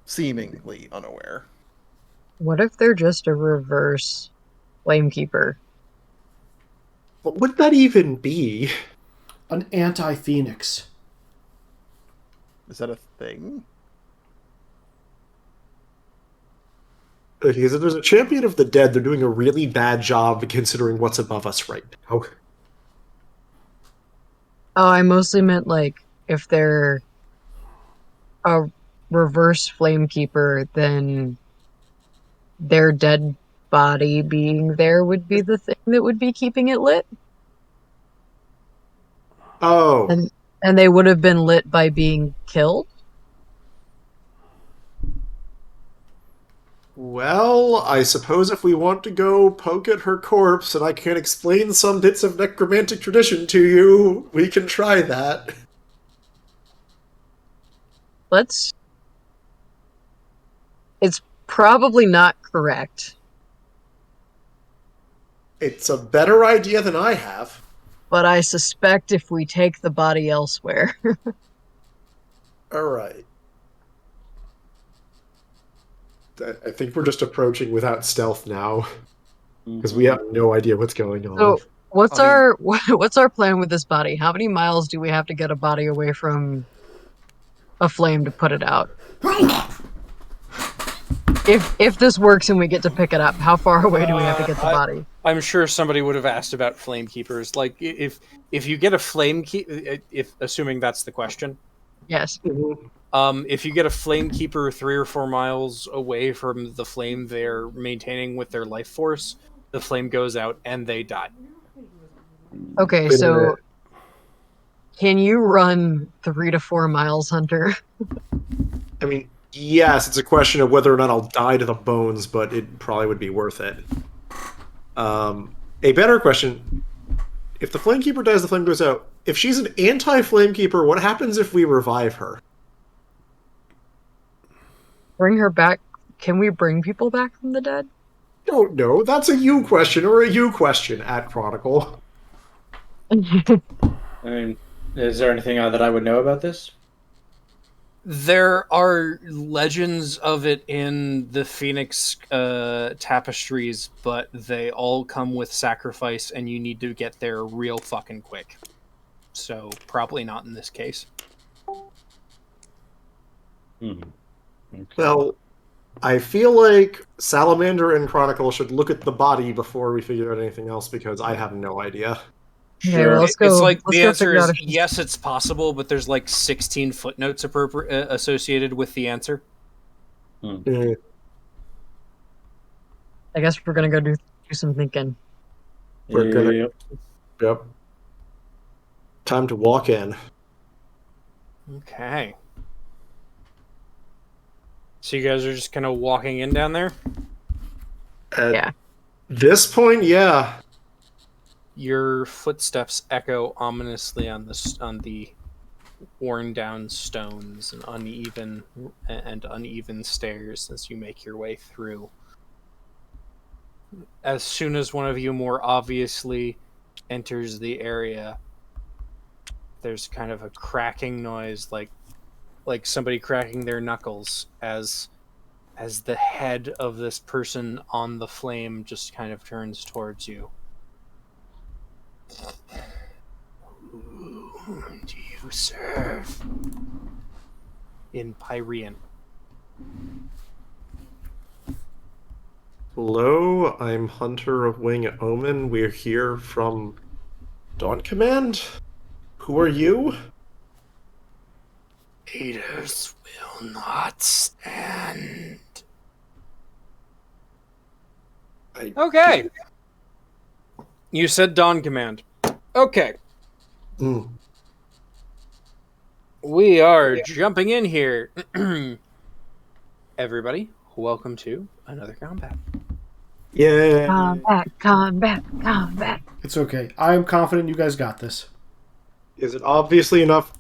seemingly unaware. What if they're just a reverse flamekeeper? What would that even be? An anti-phoenix. Is that a thing? Because if there's a champion of the dead, they're doing a really bad job considering what's above us right now. Oh, I mostly meant like if they're a reverse flamekeeper, then their dead body being there would be the thing that would be keeping it lit. Oh, And they would have been lit by being killed. well, I suppose if we want to go poke at her corpse and I can explain some bits of necromantic tradition to you, we can try that. It's probably not correct, It's a better idea than I have. but I suspect if we take the body elsewhere. Alright. I think we're just approaching without stealth now. Because we have no idea what's going on. So what's I mean- our what's our plan with this body? How many miles do we have to get a body away from a flame to put it out? If this works and we get to pick it up, how far away do we have to get the body? I'm sure somebody would have asked about flame keepers. Like, if you get a flame keep, if assuming that's the question, Yes. if you get a flame keeper 3 or 4 miles away from the flame they're maintaining with their life force, the flame goes out and they die. Okay, Wait a so minute. can you run 3 to 4 miles, Hunter? I mean, yes, it's a question of whether or not I'll die to the bones, but it probably would be worth it. A better question: if the Flamekeeper dies, the flame goes out. If she's an anti-Flamekeeper, what happens if we revive her? Bring her back. Can we bring people back from the dead? Don't know. That's a you question or a you question at Chronicle. I mean, is there anything that I would know about this? There are legends of it in the Phoenix tapestries, but they all come with sacrifice, and you need to get there real fucking quick. So probably not in this case. Okay. Well, I feel like Salamander and Chronicle should look at the body before we figure out anything else, because I have no idea. Okay, well, let's go. It's like let's the go answer figure out is if she's- yes, it's possible, but there's like 16 footnotes associated with the answer. Eh, I guess we're gonna go do some thinking. We're gonna- Yep. Yep. Time to walk in. Okay. So you guys are just kind of walking in down there? At Yeah. this point, yeah. Your footsteps echo ominously on the worn down stones and uneven stairs as you make your way through. As soon as one of you more obviously enters the area, there's kind of a cracking noise, like somebody cracking their knuckles as the head of this person on the flame just kind of turns towards you. Who do you serve? In Pyrean. Hello, I'm Hunter of Wing Omen. We're here from Dawn Command. Who are you? Leaders will not stand. Okay. You said Dawn Command. Okay. Mm. We are jumping in here. Everybody, welcome to another combat. Yeah. Combat. It's okay. I am confident you guys got this. Is it obviously enough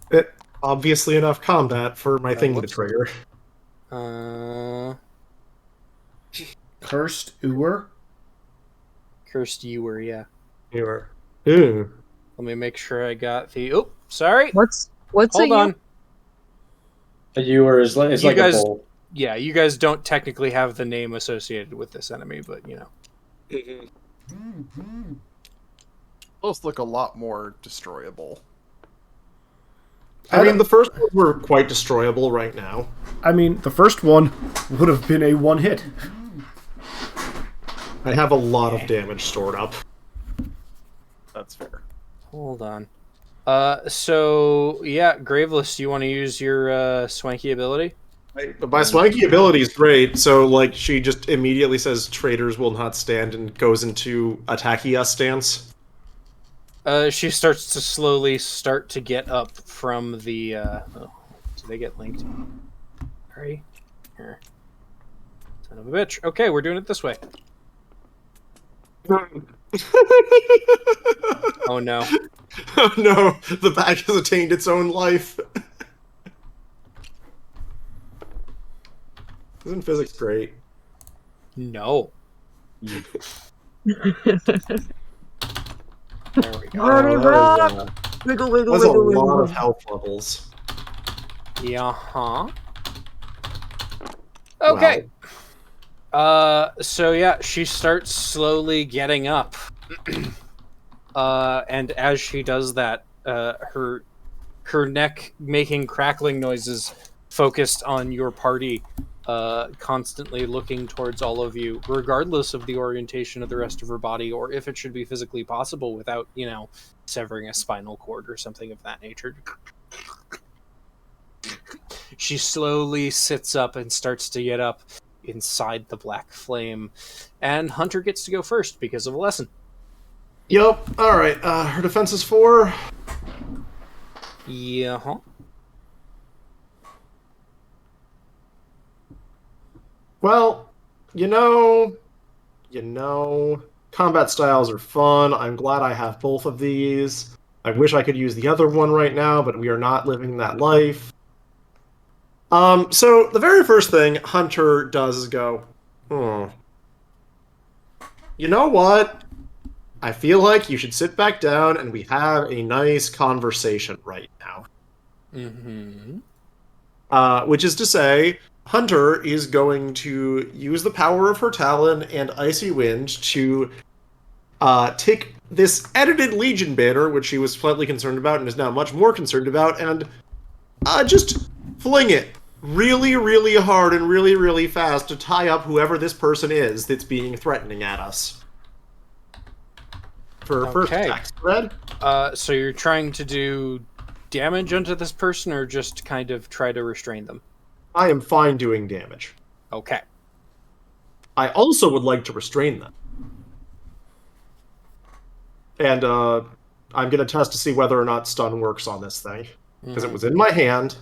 combat for my thing to whoops. trigger? Cursed Ewer. Cursed Ewer, yeah. You are. Ooh. Let me make sure I got the. Oh, sorry. What's Hold a on. A ewer is like, it's You like guys- a bowl. Yeah, you guys don't technically have the name associated with this enemy, but you know. Those look a lot more destroyable. I mean, the first ones were quite destroyable right now. I mean, the first one would have been a one hit. I have a lot of damage stored up. That's fair. Hold on. So yeah, Graveless, do you want to use your swanky ability? My swanky ability is great, so like she just immediately says traitors will not stand and goes into attacking us stance. She starts to slowly start to get up from the do they get linked? Hurry. Here. Son of a bitch. Okay, we're doing it this way. Oh no. Oh no, the bag has attained its own life. Isn't physics great? No. There we go. Wiggle, wiggle, That's a wiggle, lot wiggle. of health levels. Yeah-huh. Okay. So yeah, she starts slowly getting up. And as she does that, her neck making crackling noises focused on your party, constantly looking towards all of you, regardless of the orientation of the rest of her body, or if it should be physically possible without, severing a spinal cord or something of that nature. She slowly sits up and starts to get up inside the black flame, and Hunter gets to go first because of a lesson. Yup. Alright, her defense is 4. Yeah-huh. Well, combat styles are fun. I'm glad I have both of these. I wish I could use the other one right now, but we are not living that life. So the very first thing Hunter does is go, you know what? I feel like you should sit back down and we have a nice conversation right now. Mm-hmm. Which is to say, Hunter is going to use the power of her Talon and Icy Wind to take this edited Legion banner, which she was slightly concerned about and is now much more concerned about, and just fling it really, really hard and really, really fast to tie up whoever this person is that's being threatening at us. For first Okay. attack spread. So you're trying to do damage onto this person, or just kind of try to restrain them? I am fine doing damage. Okay. I also would like to restrain them. And I'm going to test to see whether or not stun works on this thing. Because it was in my hand.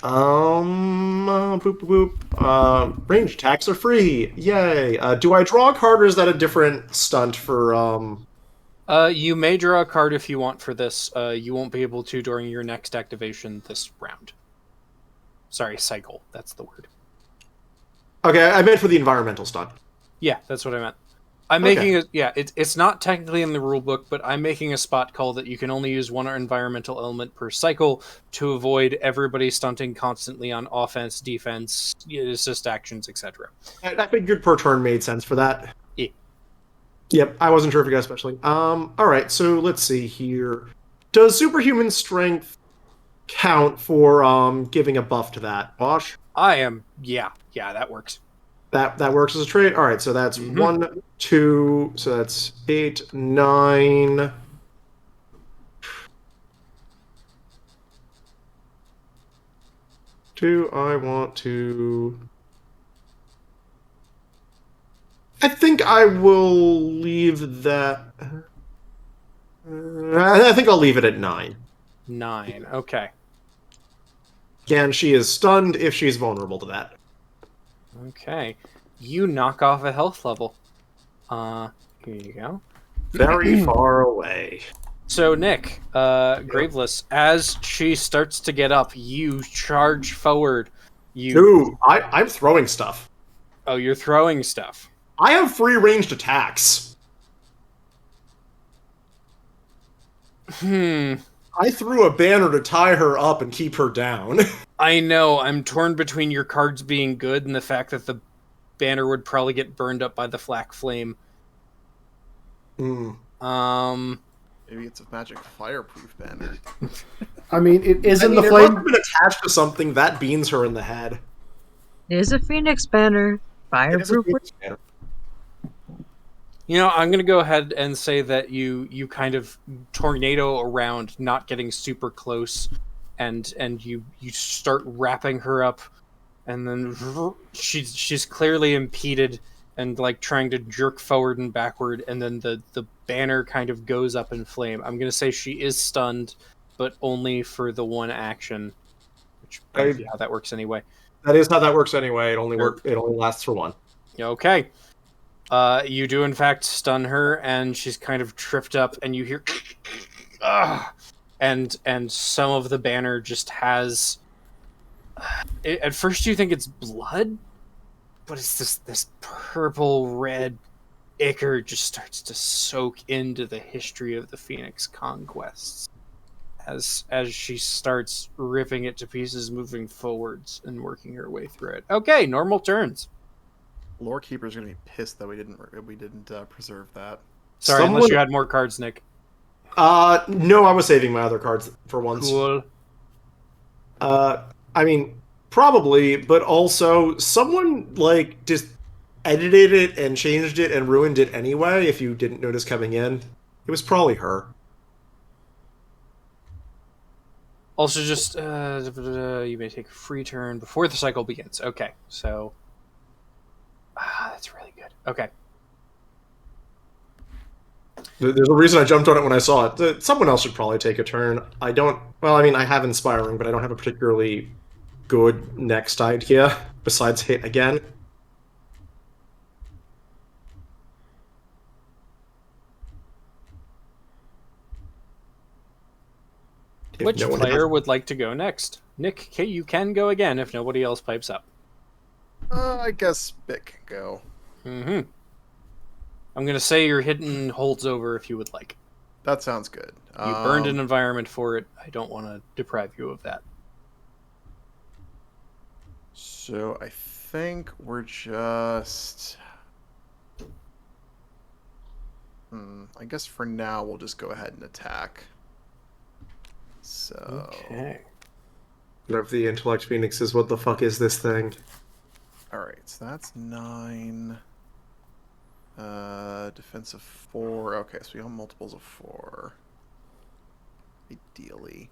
Boop, boop, boop. Range attacks are free. Yay. Do I draw a card or is that a different stunt for You may draw a card if you want for this. You won't be able to during your next activation this round. Sorry, cycle. That's the word. Okay, I meant for the environmental stunt. Yeah, that's what I meant. I'm Okay. making a it's not technically in the rule book, but I'm making a spot call that you can only use one environmental element per cycle to avoid everybody stunting constantly on offense, defense, assist actions, etc. I figured per turn made sense for that. Yeah. Yep, I wasn't sure if you guys especially. Alright, so let's see here. Does superhuman strength count for giving a buff to that, Bosch? Yeah, that works. That works as a trait. All right, so that's Mhm. 1, 2, so that's 8, 9. Do I want to? I think I will leave that. I think I'll leave it at 9. 9. Okay. Again, she is stunned if she's vulnerable to that. Okay. You knock off a health level. Here you go. Very far away. So, Nick, Graveless, as she starts to get up, you charge forward. Dude, I'm throwing stuff. Oh, you're throwing stuff. I have free ranged attacks. I threw a banner to tie her up and keep her down. I know. I'm torn between your cards being good and the fact that the banner would probably get burned up by the flak flame. Mm. Maybe it's a magic fireproof banner. I mean, it is I in mean, the it must flame. have been attached to something that beans her in the head. It is a phoenix banner. It is a Fireproof. Phoenix banner. You know, I'm going to go ahead and say that you kind of tornado around, not getting super close, and you start wrapping her up, and then she's clearly impeded and like trying to jerk forward and backward, and then the banner kind of goes up in flame. I'm going to say she is stunned, but only for the one action, which might be how that works anyway. That is how that works anyway. It only Sure. it only lasts for 1. Okay. You do in fact stun her, and she's kind of tripped up, and you hear, and some of the banner just has. At first, you think it's blood, but it's this purple red ichor just starts to soak into the history of the Phoenix conquests as she starts ripping it to pieces, moving forwards and working her way through it. Okay, normal turns. Lore Keeper's gonna be pissed that we didn't preserve that. Sorry, unless you had more cards, Nick. No, I was saving my other cards for once. Cool. I mean, probably, but also someone like just edited it and changed it and ruined it anyway. If you didn't notice coming in, it was probably her. Also, just you may take a free turn before the cycle begins. Okay, so that's really good. Okay, There's a reason I jumped on it when I saw it. Someone else should probably take a turn. I don't. Well, I mean, I have Inspiring, but I don't have a particularly good next idea besides hit again. If which no one player has- would like to go next? Nick, you can go again if nobody else pipes up. I guess Bick can go. Mm-hmm. I'm gonna say your hidden holds over if you would like. That sounds good. You burned an environment for it. I don't want to deprive you of that. So I think we're just. I guess for now we'll just go ahead and attack. So. Okay. Whatever the Intellect Phoenix is, what the fuck is this thing? Alright, so that's 9. Defense of 4. Okay, so we got multiples of 4. Ideally.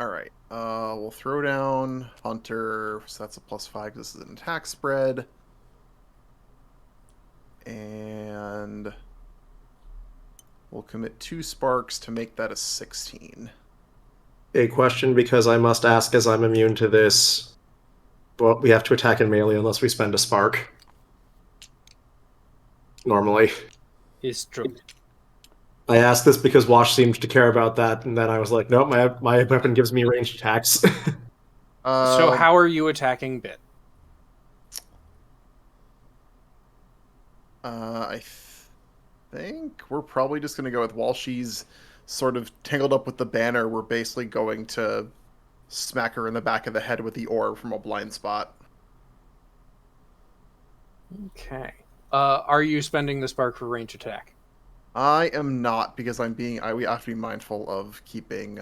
Alright, we'll throw down Hunter, so that's a +5 because this is an attack spread. And we'll commit 2 sparks to make that a 16. A question, because I must ask as I'm immune to this. but we have to attack in melee unless we spend a spark. Normally. Is true. I asked this because Wash seemed to care about that, and then I was like, nope, my weapon gives me ranged attacks. So how are you attacking Bit? I think we're probably just going to go with, while she's sort of tangled up with the banner, we're basically going to smack her in the back of the head with the orb from a blind spot. Okay. Are you spending the spark for range attack? I am not, because we have to be mindful of keeping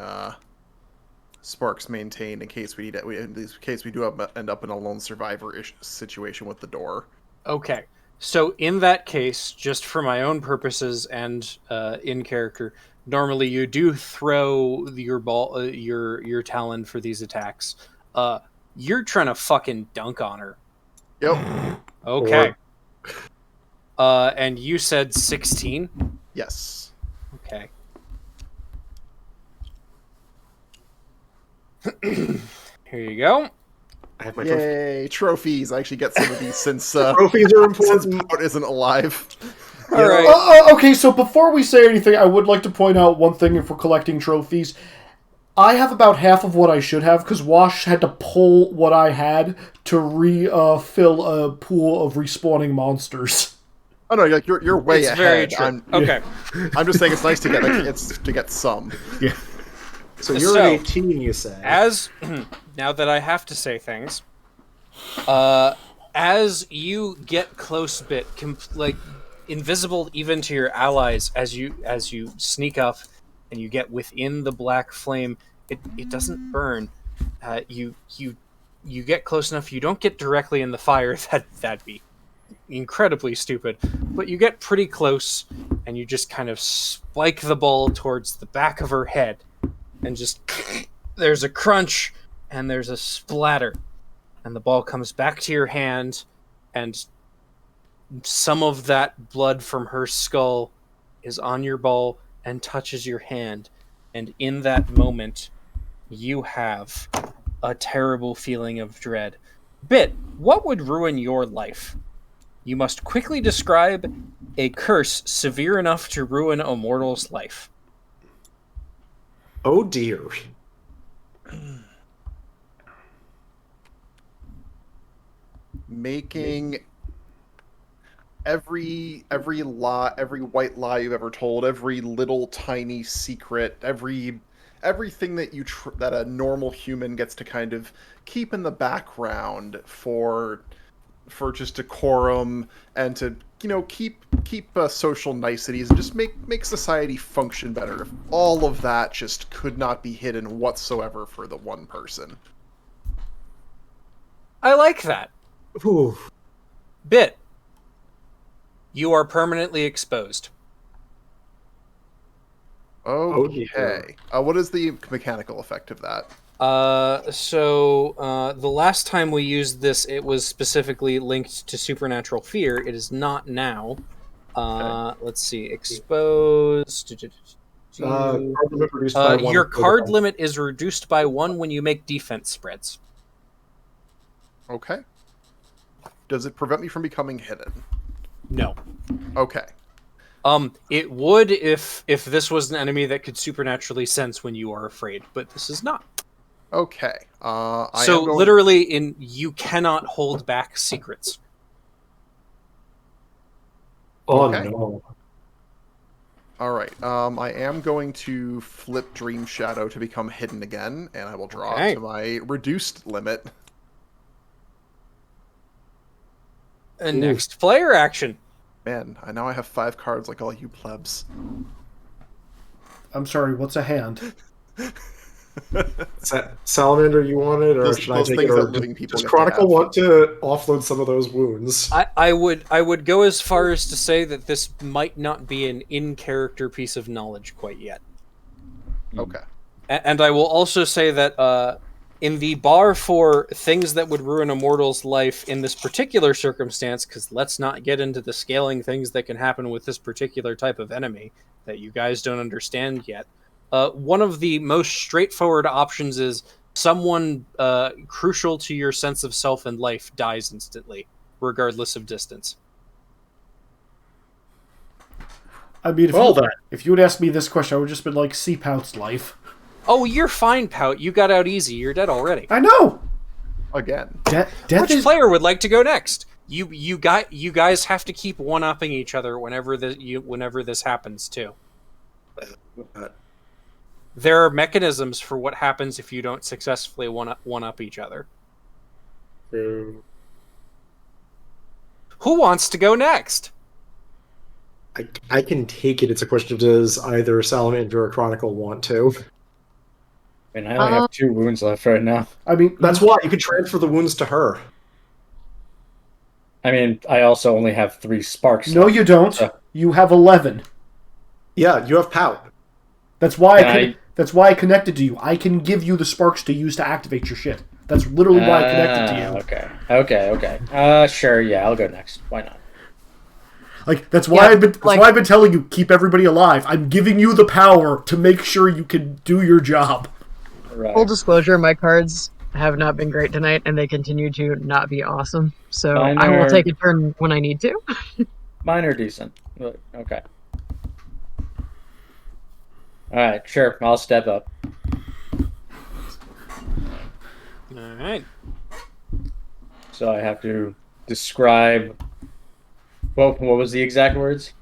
sparks maintained in case we end up in a lone survivor-ish situation with the door. Okay. So in that case, just for my own purposes and in character, normally you do throw your ball, your talon for these attacks. You're trying to fucking dunk on her. Yep. Okay. And you said 16? Yes. Okay. Here you go. I have my trophy. Yay, trophies. I actually get some of these since Trophies are since important. Pout isn't alive. All right. Okay, so before we say anything, I would like to point out one thing if we're collecting trophies. I have about half of what I should have, because Wash had to pull what I had to refill a pool of respawning monsters. Oh no, you're way It's ahead. very true. Okay. I'm just saying it's nice to get some. Yeah. So you're at 18, you say. As now that I have to say things, as you get close, Bit, like invisible even to your allies, as you sneak up and you get within the black flame, it doesn't burn. You get close enough. You don't get directly in the fire. That'd be incredibly stupid. But you get pretty close, and you just kind of spike the ball towards the back of her head. And just there's a crunch and there's a splatter, and the ball comes back to your hand, and some of that blood from her skull is on your ball and touches your hand, and in that moment you have a terrible feeling of dread. Bit, what would ruin your life? You must quickly describe a curse severe enough to ruin a mortal's life. Oh dear. Making every lie, every white lie you've ever told, every little tiny secret, everything that that a normal human gets to kind of keep in the background for just decorum and to keep social niceties and just make society function better. If all of that just could not be hidden whatsoever for the one person. I like that. Ooh. Bit, you are permanently exposed. Okay. What is the mechanical effect of that? So the last time we used this, it was specifically linked to supernatural fear. It is not now. Let's see. Exposed. Card limit reduced by one. Your card limit is reduced by 1 when you make defense spreads. Okay. Does it prevent me from becoming hidden? No. Okay. It would if this was an enemy that could supernaturally sense when you are afraid, but this is not. Okay. Literally, you cannot hold back secrets. Oh Okay. no. All right. I am going to flip Dream Shadow to become hidden again, and I will draw Okay. to my reduced limit. And next player action. Man, now I have 5 cards like all you plebs. I'm sorry, what's a hand? Salamander, you want it, or Those should I take it? things Or that living people does get to Chronicle have. want to offload some of those wounds? I would go as far as to say that this might not be an in-character piece of knowledge quite yet. Okay. And I will also say that in the bar for things that would ruin a mortal's life in this particular circumstance, because let's not get into the scaling things that can happen with this particular type of enemy that you guys don't understand yet. One of the most straightforward options is someone crucial to your sense of self and life dies instantly, regardless of distance. I mean, Well, then. if you would ask me this question, I would just been like, Seapout's life. Oh, you're fine, Pout. You got out easy. You're dead already. I know. Again. Death Which is player would like to go next? You guys have to keep one-upping each other whenever this happens too. There are mechanisms for what happens if you don't successfully one-up each other. Who wants to go next? I can take it. It's a question of does either Salamander or Chronicle want to? I mean, I only have 2 wounds left right now. I mean, That's why you could transfer the wounds to her. I mean, I also only have 3 sparks. no, you don't. You have 11. Yeah, you have Pout. That's why that's why I connected to you. I can give you the sparks to use to activate your shit. That's literally why I connected to you. Okay. Sure, yeah, I'll go next. Why not? Like that's why I've been telling you keep everybody alive. I'm giving you the power to make sure you can do your job. Right. Full disclosure, my cards have not been great tonight, and they continue to not be awesome. So I will take a turn when I need to. Mine are decent. But, okay. Alright, sure, I'll step up. Alright. So I have to describe... What was the exact words?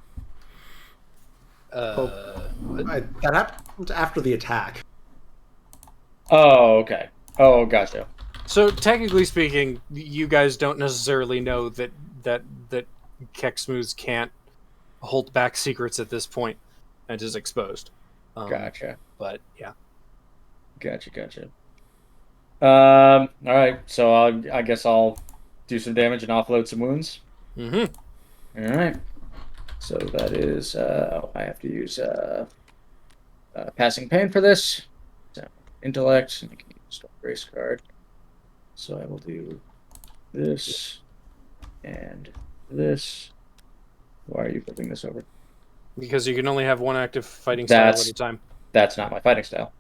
That happened after the attack. Oh, okay. Oh, gotcha. So technically speaking, you guys don't necessarily know that Kexmoose can't hold back secrets at this point and is exposed. Gotcha. But yeah. Gotcha. All right. So I guess I'll do some damage and offload some wounds. Mm-hmm. All right. So that is I have to use passing pain for this. So intellect, and I can use a grace card. So I will do this and this. Why are you flipping this over? Because you can only have one active fighting style at a time. That's not my fighting style.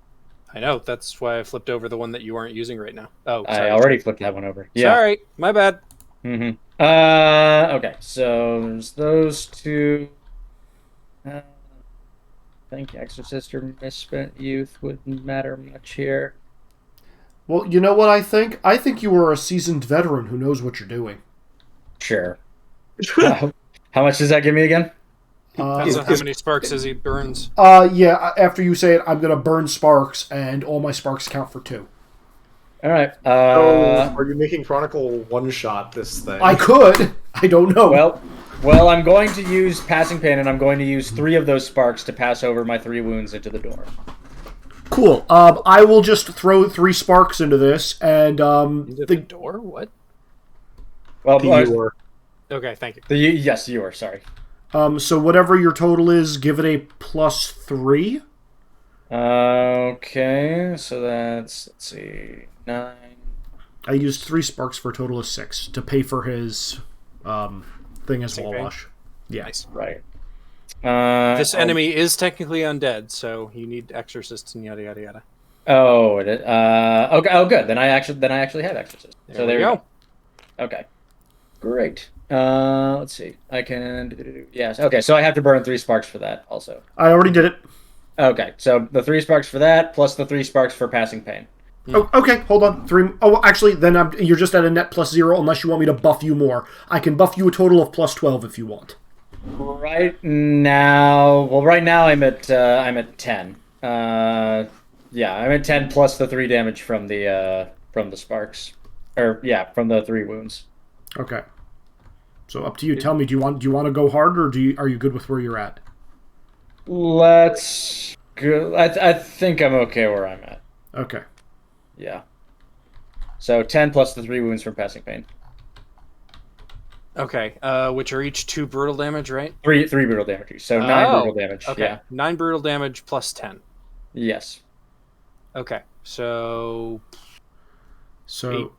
I know. That's why I flipped over the one that you aren't using right now. Oh, sorry. I already flipped that one over. Yeah. Sorry, my bad. Mm-hmm. Okay, so there's those 2. I think Exorcist or Misspent Youth wouldn't matter much here. Well, you know what I think? I think you are a seasoned veteran who knows what you're doing. Sure. How much does that give me again? Depends on how many sparks as he burns. Yeah, after you say it, I'm going to burn sparks, and all my sparks count for 2. All right. Are you making Chronicle one-shot this thing? I could. I don't know. Well, I'm going to use passing pain, and I'm going to use 3 of those sparks to pass over my 3 wounds into the door. Cool. I will just throw 3 sparks into this, and Into the door? What? Well, Okay, thank you. yes, you are. Sorry. So whatever your total is, give it a +3. Okay, so that's, let's see, 9. I used 3 sparks for a total of 6 to pay for his thing as wall wash. Yeah. Nice. Right. This enemy is technically undead, so you need exorcists and yada yada yada. Oh, it is. Okay. Oh, good. Then I actually have exorcist. So there we go. Okay. Great. Let's see. I can. Yes. Okay. So I have to burn 3 sparks for that also. I already did it. Okay. So the 3 sparks for that plus the 3 sparks for passing pain. Oh, okay, hold on. 3. Oh, well, actually, then you're just at a net +0 unless you want me to buff you more. I can buff you a total of +12 if you want. Right now I'm at 10. Yeah, I'm at 10 plus the 3 damage from the sparks, or yeah, from the 3 wounds. Okay. So up to you. Tell me, do you want to go hard, or are you good with where you're at? Let's go. I think I'm okay where I'm at. Okay. Yeah. So 10 plus the 3 wounds from passing pain. Okay, which are each 2 brutal damage, right? 3 brutal damage. So 9 brutal damage. Okay, Yeah. 9 brutal damage plus 10. Yes. Okay, so... So...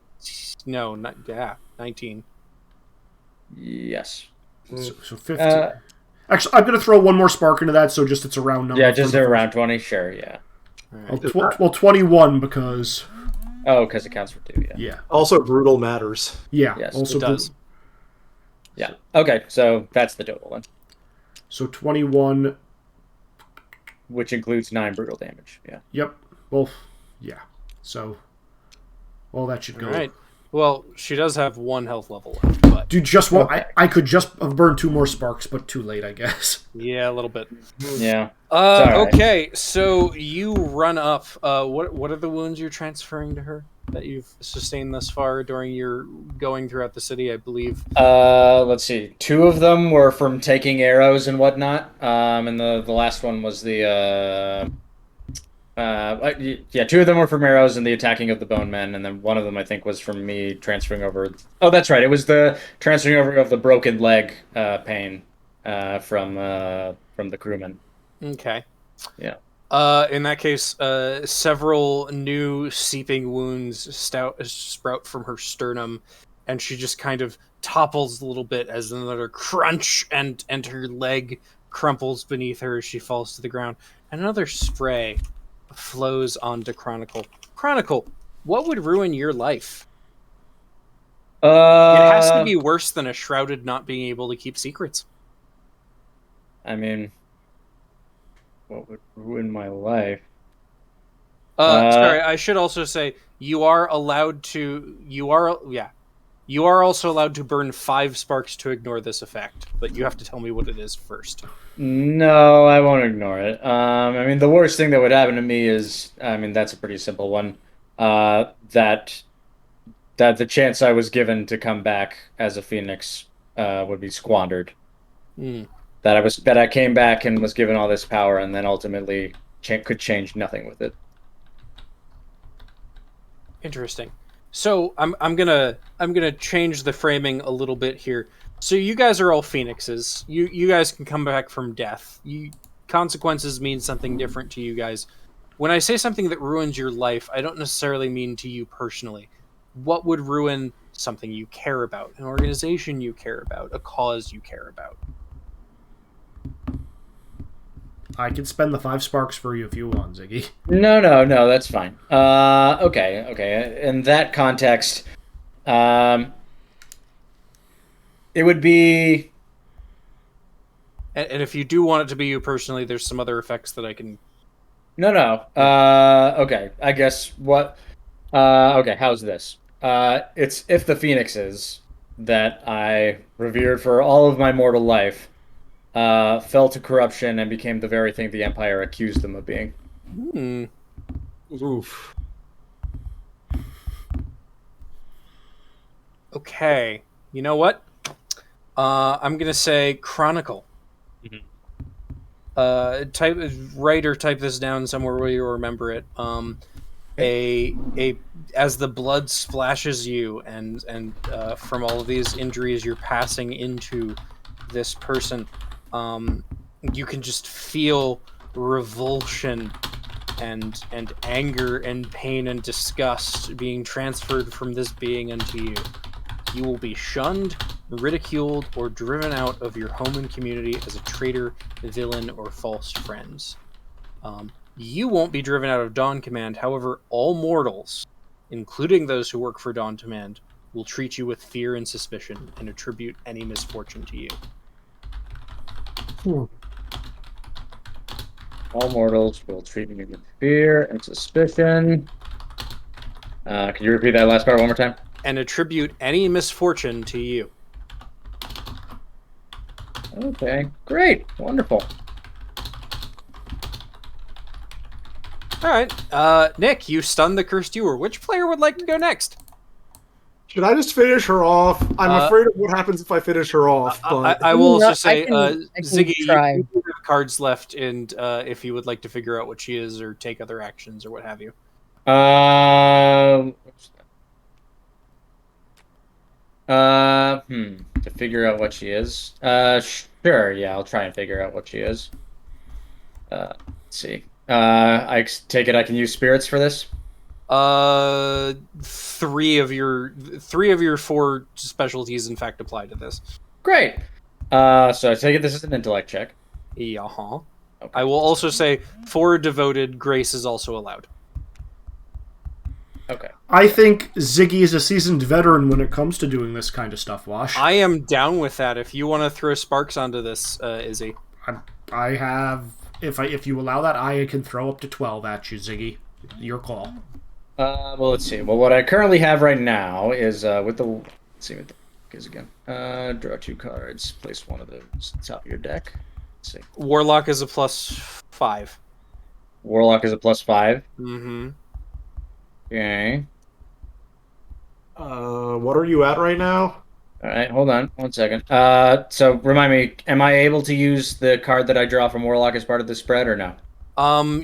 19. Yes. So 15. Actually, I'm going to throw one more spark into that, so just it's a round number. Yeah, just around 20, sure, yeah. Right. Well, 21, because... Oh, because it counts for 2. Yeah. Yeah. Also, brutal matters. Yeah. Yes, also it does. Yeah. Okay, so that's the total then, So 21. which includes 9 brutal damage. Yeah. Yep. Well, yeah. So, well, that should All go. right. Well, she does have 1 health level left, but Dude, just one. Okay. I could just have burned 2 more sparks, but too late, I guess. yeah, a little bit. Yeah. all right. Okay, so you run up. What are the wounds you're transferring to her that you've sustained thus far during your going throughout the city? I believe. Let's see. 2 of them were from taking arrows and whatnot. And the last one was the yeah, 2 of them were from arrows and the attacking of the bone men, and then one of them I think was from me transferring over. Oh, that's right. It was the transferring over of the broken leg pain from the crewman. Okay. Yeah. In that case, several new seeping wounds sprout from her sternum, and she just kind of topples a little bit as another crunch, and her leg crumples beneath her as she falls to the ground. And another spray flows onto Chronicle. Chronicle, what would ruin your life? It has to be worse than a shrouded not being able to keep secrets. I mean, what would ruin my life? Sorry, I should also say you are allowed to. You are also allowed to burn 5 sparks to ignore this effect, but you have to tell me what it is first. No, I won't ignore it. I mean, the worst thing that would happen to me is, I mean, that's a pretty simple one. That the chance I was given to come back as a phoenix would be squandered. Hmm. That I came back and was given all this power, and then ultimately could change nothing with it. Interesting. So I'm gonna change the framing a little bit here. So you guys are all phoenixes. You guys can come back from death. Consequences mean something different to you guys. When I say something that ruins your life, I don't necessarily mean to you personally. What would ruin something you care about, an organization you care about, a cause you care about? I can spend the 5 sparks for you if you want, Ziggy. No, that's fine. Okay. In that context, it would be. And if you do want it to be you personally, there's some other effects that I can. No. Okay. I guess what. Okay. How's this? It's if the phoenixes that I revered for all of my mortal life fell to corruption and became the very thing the Empire accused them of being. Oof. Okay. You know what? I'm gonna say Chronicle. Type this down somewhere where you remember it. As the blood splashes you, and from all of these injuries you're passing into this person, you can just feel revulsion and anger and pain and disgust being transferred from this being unto you. You will be shunned, ridiculed, or driven out of your home and community as a traitor, villain, or false friends. You won't be driven out of Dawn Command. However, all mortals, including those who work for Dawn Command, will treat you with fear and suspicion and attribute any misfortune to you. All mortals will treat me with fear and suspicion. Can you repeat that last part one more time? And attribute any misfortune to you. Okay, great, wonderful. All right, Nick, you stunned the cursed viewer. Which player would like to go next? Should I just finish her off? I'm afraid of what happens if I finish her off. But I will also say, I can Ziggy, try. you have cards left, and if you would like to figure out what she is or take other actions or what have you. To figure out what she is. Sure, yeah, I'll try and figure out what she is. Let's see. I take it I can use spirits for this? Three of your 4 specialties, in fact, apply to this. Great. So I take it this is an intellect check. Yeah. Okay. I will also say, for devoted, grace is also allowed. Okay. I think Ziggy is a seasoned veteran when it comes to doing this kind of stuff, Wash. I am down with that. If you want to throw sparks onto this, Izzy. I have... If you allow that, I can throw up to 12 at you, Ziggy. Your call. Well, let's see. Well, what I currently have right now is with the. Let's see what the is again. Draw 2 cards. Place one of those at the top of your deck. Let's see. Warlock is a +5. Warlock is a +5. Mm-hmm. Okay. What are you at right now? All right. Hold on 1 second. So remind me, am I able to use the card that I draw from Warlock as part of the spread or no?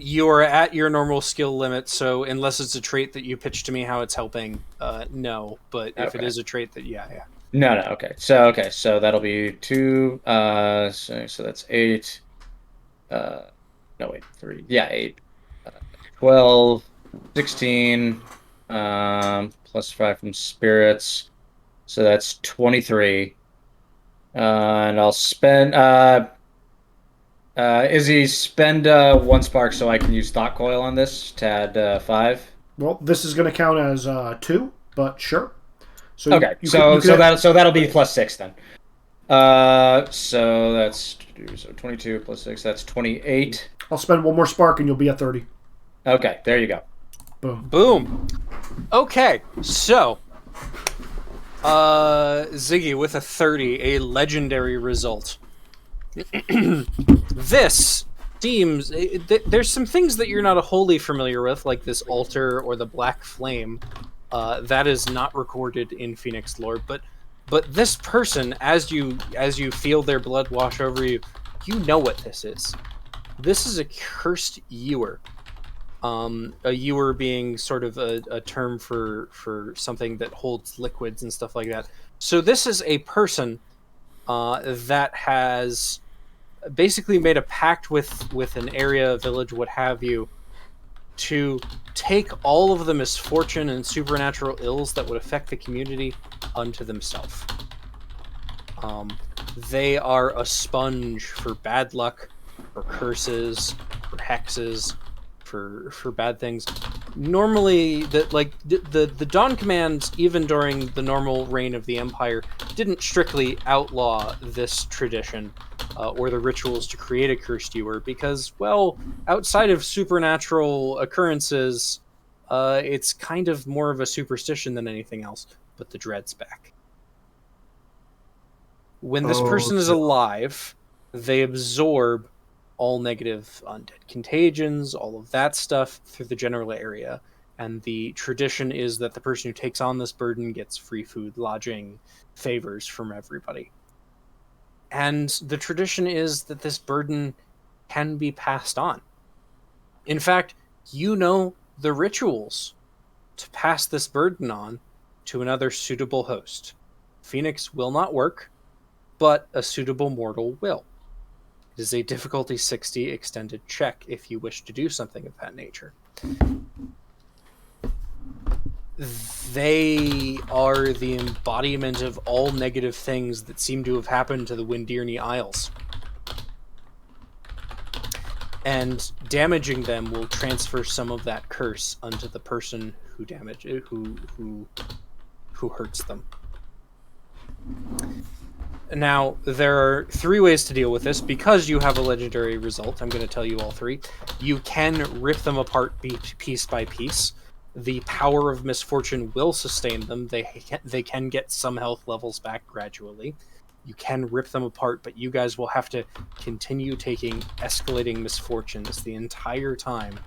You are at your normal skill limit, so unless it's a trait that you pitch to me how it's helping, no. But if it Okay. is a trait that, yeah. No. Okay. So that'll be 2. So that's 8. No, wait, 3. Yeah, 8. 12, 16. +5 from spirits, so that's 23. And I'll spend. Izzy, spend 1 spark so I can use Thought Coil on this to add 5. Well, this is going to count as 2, but sure. So Okay, so that'll be +6 then. So that's 22 +6. That's 28. I'll spend 1 more spark and you'll be at 30. Okay, there you go. Boom. Boom. Okay, so Ziggy with a 30, a legendary result. This seems there's some things that you're not wholly familiar with, like this altar or the black flame. That is not recorded in Phoenix lore, but this person, as you feel their blood wash over you, you know what this is. This is a cursed ewer. A ewer being sort of a term for something that holds liquids and stuff like that. So this is a person that has basically made a pact with an area, a village, what have you, to take all of the misfortune and supernatural ills that would affect the community unto themselves. They are a sponge for bad luck, for curses, for hexes, for bad things. Normally, the Dawn commands, even during the normal reign of the Empire, didn't strictly outlaw this tradition or the rituals to create a cursed ewer because, well, outside of supernatural occurrences, it's kind of more of a superstition than anything else. But the dread's back. When this person is alive, they absorb all negative undead contagions, all of that stuff through the general area. And the tradition is that the person who takes on this burden gets free food, lodging, favors from everybody. And the tradition is that this burden can be passed on. In fact, you know the rituals to pass this burden on to another suitable host. Phoenix will not work, but a suitable mortal will. It is a difficulty 60 extended check if you wish to do something of that nature. They are the embodiment of all negative things that seem to have happened to the Windirni Isles. And damaging them will transfer some of that curse unto the person who hurts them. Now, there are 3 ways to deal with this. Because you have a legendary result, I'm going to tell you all 3. You can rip them apart piece by piece. The power of misfortune will sustain them. They can get some health levels back gradually. You can rip them apart, but you guys will have to continue taking escalating misfortunes the entire time,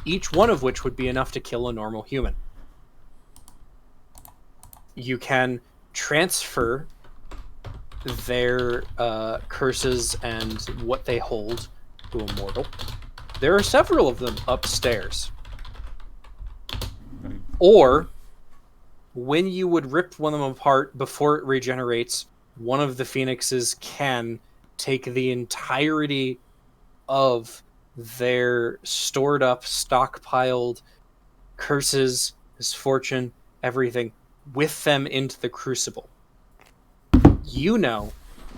each one of which would be enough to kill a normal human. You can transfer their curses and what they hold to a mortal. There are several of them upstairs. Or, when you would rip one of them apart before it regenerates, one of the phoenixes can take the entirety of their stored up, stockpiled curses, misfortune, everything, with them into the crucible. You know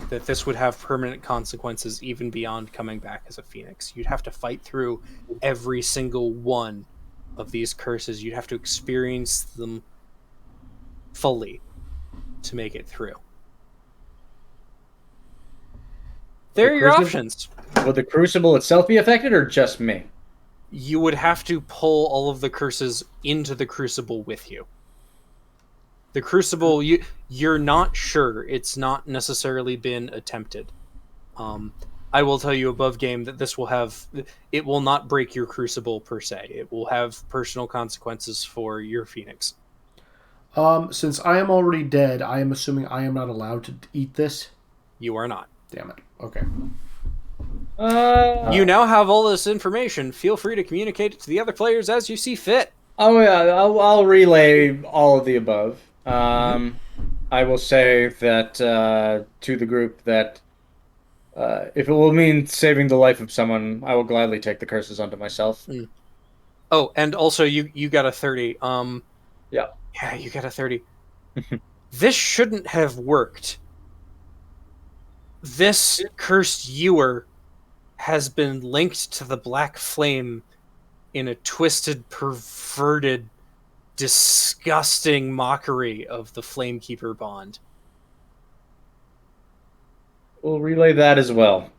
that this would have permanent consequences even beyond coming back as a phoenix. You'd have to fight through every single one of these curses. You'd have to experience them fully to make it through. There are your options. Will the crucible itself be affected, or just me? You would have to pull all of the curses into the crucible with you. The crucible, you're not sure. It's not necessarily been attempted. I will tell you above game that it will not break your crucible per se. It will have personal consequences for your Phoenix. Since I am already dead, I am assuming I am not allowed to eat this. You are not. Damn it. Okay. You now have all this information. Feel free to communicate it to the other players as you see fit. Oh yeah, I'll relay all of the above. I will say that to the group that if it will mean saving the life of someone, I will gladly take the curses onto myself. Oh, and also you got a 30. Yeah. Yeah, you got a 30. This shouldn't have worked. This cursed ewer has been linked to the Black Flame in a twisted, perverted, disgusting mockery of the Flamekeeper bond. We'll relay that as well.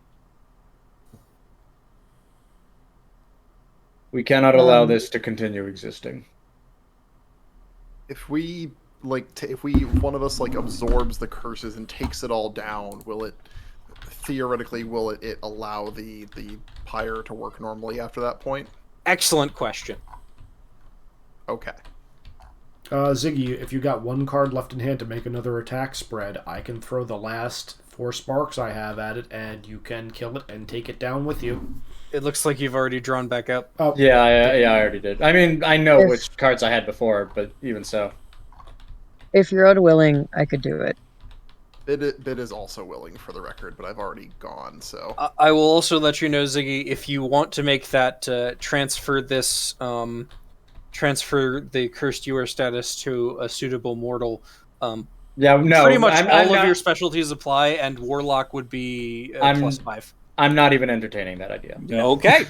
We cannot allow this to continue existing. If we if one of us absorbs the curses and takes it all down, will it allow the pyre to work normally after that point? Excellent question. Okay. Ziggy, if you got one card left in hand to make another attack spread, I can throw the last 4 sparks I have at it, and you can kill it and take it down with you. It looks like you've already drawn back up. Oh, Yeah, I already did. I mean, I know which cards I had before, but even so. If you're unwilling, I could do it. Bit is also willing, for the record, but I've already gone, so... I will also let you know, Ziggy, if you want to make that transfer the cursed ewer status to a suitable mortal. Yeah, no. Pretty much all not, of your specialties apply, and Warlock would be +5. I'm not even entertaining that idea. Okay.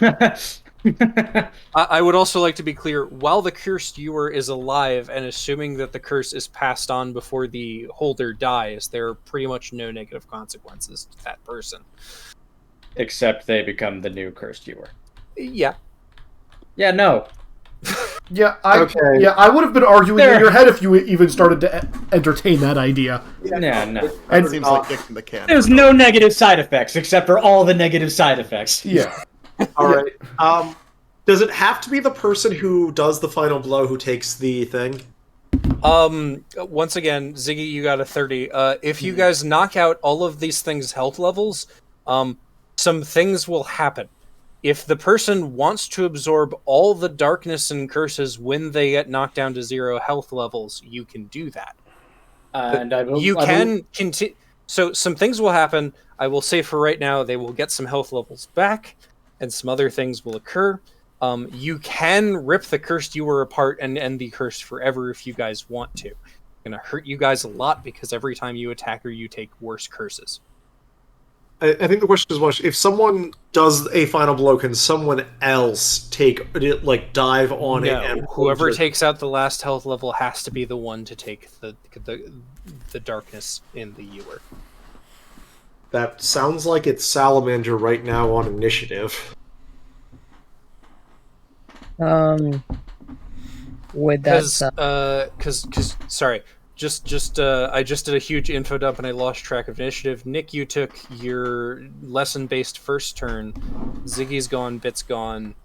I would also like to be clear, while the cursed ewer is alive, and assuming that the curse is passed on before the holder dies, there are pretty much no negative consequences to that person. Except they become the new cursed ewer. Yeah. Yeah, no. I would have been arguing in your head if you even started to entertain that idea. Yeah, no. And it seems like kicking the can. There's no negative side effects, except for all the negative side effects. Yeah. All right. Does it have to be the person who does the final blow who takes the thing? Once again, Ziggy, you got a 30. If you guys knock out all of these things' health levels, some things will happen. If the person wants to absorb all the darkness and curses when they get knocked down to 0 health levels, you can do that. And continue. So some things will happen. I will say for right now, they will get some health levels back, and some other things will occur. You can rip the cursed ewer apart and end the curse forever if you guys want to. It's gonna hurt you guys a lot because every time you attack her, you take worse curses. I think the question is, if someone does a final blow, can someone else take it, dive on it? And whoever takes out the last health level has to be the one to take the darkness in the ewer. That sounds like it's Salamander right now on initiative. Would that... Sorry. I just did a huge info dump and I lost track of initiative. Nick, you took your lesson-based first turn. Ziggy's gone, Bit's gone.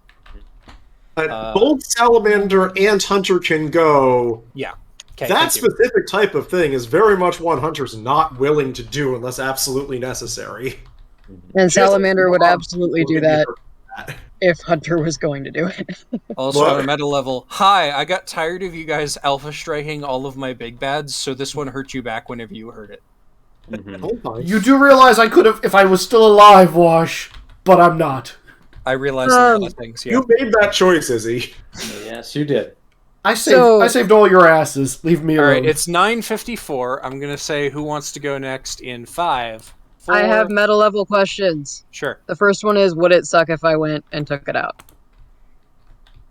Both Salamander and Hunter can go. Yeah. Okay, that specific type of thing is very much one Hunter's not willing to do unless absolutely necessary. And Salamander would absolutely do that if Hunter was going to do it. Also on a meta level, hi, I got tired of you guys alpha striking all of my big bads, so this one hurt you back whenever you heard it. You do realize I could have, if I was still alive, Wash, but I'm not. I realized a lot of things, yeah. You made that choice, Izzy. Yes, you did. I saved all your asses. Leave me alone. Alright, it's 9:54. I'm gonna say who wants to go next in 5, 4... I have meta level questions. Sure. The first one is, would it suck if I went and took it out?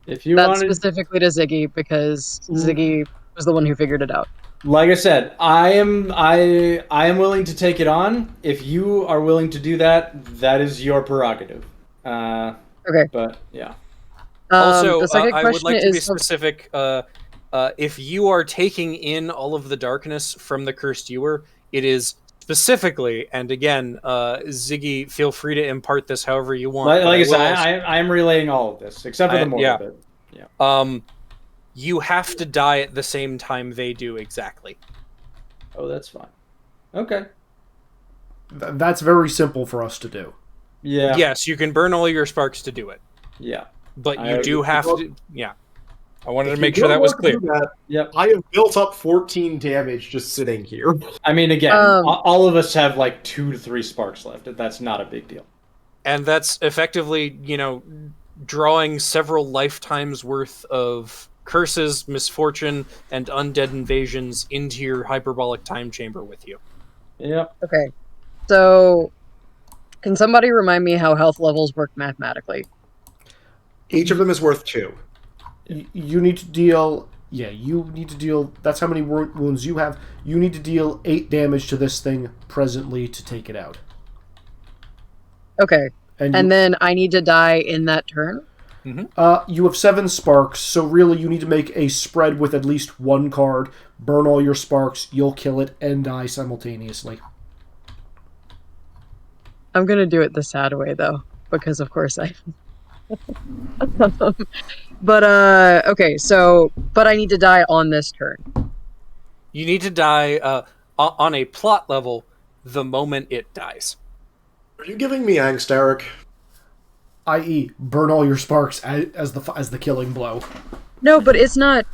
If you That's wanted, specifically to Ziggy because Ziggy was the one who figured it out. like I said, I am willing to take it on. If you are willing to do that, that is your prerogative. Okay. But yeah. Also, the second I would question like to be is specific. If you are taking in all of the darkness from the cursed ewer, it is specifically, and again, Ziggy, feel free to impart this however you want. Like but I said, will also- I am relaying all of this, except for the mortal yeah. bit. You have to die at the same time they do exactly. Oh, that's fine. Okay. That's very simple for us to do. Yeah. Yes, you can burn all your sparks to do it, Yeah. but you do have to. Yeah, I wanted If to you make sure don't that was want to clear. do that, Yep. I have built up 14 damage just sitting here. I mean, again, Um, all of us have like 2 to 3 sparks left. That's not a big deal. And that's effectively, drawing several lifetimes worth of curses, misfortune, and undead invasions into your hyperbolic time chamber with you. Yep. okay. So, can somebody remind me how health levels work mathematically? Each of them is worth 2. You need to deal. Yeah, you need to deal. That's how many wounds you have. You need to deal 8 damage to this thing presently to take it out. Okay. And And then I need to die in that turn? you have 7 sparks, so really you need to make a spread with at least 1 card. Burn all your sparks. You'll kill it and die simultaneously. I'm gonna do it the sad way though, because of course I. But okay, so but I need to die on this turn. You need to die on a plot level the moment it dies. Are you giving me angst, Eric? I.e., burn all your sparks as the killing blow. No, but it's not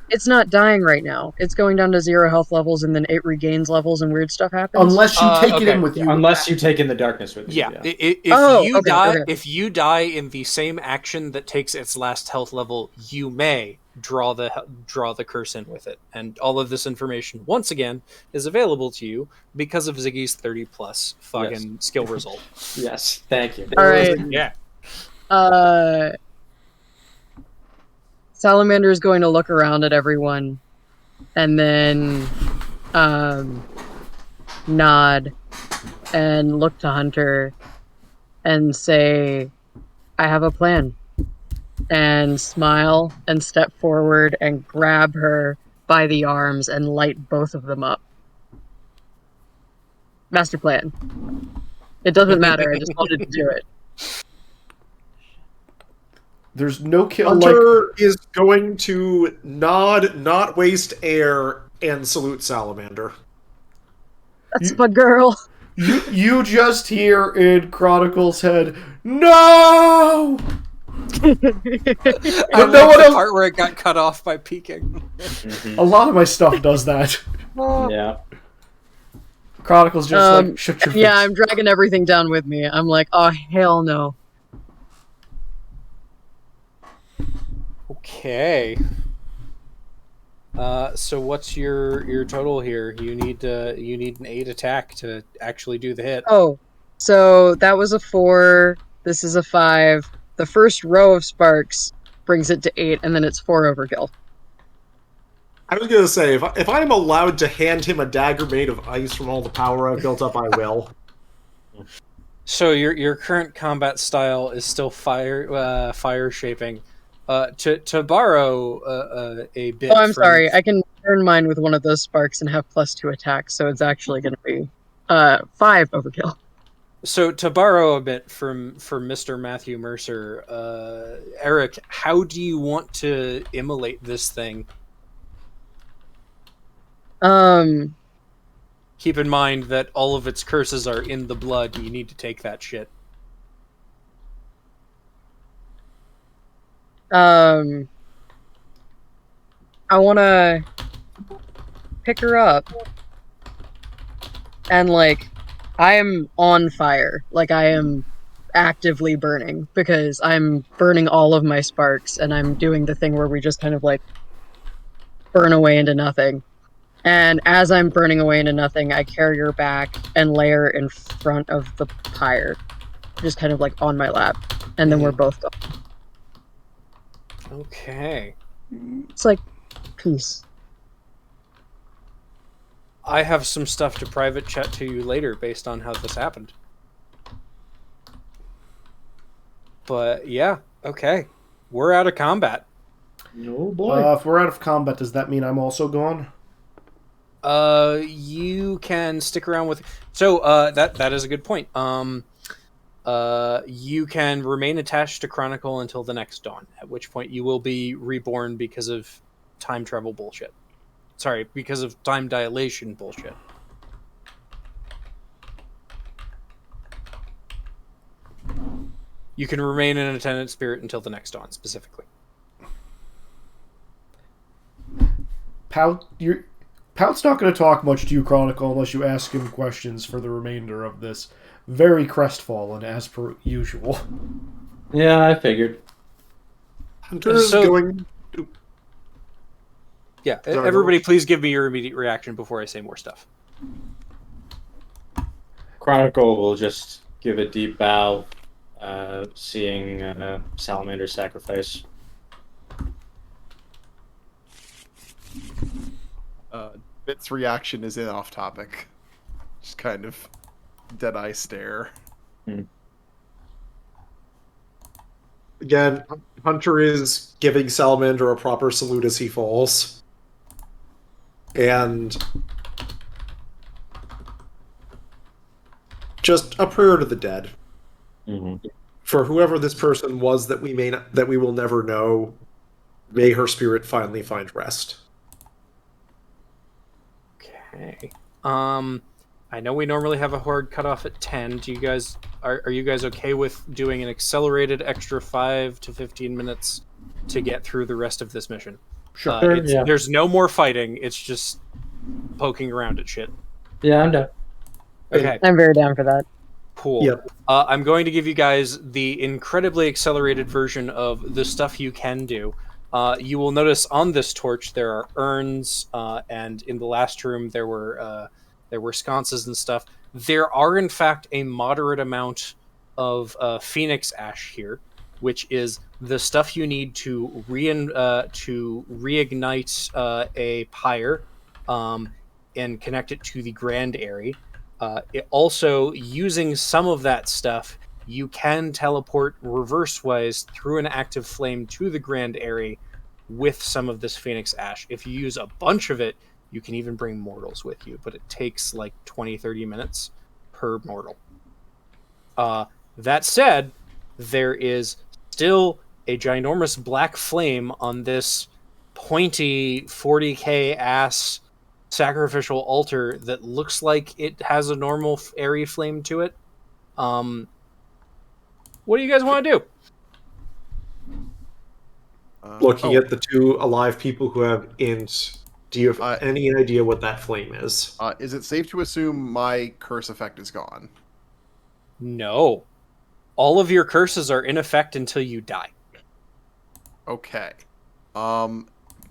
dying right now. It's going down to 0 health levels and then it regains levels and weird stuff happens. Unless you take it okay. in with you. Unless you take in the darkness with you. Yeah, if you die in the same action that takes its last health level, you may draw the curse in with it, and all of this information once again is available to you because of Ziggy's 30+ fucking skill result. Yes. Thank you. All right. Yeah. Salamander is going to look around at everyone and then nod and look to Hunter and say, I have a plan. And smile and step forward and grab her by the arms and light both of them up. Master plan. It doesn't matter, I just wanted to do it. There's no kill Hunter is going to nod, not waste air, and salute Salamander. That's my girl. You just hear in Chronicle's head, no! I no love one the else- part where it got cut off by peeking. A lot of my stuff does that. Yeah. Chronicle's just like, shut your face. Yeah, I'm dragging everything down with me. I'm like, oh, hell no. Okay. So what's your total here? You need an 8 attack to actually do the hit. Oh, so that was a 4. This is a 5. The first row of sparks brings it to 8, and then it's 4 overkill. I was going to say, if I'm allowed to hand him a dagger made of ice from all the power I've built up, I will. So your current combat style is still fire shaping. To borrow a bit. Oh, I'm from- sorry. I can turn mine with one of those sparks and have +2 attack, so it's actually going to be 5 overkill. So to borrow a bit from Mr. Matthew Mercer, Eric, how do you want to immolate this thing? Keep in mind that all of its curses are in the blood. You need to take that shit. I want to pick her up and like I am on fire. Like I am actively burning because I'm burning all of my sparks and I'm doing the thing where we just kind of like burn away into nothing. And as I'm burning away into nothing, I carry her back and lay her in front of the pyre, just kind of like on my lap, and then we're both gone. Okay. It's like peace. I have some stuff to private chat to you later based on how this happened. But yeah, okay. We're out of combat. No boy. If we're out of combat, does that mean I'm also gone? You can stick around with. So, that is a good point. You can remain attached to Chronicle until the next dawn, at which point you will be reborn because of time travel bullshit. Sorry, because of time dilation bullshit. You can remain an attendant spirit until the next dawn, specifically. Pout's not going to talk much to you, Chronicle, unless you ask him questions for the remainder of this. Very crestfallen, as per usual. Yeah, I figured. Hunter is So- going. Yeah, Sorry, everybody please give me your immediate reaction before I say more stuff. Chronicle will just give a deep bow, seeing Salamander's sacrifice. Bit's reaction is in off topic. Just kind of dead eye stare. Again, Hunter is giving Salamander a proper salute as he falls. And just a prayer to the dead. Mm-hmm. For whoever this person was that we will never know, may her spirit finally find rest. Okay. I know we normally have a horde cutoff at 10. Do you guys are you guys okay with doing an accelerated extra 5 to 15 minutes to get through the rest of this mission? Sure. Yeah. There's no more fighting. It's just poking around at shit. Yeah, I'm down. Okay, I'm very down for that. cool. Yep. I'm going to give you guys the incredibly accelerated version of the stuff you can do. You will notice on this torch there are urns, and in the last room there were sconces and stuff. There are in fact a moderate amount of phoenix ash here, which is the stuff you need to reignite a pyre, and connect it to the grand area. Also, using some of that stuff, you can teleport reverse-wise through an active flame to the grand area with some of this phoenix ash. If you use a bunch of it, you can even bring mortals with you, but it takes like 20-30 minutes per mortal. That said, there is still a ginormous black flame on this pointy 40k ass sacrificial altar that looks like it has a normal airy flame to it. What do you guys want to do? Looking at the two alive people who have int, do you have any idea what that flame is? Is it safe to assume my curse effect is gone? No. All of your curses are in effect until you die. Okay. I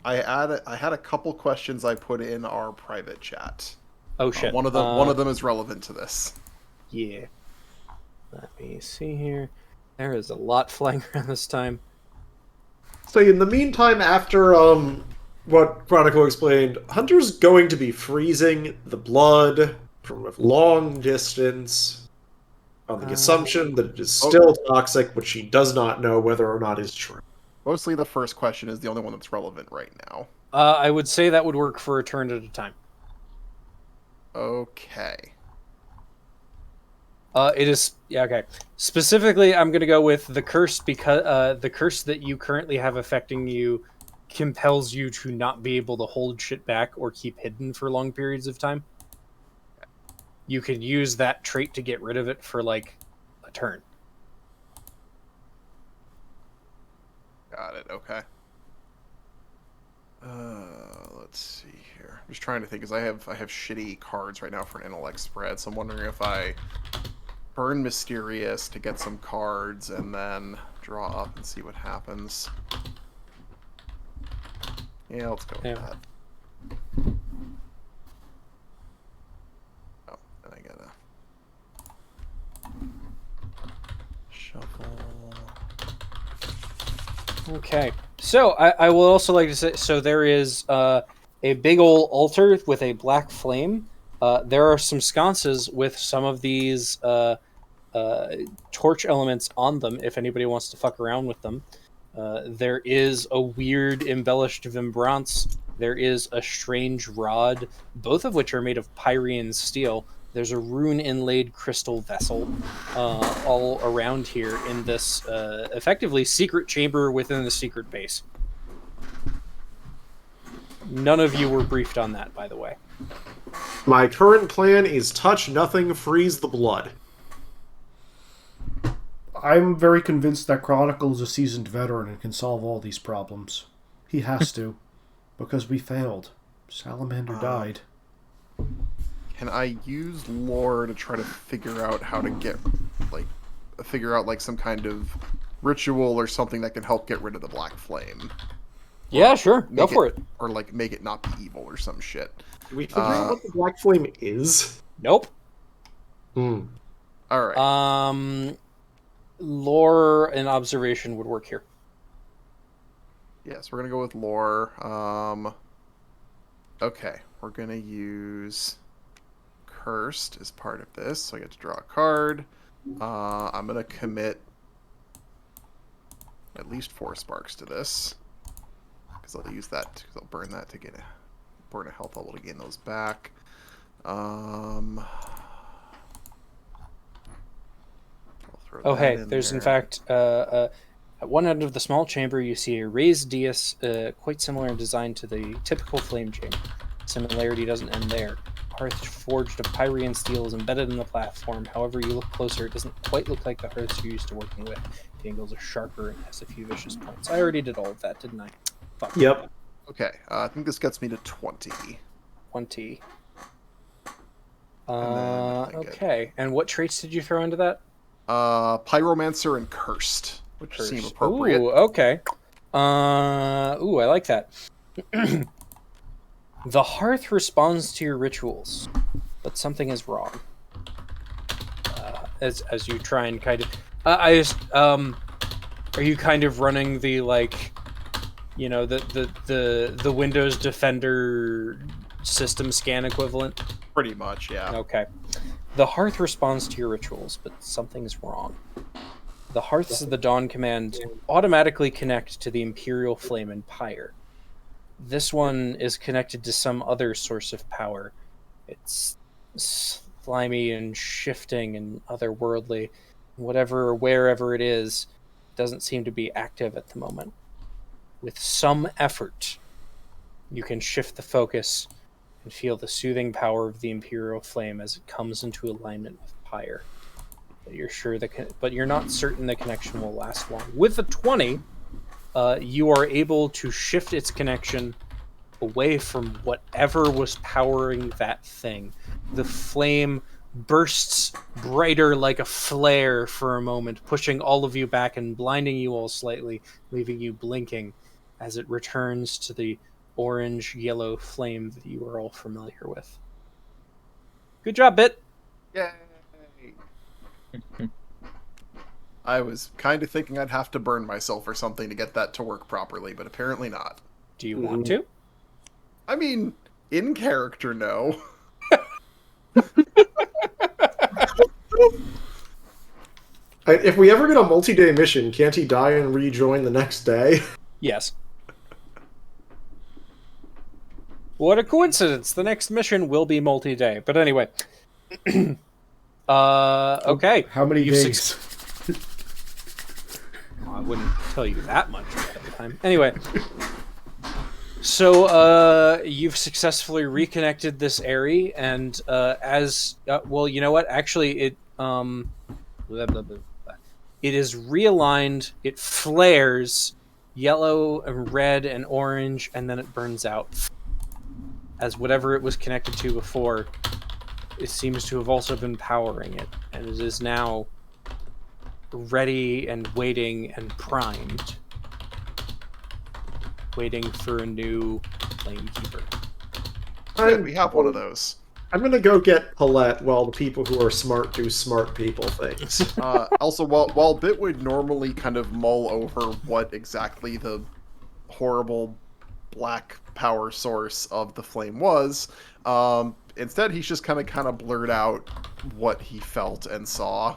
had a couple questions I put in our private chat. Oh shit. One of them is relevant to this. Yeah. Let me see here. There is a lot flying around this time. So in the meantime, after what Chronicle explained, Hunter's going to be freezing the blood from a long distance on the assumption that it is still toxic, which she does not know whether or not is true. Mostly the first question is the only one that's relevant right now. I would say that would work for a turn at a time. Okay. It is okay. Specifically, I'm going to go with the curse because the curse that you currently have affecting you compels you to not be able to hold shit back or keep hidden for long periods of time. You can use that trait to get rid of it for like a turn. Got it. Okay. Let's see here. I'm just trying to think, because I have shitty cards right now for an intellect spread, so I'm wondering if I burn Mysterious to get some cards and then draw up and see what happens. Yeah, let's go with that. Oh, and I gotta shuffle. Okay. So I will also like to say, so there is a big old altar with a black flame. There are some sconces with some of these torch elements on them. If anybody wants to fuck around with them, there is a weird embellished vimbrance. There is a strange rod, both of which are made of Pyrean steel. There's a rune inlaid crystal vessel all around here in this effectively secret chamber within the secret base. None of you were briefed on that, by the way. My current plan is touch nothing, freeze the blood. I'm very convinced that Chronicle is a seasoned veteran and can solve all these problems. He has to, because we failed. Salamander died. Can I use lore to try to figure out how to get, like some kind of ritual or something that can help get rid of the black flame? Yeah, sure. Go for it. Or, like, make it not be evil or some shit. Do we figure out what the black flame is? Nope. Alright. Lore and observation would work here. Yes, we're gonna go with lore. Okay, we're gonna use Cursed as part of this, so I get to draw a card. I'm gonna commit at least 4 sparks to this, because I'll use that, because I'll burn that to burn a health level to gain those back. Oh, hey, there's in fact, at one end of the small chamber, you see a raised dais quite similar in design to the typical flame chamber. Similarity doesn't end there. Hearth forged of Pyrean steel is embedded in the platform. However, you look closer, it doesn't quite look like the hearths you're used to working with. The angles are sharper and has a few vicious points. I already did all of that, didn't I? Fuck. Yep. Okay, I think this gets me to 20. 20. I think okay. And what traits did you throw into that? Pyromancer and Cursed, which seem appropriate. Ooh, okay. I like that. The hearth responds to your rituals, but something is wrong. As you try and kind of, are you kind of running the the Windows Defender system scan equivalent? Pretty much, yeah. Okay. The hearth responds to your rituals, but something's wrong. The hearths of the Dawn Command automatically connect to the Imperial Flame and Pyre. This one is connected to some other source of power. It's slimy and shifting and otherworldly. Whatever, wherever it is, doesn't seem to be active at the moment. With some effort, you can shift the focus and feel the soothing power of the Imperial Flame as it comes into alignment with Pyre. But you're not certain the connection will last long. With a 20, you are able to shift its connection away from whatever was powering that thing. The flame bursts brighter like a flare for a moment, pushing all of you back and blinding you all slightly, leaving you blinking as it returns to the orange-yellow flame that you are all familiar with. Good job, Bit! Yay! I was kind of thinking I'd have to burn myself or something to get that to work properly, but apparently not. Do you want to? I mean, in character, no. If we ever get a multi-day mission, can't he die and rejoin the next day? Yes. What a coincidence! The next mission will be multi-day. But anyway. Okay. How many days? I wouldn't tell you that much at the time. Anyway. So, you've successfully reconnected this area, and well, you know what? Actually, it is realigned. It flares yellow and red and orange, and then it burns out. As whatever it was connected to before, it seems to have also been powering it, and it is now ready and waiting and primed. Waiting for a new Flamekeeper. Good, we have one of those. I'm gonna go get Paulette while the people who are smart do smart people things. Also, while Bit would normally kind of mull over what exactly the horrible black power source of the flame was. Instead, he's just kind of blurred out what he felt and saw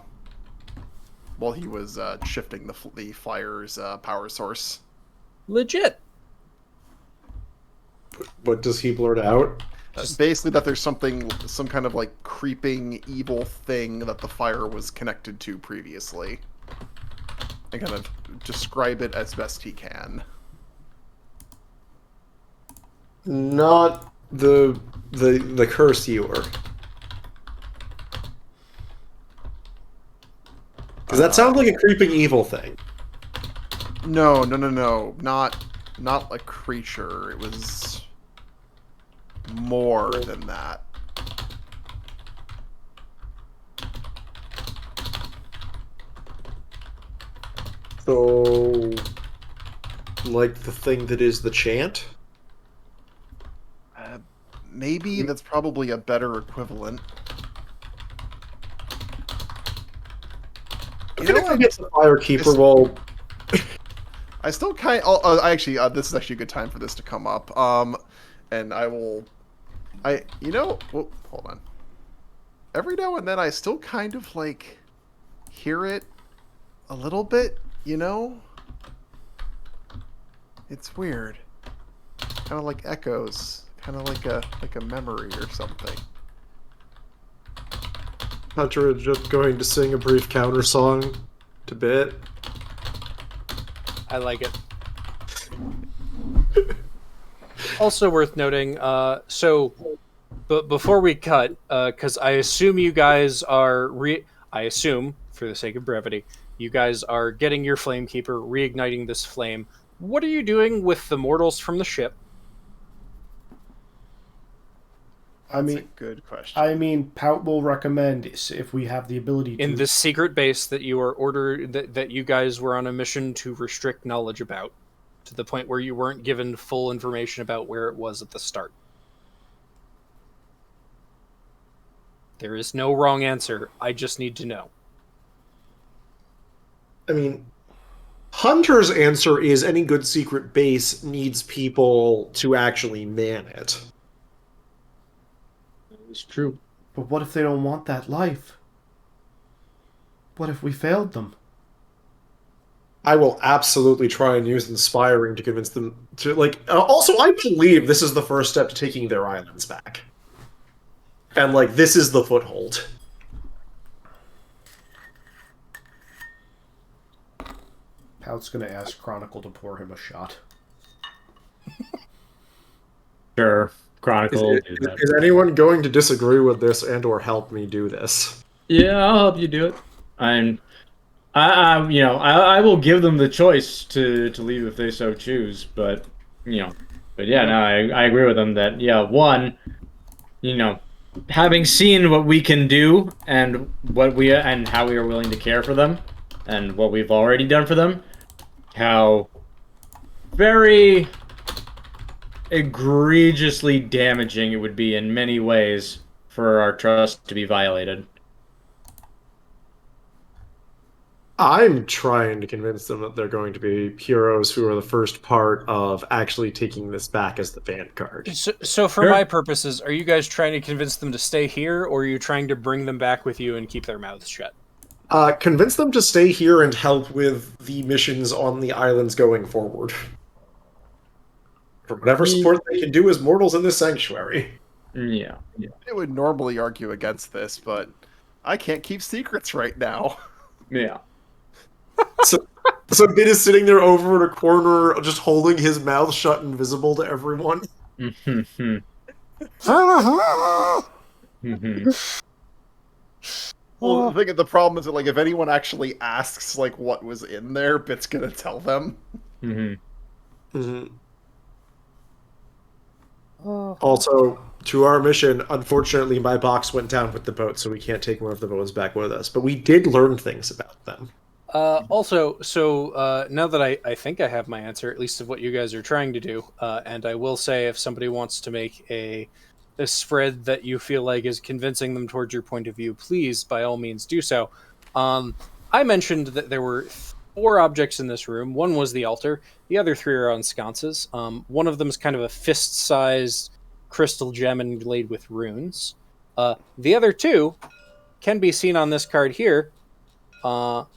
while he was shifting the fire's power source. Legit. What does he blurt out? Basically, that there's some kind of like creeping evil thing that the fire was connected to previously, and kind of describe it as best he can. Not the curse ewer. Because that sounds like a creeping evil thing. No, not a creature. It was more than that. So, like the thing that is the chant? Maybe that's probably a better equivalent. I'm gonna go get the Firekeeper while... I still kind. Actually, this is actually a good time for this to come up. And I will. Well, hold on. Every now and then, I still kind of like hear it a little bit. It's weird. Kind of like echoes. Kind of like a memory or something. Hunter is just going to sing a brief counter song to Bit. I like it. Also worth noting, but before we cut, because I assume you guys are I assume, for the sake of brevity, you guys are getting your Flamekeeper, reigniting this flame. What are you doing with the mortals from the ship? That's a good question. Pout will recommend if we have the ability to... In this secret base that you are that you guys were on a mission to restrict knowledge about, to the point where you weren't given full information about where it was at the start. There is no wrong answer. I just need to know. I mean, Hunter's answer is any good secret base needs people to actually man it. It's true. But what if they don't want that life? What if we failed them? I will absolutely try and use inspiring to convince them to, also, I believe this is the first step to taking their islands back. And, this is the foothold. Pout's gonna ask Chronicle to pour him a shot. Sure. Chronicle. Is anyone going to disagree with this and or help me do this? Yeah, I'll help you do it. I will give them the choice to leave if they so choose. But yeah, no, I agree with them that one, having seen what we can do and how we are willing to care for them, and what we've already done for them, how very egregiously damaging it would be in many ways for our trust to be violated. I'm trying to convince them that they're going to be heroes who are the first part of actually taking this back as the vanguard. So for my purposes, are you guys trying to convince them to stay here, or are you trying to bring them back with you and keep their mouths shut? Convince them to stay here and help with the missions on the islands going forward. For whatever support they can do as mortals in this sanctuary. Yeah. I would normally argue against this, but I can't keep secrets right now. Yeah. So Bit is sitting there over in a corner, just holding his mouth shut, invisible to everyone. Well, the problem is that if anyone actually asks what was in there, Bit's gonna tell them. Also, to our mission, unfortunately, my box went down with the boat, so we can't take one of the bones back with us. But we did learn things about them. Now that I think I have my answer, at least of what you guys are trying to do, and I will say if somebody wants to make a spread that you feel like is convincing them towards your point of view, please, by all means, do so. I mentioned that there were 4 objects in this room. One was the altar. The other 3 are on sconces. One of them is kind of a fist-sized crystal gem inlaid with runes. The other 2 can be seen on this card here. On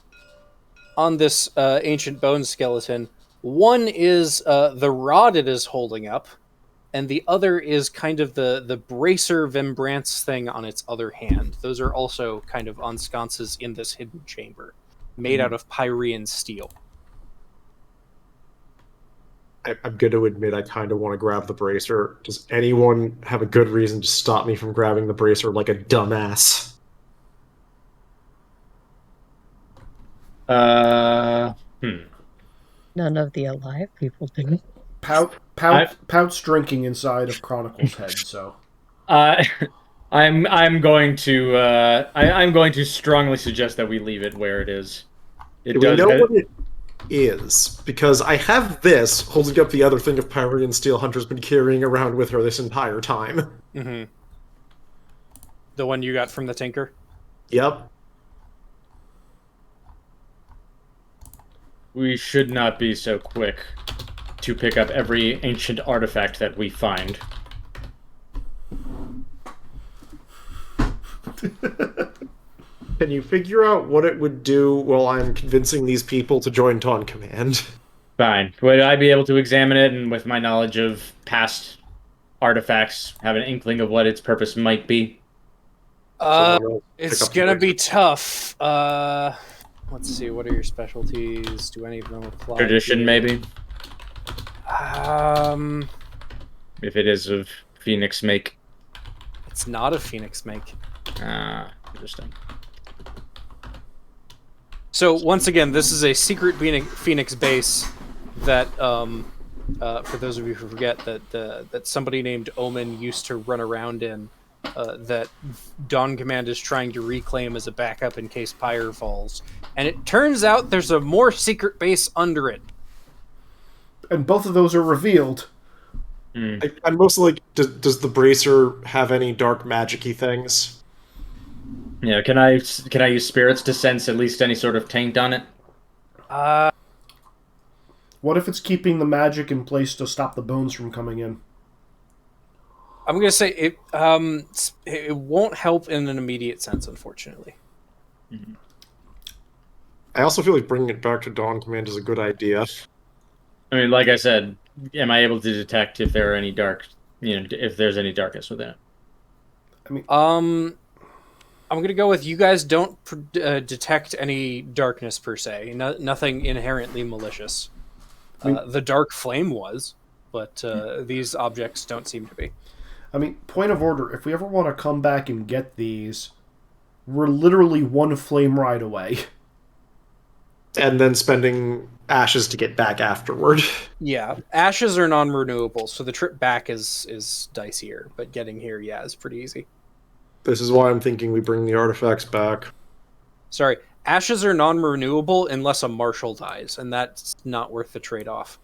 this ancient bone skeleton. One is the rod it is holding up, and the other is kind of the bracer vimbrance thing on its other hand. Those are also kind of on sconces in this hidden chamber, made out of Pyrean steel. I'm going to admit I kind of want to grab the bracer. Does anyone have a good reason to stop me from grabbing the bracer like a dumbass? None of the alive people do. Pout's drinking inside of Chronicle's head, so. I'm going to I'm going to strongly suggest that we leave it where it is. Do we know what it is? Because I have this holding up the other thing of Pyrean steel Hunter's been carrying around with her this entire time. Mm-hmm. The one you got from the Tinker? Yep. We should not be so quick to pick up every ancient artifact that we find. Can you figure out what it would do while I'm convincing these people to join Dawn Command? Fine. Would I be able to examine it and with my knowledge of past artifacts have an inkling of what its purpose might be? It's gonna be tough. Let's see, what are your specialties? Do any of them apply? Tradition, maybe? Um, If it is of Phoenix make. it's not a Phoenix make. Interesting. So once again, this is a secret Phoenix base that, for those of you who forget, that somebody named Omen used to run around in, that Dawn Command is trying to reclaim as a backup in case Pyre falls. And it turns out there's a more secret base under it. And both of those are revealed. I'm mostly like, does the bracer have any dark magic-y things? Yeah, can I use spirits to sense at least any sort of taint on it? What if it's keeping the magic in place to stop the bones from coming in? I'm gonna say it won't help in an immediate sense, unfortunately. Mm-hmm. I also feel like bringing it back to Dawn Command is a good idea. I mean, like I said, am I able to detect if there are any if there's any darkness within it? I mean, I'm gonna go with you guys don't detect any darkness per se. Nothing inherently malicious. The dark flame was, but these objects don't seem to be. I mean, point of order, if we ever want to come back and get these, we're literally one flame ride away. And then spending ashes to get back afterward. Yeah, ashes are non-renewable, so the trip back is dicier, but getting here, yeah, is pretty easy. This is why I'm thinking we bring the artifacts back. Sorry, ashes are non-renewable unless a marshal dies, and that's not worth the trade-off.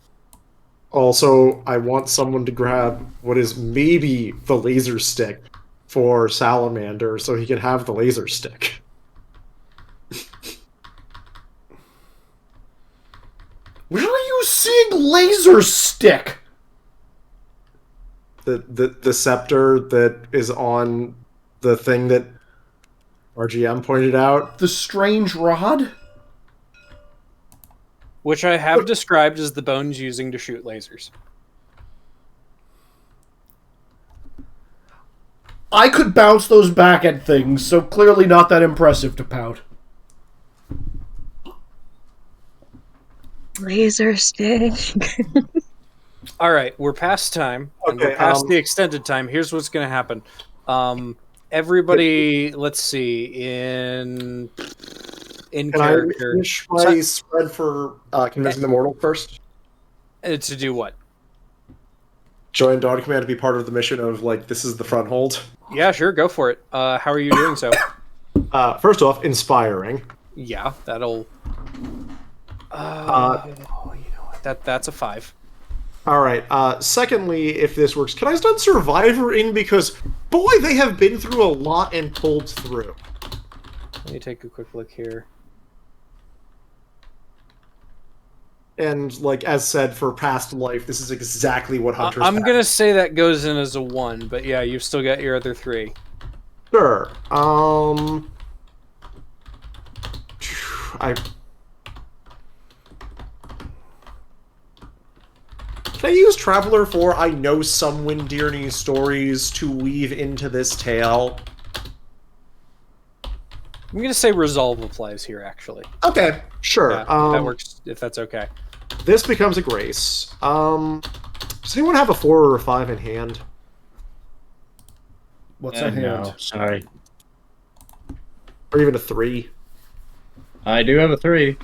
Also, I want someone to grab what is maybe the laser stick for Salamander so he can have the laser stick. Where are you seeing laser stick? The scepter that is on the thing that RGM pointed out. The strange rod? Which I have described as the bones using to shoot lasers. I could bounce those back at things, so clearly not that impressive to Pout. Laser stick. All right, we're past time, and we're past the extended time. Here's what's going to happen. Everybody, let's see, in Can character. I finish my spread for Convincing the Mortal first? To do what? Join Dawn Command to be part of the mission of, like, this is the front hold. Yeah, sure, go for it. How are you doing so? First off, inspiring. Yeah, that'll... you know what? That's a 5. Alright, secondly, if this works, can I start Survivoring? Because, boy, they have been through a lot and pulled through. Let me take a quick look here. And like as said for past life, this is exactly what hunters. I'm have. gonna say that goes in as a 1, but yeah, you've still got your other 3. Sure. Can I use Traveler for I know some Windirni stories to weave into this tale? I'm gonna say resolve applies here, actually. Okay, sure. Yeah, if that works, if that's okay. This becomes a grace. Does anyone have a 4 or a 5 in hand? What's that hand? No, sorry. Or even a 3? I do have a 3.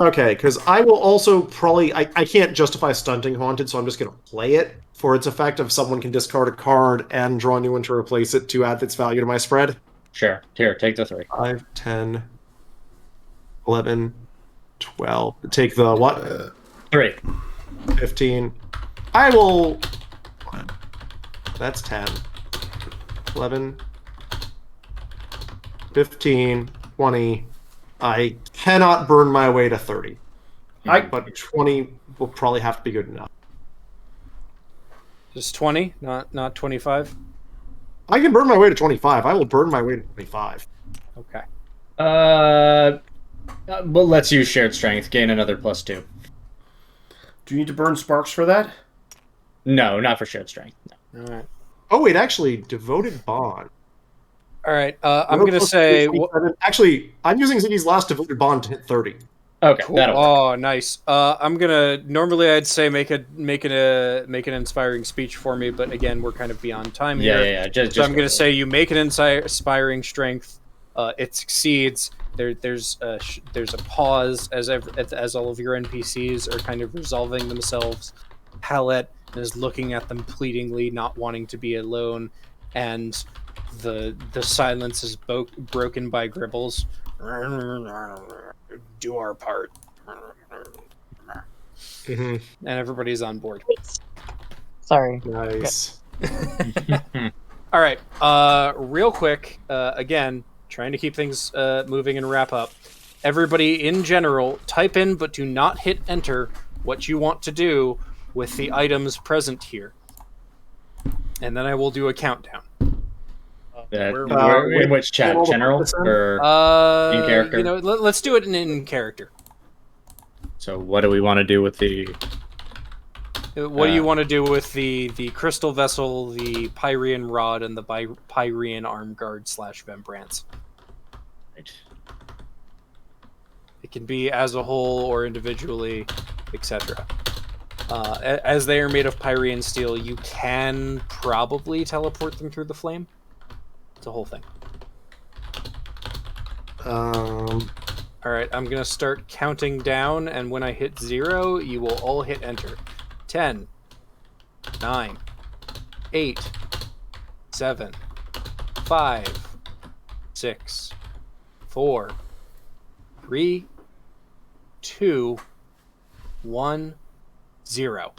Okay, because I will also probably... I can't justify stunting Haunted, so I'm just going to play it for its effect if someone can discard a card and draw a new one to replace it to add its value to my spread. Sure. Here, take the 3. 5, 10, 11, 12. Take the what? 3. 15. I will... That's 10. 11. 15. 20. I cannot burn my way to 30. But 20 will probably have to be good enough. Just 20, not 25. I can burn my way to 25. I will burn my way to 25. Okay. Well, let's use shared strength. Gain another +2. Do you need to burn sparks for that? No, not for shared strength. No. All right. Oh, wait, actually, Devoted Bond. All right. I'm gonna say. Actually, I'm using Ziggy's last Devoted Bond to hit 30. Okay, Cool. that'll work. Oh, nice. I'm gonna normally I'd say make an inspiring speech for me, but again we're kind of beyond time here. Yeah. Just So I'm gonna say you make an inspiring strength. It succeeds. There's a pause as all of your NPCs are kind of resolving themselves. Palette is looking at them pleadingly, not wanting to be alone, and the silence is broken by Gribbles. Do our part. Mm-hmm. And everybody's on board. Sorry. Nice. All right. Real quick, again, trying to keep things moving and wrap up. Everybody in general, type in but do not hit enter what you want to do with the items present here. And then I will do a countdown. In which chat? General or in character? You know, let's do it in character. So what do we want to do with the... What do you want to do with the crystal vessel, the Pyrean rod, and the Pyrean arm guard / Vembrance? Right. It can be as a whole or individually, etc. As they are made of Pyrean steel, you can probably teleport them through the flame. It's a whole thing. All right, I'm gonna start counting down, and when I hit 0, you will all hit enter. 10, 9, 8, 7, 5, 6, 4, 3, 2, 1, 0.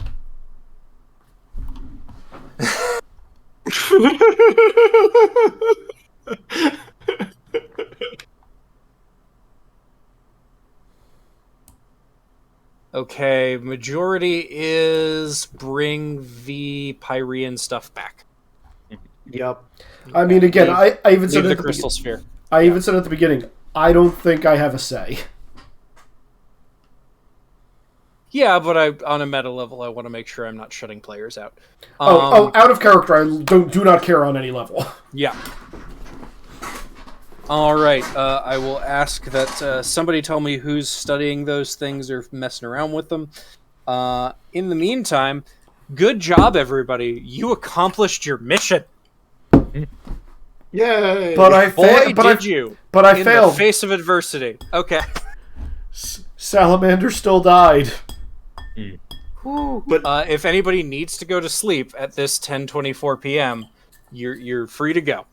Okay, majority is bring the Pyrean stuff back. Yep. I mean, again, I even said Leave at the the crystal sphere. I even said at the beginning, I don't think I have a say. Yeah, but on a meta level, I want to make sure I'm not shutting players out. Out of character, I do not care on any level. Yeah. All right. I will ask that somebody tell me who's studying those things or messing around with them. In the meantime, good job, everybody. You accomplished your mission. Yay! But I Boy, failed. you! But I in failed. the face of adversity. Okay. Salamander still died. But If anybody needs to go to sleep at this 10:24 p.m., you're free to go.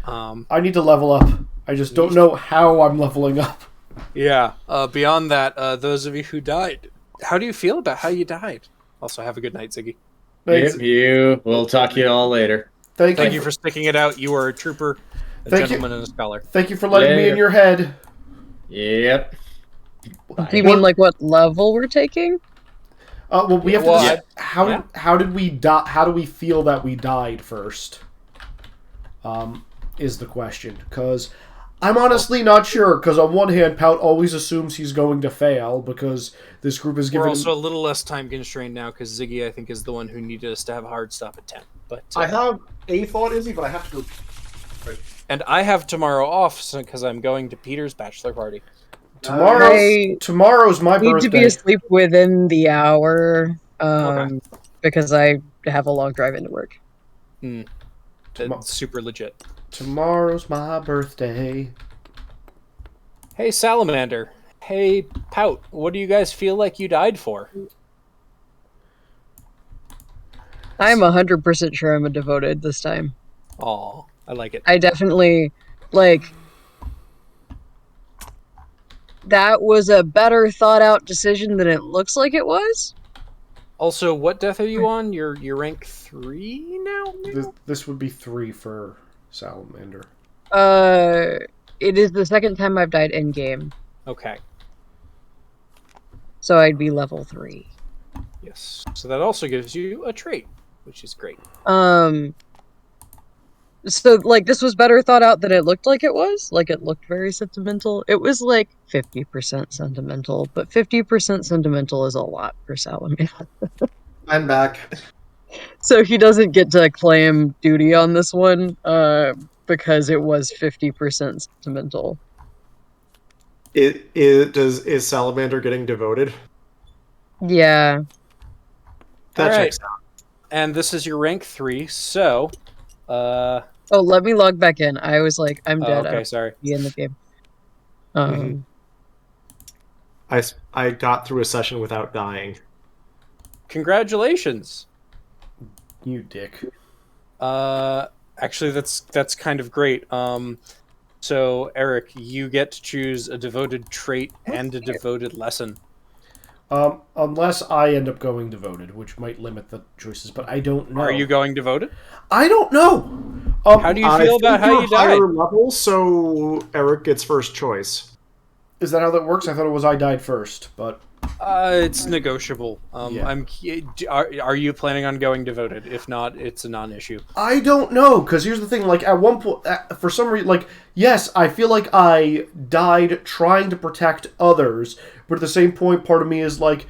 I need to level up. I just don't know how I'm leveling up. Yeah. Beyond that, those of you who died, how do you feel about how you died? Also, have a good night, Ziggy. Thanks. You. We'll talk to you all later. Thank you for sticking it out. You are a trooper, a Thank gentleman, and a scholar. Thank you for letting me in your head. Yep. Do you mean like what level we're taking? Well, we have to. well, decide yeah. how did we die? How do we feel that we died first? Is the question, because I'm honestly not sure. Because on one hand, Pout always assumes he's going to fail because this group is We're given. also a little less time constrained now because Ziggy, I think, is the one who needed us to have a hard stop at 10. But I have a thought, Izzy, but I have to go. and I have tomorrow off because I'm going to Peter's bachelor party. Tomorrow's my Need to be birthday. asleep within the hour, Okay. because I have a long drive into work. It's super legit. Tomorrow's my birthday. Hey, Salamander. Hey, Pout. What do you guys feel like you died for? I'm 100% sure I'm a devoted this time. Aw, I like it. I definitely, like, that was a better thought out decision than it looks like it was. Also, what death are you on? You're rank 3 now? This would be 3 for Salamander. It is the second time I've died in game, Okay. so I'd be level 3. Yes. So that also gives you a trait, which is great. So, like, this was better thought out than it looked like it was. Like, it looked very sentimental. It was, like, 50% sentimental, but 50% sentimental is a lot for Salamander. I'm back. So he doesn't get to claim duty on this one, because it was 50% sentimental. Is Salamander getting devoted? Yeah. That All right. checks out. And this is your rank 3, so... Oh, let me log back in. I was like, I'm dead. I okay, don't sorry. be in the game. I got through a session without dying. Congratulations. You dick. Actually, that's kind of great. So Eric, you get to choose a devoted trait and a devoted lesson. Unless I end up going devoted, which might limit the choices, but I don't know. Are you going devoted? I don't know. How do you feel about how you died? Higher level, so Eric gets first choice. Is that how that works? I thought it was I died first, but It's negotiable. Yeah. Are you planning on going devoted? If not, it's a non-issue. I don't know, because here's the thing, like, at one point, for some reason, like, yes, I feel like I died trying to protect others, but at the same point, part of me is like,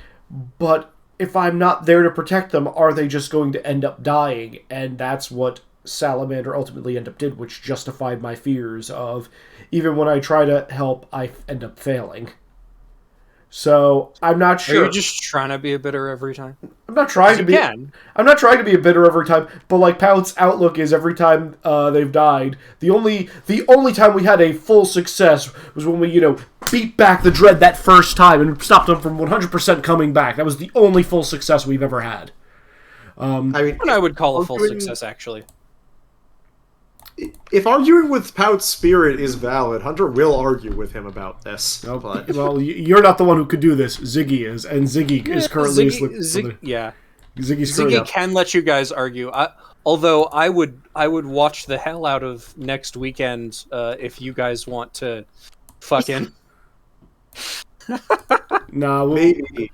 but if I'm not there to protect them, are they just going to end up dying? And that's what Salamander ultimately ended up did, which justified my fears of, even when I try to help, I end up failing. So I'm not sure. Are you just trying to be a bitter every time? I'm not trying to be. I'm not trying to be a bitter every time, but like Pout's outlook is every time they've died. The only time we had a full success was when we beat back the dread that first time and stopped them from 100% coming back. That was the only full success we've ever had. I mean, What I would call a full success, actually. if arguing with Pout's spirit is valid, Hunter will argue with him about this. Oh, But well, you're not the one who could do this. Ziggy is, and Ziggy is currently asleep. Yeah. Ziggy's currently Ziggy can let you guys argue. Although I would watch the hell out of next weekend if you guys want to fucking. Nah, maybe.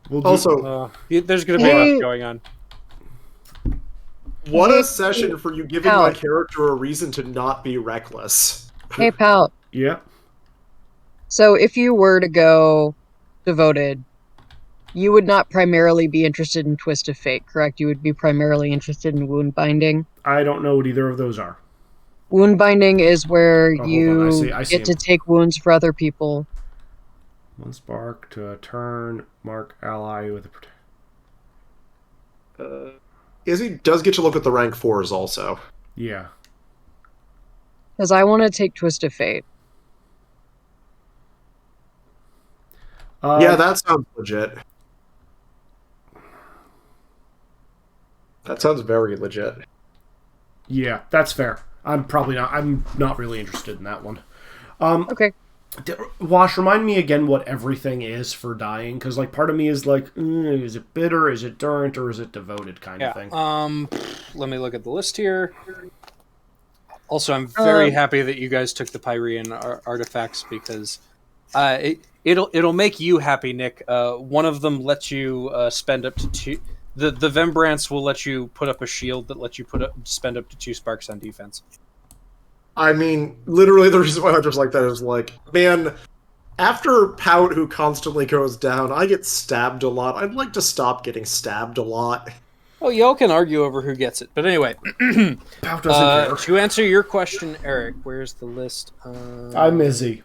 we'll do, Also, there's gonna be a lot going on. what a session for you giving Pout. my character a reason to not be reckless. Hey, Pout. yeah. So if you were to go devoted, you would not primarily be interested in Twist of Fate, correct? You would be primarily interested in wound binding. I don't know what either of those are. Wound binding is where hold you on, I see get to him. take wounds for other people. One spark to a turn, mark ally with a Izzy does get to look at the rank 4s also. yeah. Because I want to take Twist of Fate. Yeah, that sounds legit. That sounds very legit. Yeah, that's fair. I'm not really interested in that one. Okay. Wash, remind me again what everything is for dying, because like part of me is like, is it bitter, is it durant, or is it devoted kind of thing? Let me look at the list here. Also, I'm very happy that you guys took the Pyrean artifacts because It'll make you happy, Nick. One of them lets you spend up to 2. The Vembrance will let you put up a shield that lets you spend up to 2 sparks on defense. I mean, literally the reason why Hunter's like that is like, man, after Pout, who constantly goes down, I get stabbed a lot. I'd like to stop getting stabbed a lot. Oh, y'all can argue over who gets it, but anyway. Pout doesn't care. To answer your question, Eric, where's the list? I'm Izzy.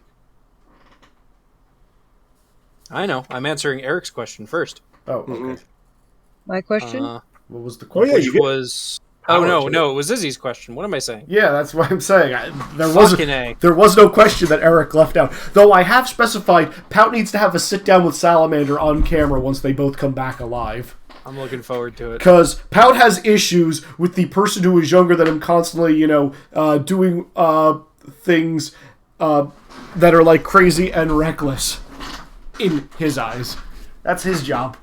I know. I'm answering Eric's question first. Oh, okay. My question? What was the Oh question? yeah, Which you get was... power Oh, to no, it was Izzy's question. What am I saying? Yeah, that's what I'm saying. There was no question that Eric left out. Though I have specified Pout needs to have a sit-down with Salamander on camera once they both come back alive. I'm looking forward to it. Because Pout has issues with the person who is younger than him constantly, doing things that are like crazy and reckless in his eyes. That's his job.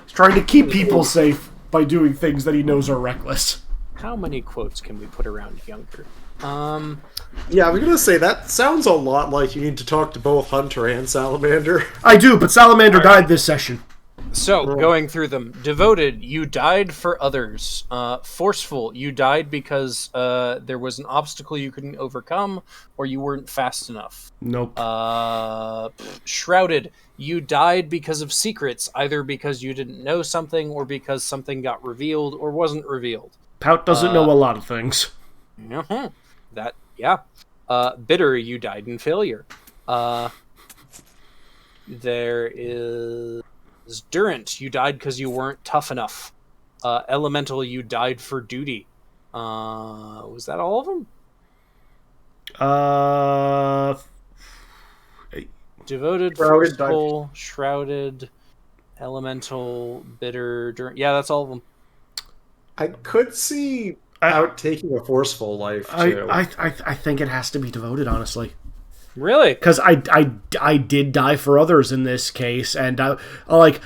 He's trying to keep people safe by doing things that he knows are reckless. How many quotes can we put around younger? Yeah, I was gonna say, that sounds a lot like you need to talk to both Hunter and Salamander. I do, but Salamander died this session. So, going through them. Devoted, you died for others. Forceful, you died because there was an obstacle you couldn't overcome, or you weren't fast enough. Nope. Shrouded, you died because of secrets, either because you didn't know something, or because something got revealed or wasn't revealed. Pout doesn't know a lot of things. Uh-huh. Bitter, you died in failure. There is Durant, you died because you weren't tough enough. Elemental, you died for duty. Was that all of them? Devoted, Shrouded, forceful, shrouded, elemental, bitter, Durant. Yeah, that's all of them. I could see out taking a forceful life too. I think it has to be devoted, honestly. Really? Because I did die for others in this case, and like,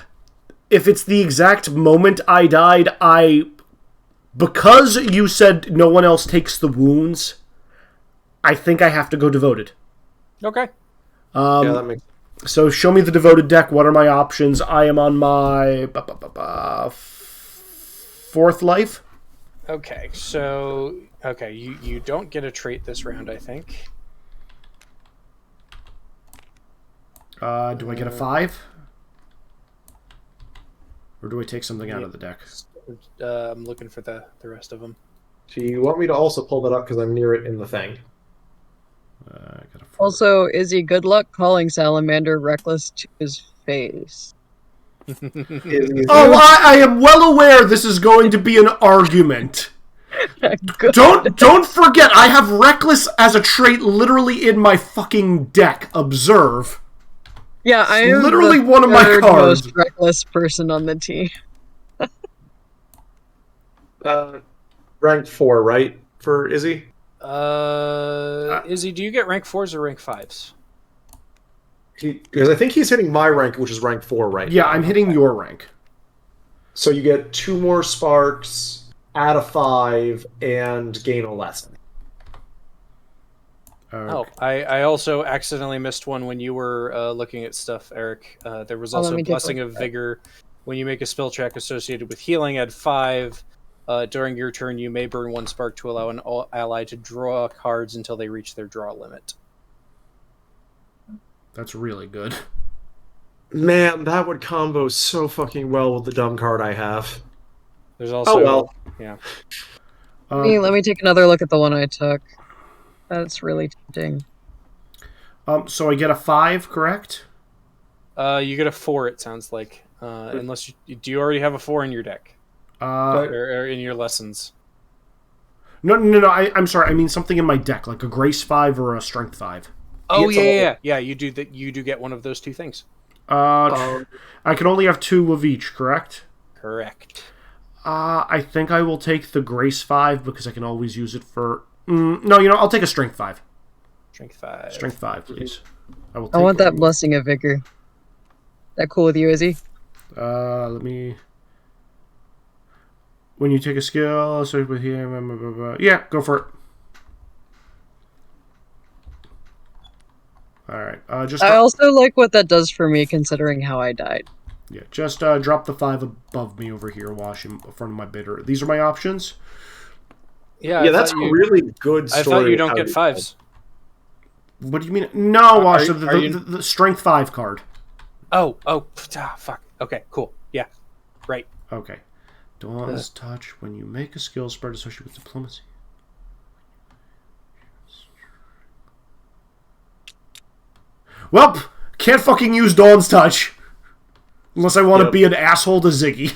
if it's the exact moment I died, because you said no one else takes the wounds, I think I have to go devoted. Okay. Yeah, that makes sense. So show me the devoted deck. What are my options? I am on my 4th life. Okay, so you don't get a trait this round, I think. Do I get a 5? Or do I take something out of the deck? I'm looking for the rest of them. Do you want me to also pull that up because I'm near it in the thing? I got a 4. Also, Izzy, good luck calling Salamander reckless to his face. I am well aware this is going to be an argument. Good. Don't forget, I have reckless as a trait literally in my fucking deck. Observe. Yeah, I am literally the one of my third cards. most reckless person on the team. Rank 4, right, for Izzy? Izzy, do you get rank 4s or rank 5s? Because I think he's hitting my rank, which is rank 4 right Yeah, now. I'm hitting your rank. So you get 2 more sparks, add a 5, and gain a lesson. Oh, I also accidentally missed one when you were looking at stuff, Eric. There was let also me take a Blessing look of at that. Vigor. When you make a spell check associated with healing, add 5. During your turn, you may burn 1 spark to allow an ally to draw cards until they reach their draw limit. That's really good. Man, that would combo so fucking well with the dumb card I have. There's also Oh well. yeah. Let me take another look at the one I took. That's really tempting. So I get a 5, correct? You get a 4. It sounds like, unless do you already have a 4 in your deck or in your lessons? No. I'm sorry. I mean something in my deck, like a Grace 5 or a Strength 5. Oh It's a- yeah. You do that. You do get one of those 2 things. I can only have 2 of each, correct? Correct. I think I will take the Grace 5 because I can always use it for. No, I'll take a Strength 5. Strength 5. Strength 5, please. I will. I want that Blessing of Vigor. That cool with you, Izzy? Let me. When you take a skill, associated with here, blah, blah, blah, blah. Yeah, go for it. All right. Just I also like what that does for me, considering how I died. yeah, just drop the 5 above me over here, Wash, in front of my bidder. These are my options. Yeah, Yeah, that's a really good I story. thought you of don't how get you fives. What do you mean? No, Wash. Are The strength 5 card. Oh, fuck. Okay, cool. Yeah, right. Okay. Dawn's touch. When you make a skill spread associated with diplomacy. Well, can't fucking use Dawn's touch. Unless I want to be an asshole to Ziggy.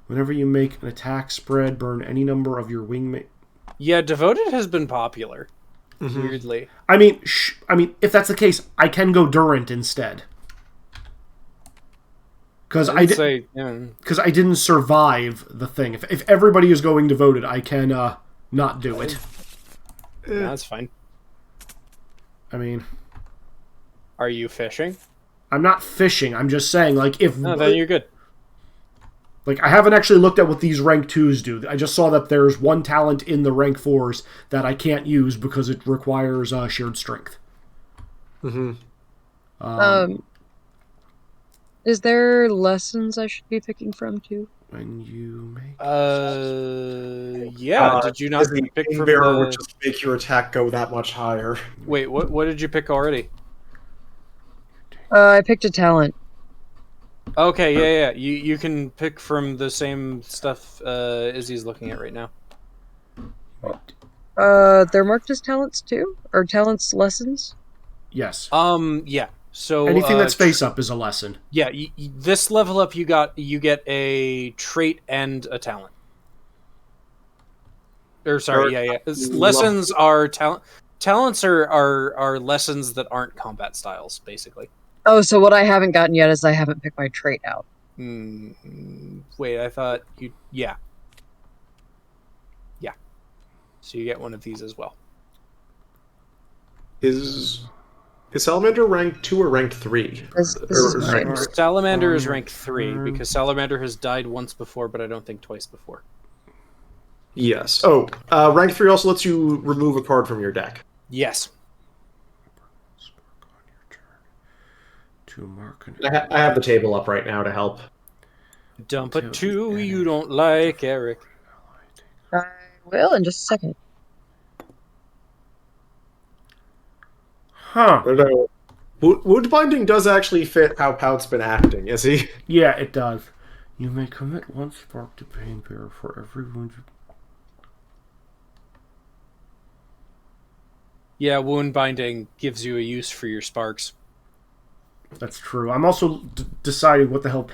Whenever you make an attack spread, burn any number of your wingmate. Yeah, devoted has been popular. Weirdly. I mean, if that's the case, I can go Durant instead. Because I didn't survive the thing. If everybody is going devoted, I can not do it. That's fine. I mean, are you fishing? I'm not fishing. I'm just saying, like, if no, then you're good. Like, I haven't actually looked at what these rank 2s do. I just saw that there's one talent in the rank 4s that I can't use because it requires shared strength. Is there lessons I should be picking from too? When you make yeah. Did you not pick from Bearer would just make your attack go that much higher. Wait, what did you pick already? I picked a talent. Okay, yeah. You can pick from the same stuff Izzy's looking at right now. They're marked as talents too, or talents lessons. Yes. Yeah. So anything that's face up is a lesson. Yeah. This level up, you get a trait and a talent. Or sorry, yeah. Lessons are talent. Talents are lessons that aren't combat styles, basically. Oh, so what I haven't gotten yet is I haven't picked my trait out. Wait, I thought you... Yeah. Yeah. So you get one of these as well. Is Salamander rank 2 or rank 3? This is mine. Salamander is rank 3, because Salamander has died once before, but I don't think twice before. Yes. Oh, rank 3 also lets you remove a card from your deck. Yes. To mark I have the table up right now to help. Dump a 2 you don't like, Eric. I will in just a second. Huh. Wound binding does actually fit how Pout's been acting, is he? Yeah, it does. You may commit 1 spark to Pain Bearer for every wound you... Yeah, wound binding gives you a use for your sparks. That's true. I'm also deciding what the hell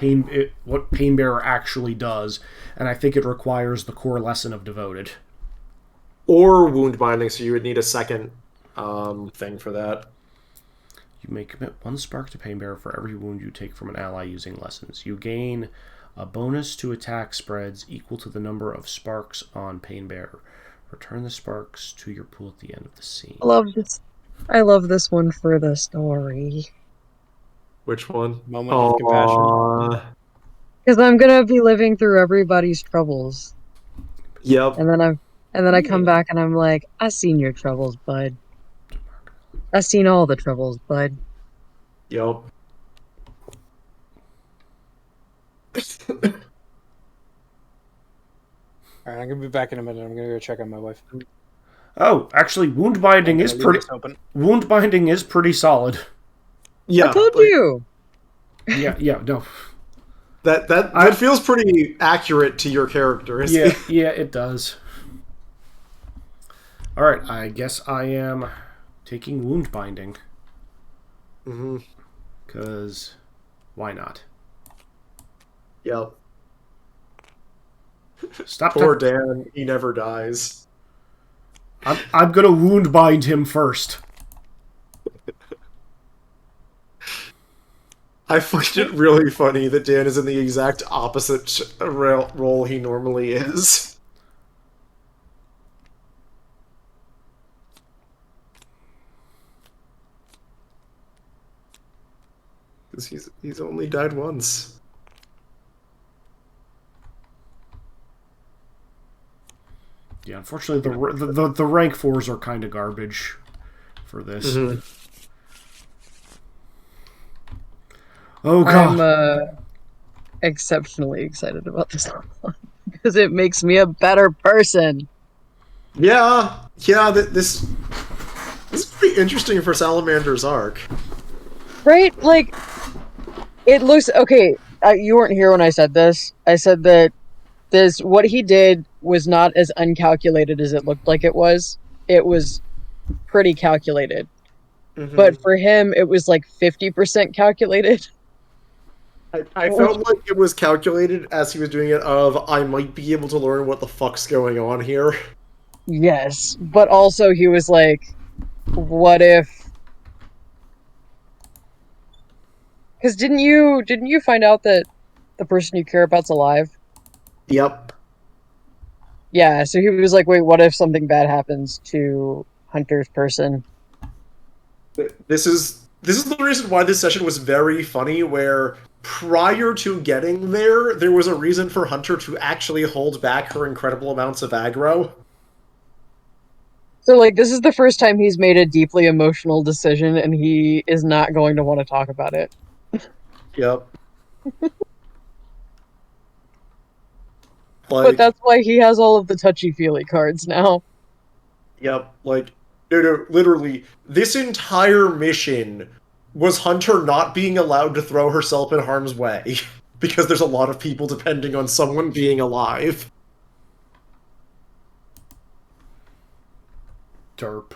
what Pain Bearer actually does, and I think it requires the core lesson of Devoted. Or wound binding, so you would need a second thing for that. You may commit 1 spark to Pain Bearer for every wound you take from an ally using lessons. You gain a bonus to attack spreads equal to the number of sparks on Pain Bearer. Return the sparks to your pool at the end of the scene. I love this one for the story. Which one? Moment of compassion. Because I'm gonna be living through everybody's troubles. Yep. And then I come back and I'm like, I seen your troubles, bud. I seen all the troubles, bud. Yep. Alright, I'm gonna be back in a minute. I'm gonna go check on my wife. Oh, actually, wound binding is pretty. Wound binding is pretty solid. Yeah, I told you. Yeah, no. That feels pretty accurate to your character, isn't it? Yeah, it does. All right, I guess I am taking wound binding. Because why not? Yep. Stop. Poor Dan, he never dies. I'm gonna wound bind him first. I find it really funny that Dan is in the exact opposite role he normally is. Because he's only died once. Yeah, unfortunately, the rank 4s are kind of garbage for this. Mhm. Oh god. I'm exceptionally excited about this one because it makes me a better person. Yeah, this is pretty interesting for Salamander's arc. Right? Like, it looks okay. You weren't here when I said this. I said that what he did was not as uncalculated as it looked like it was. It was pretty calculated. Mhm. But for him, it was like 50% calculated. I felt like it was calculated as he was doing it. Of I might be able to learn what the fuck's going on here. Yes, but also he was like, what if? Because didn't you find out that the person you care about's alive? Yep. Yeah, so he was like, wait, what if something bad happens to Hunter's person? This is the reason why this session was very funny. Where prior to getting there, there was a reason for Hunter to actually hold back her incredible amounts of aggro. So like, this is the first time he's made a deeply emotional decision, and he is not going to want to talk about it. Yep. But Like, that's why he has all of the touchy-feely cards now. yep. Like, no, literally, this entire mission was Hunter not being allowed to throw herself in harm's way because there's a lot of people depending on someone being alive. Derp.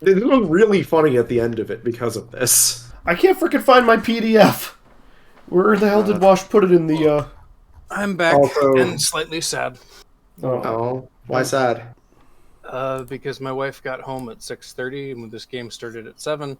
This was really funny at the end of it because of this. I can't freaking find my PDF. Where the hell did Wash put it in the, I'm back Also- and slightly sad. Oh, why sad? Because my wife got home at 6:30 and this game started at 7.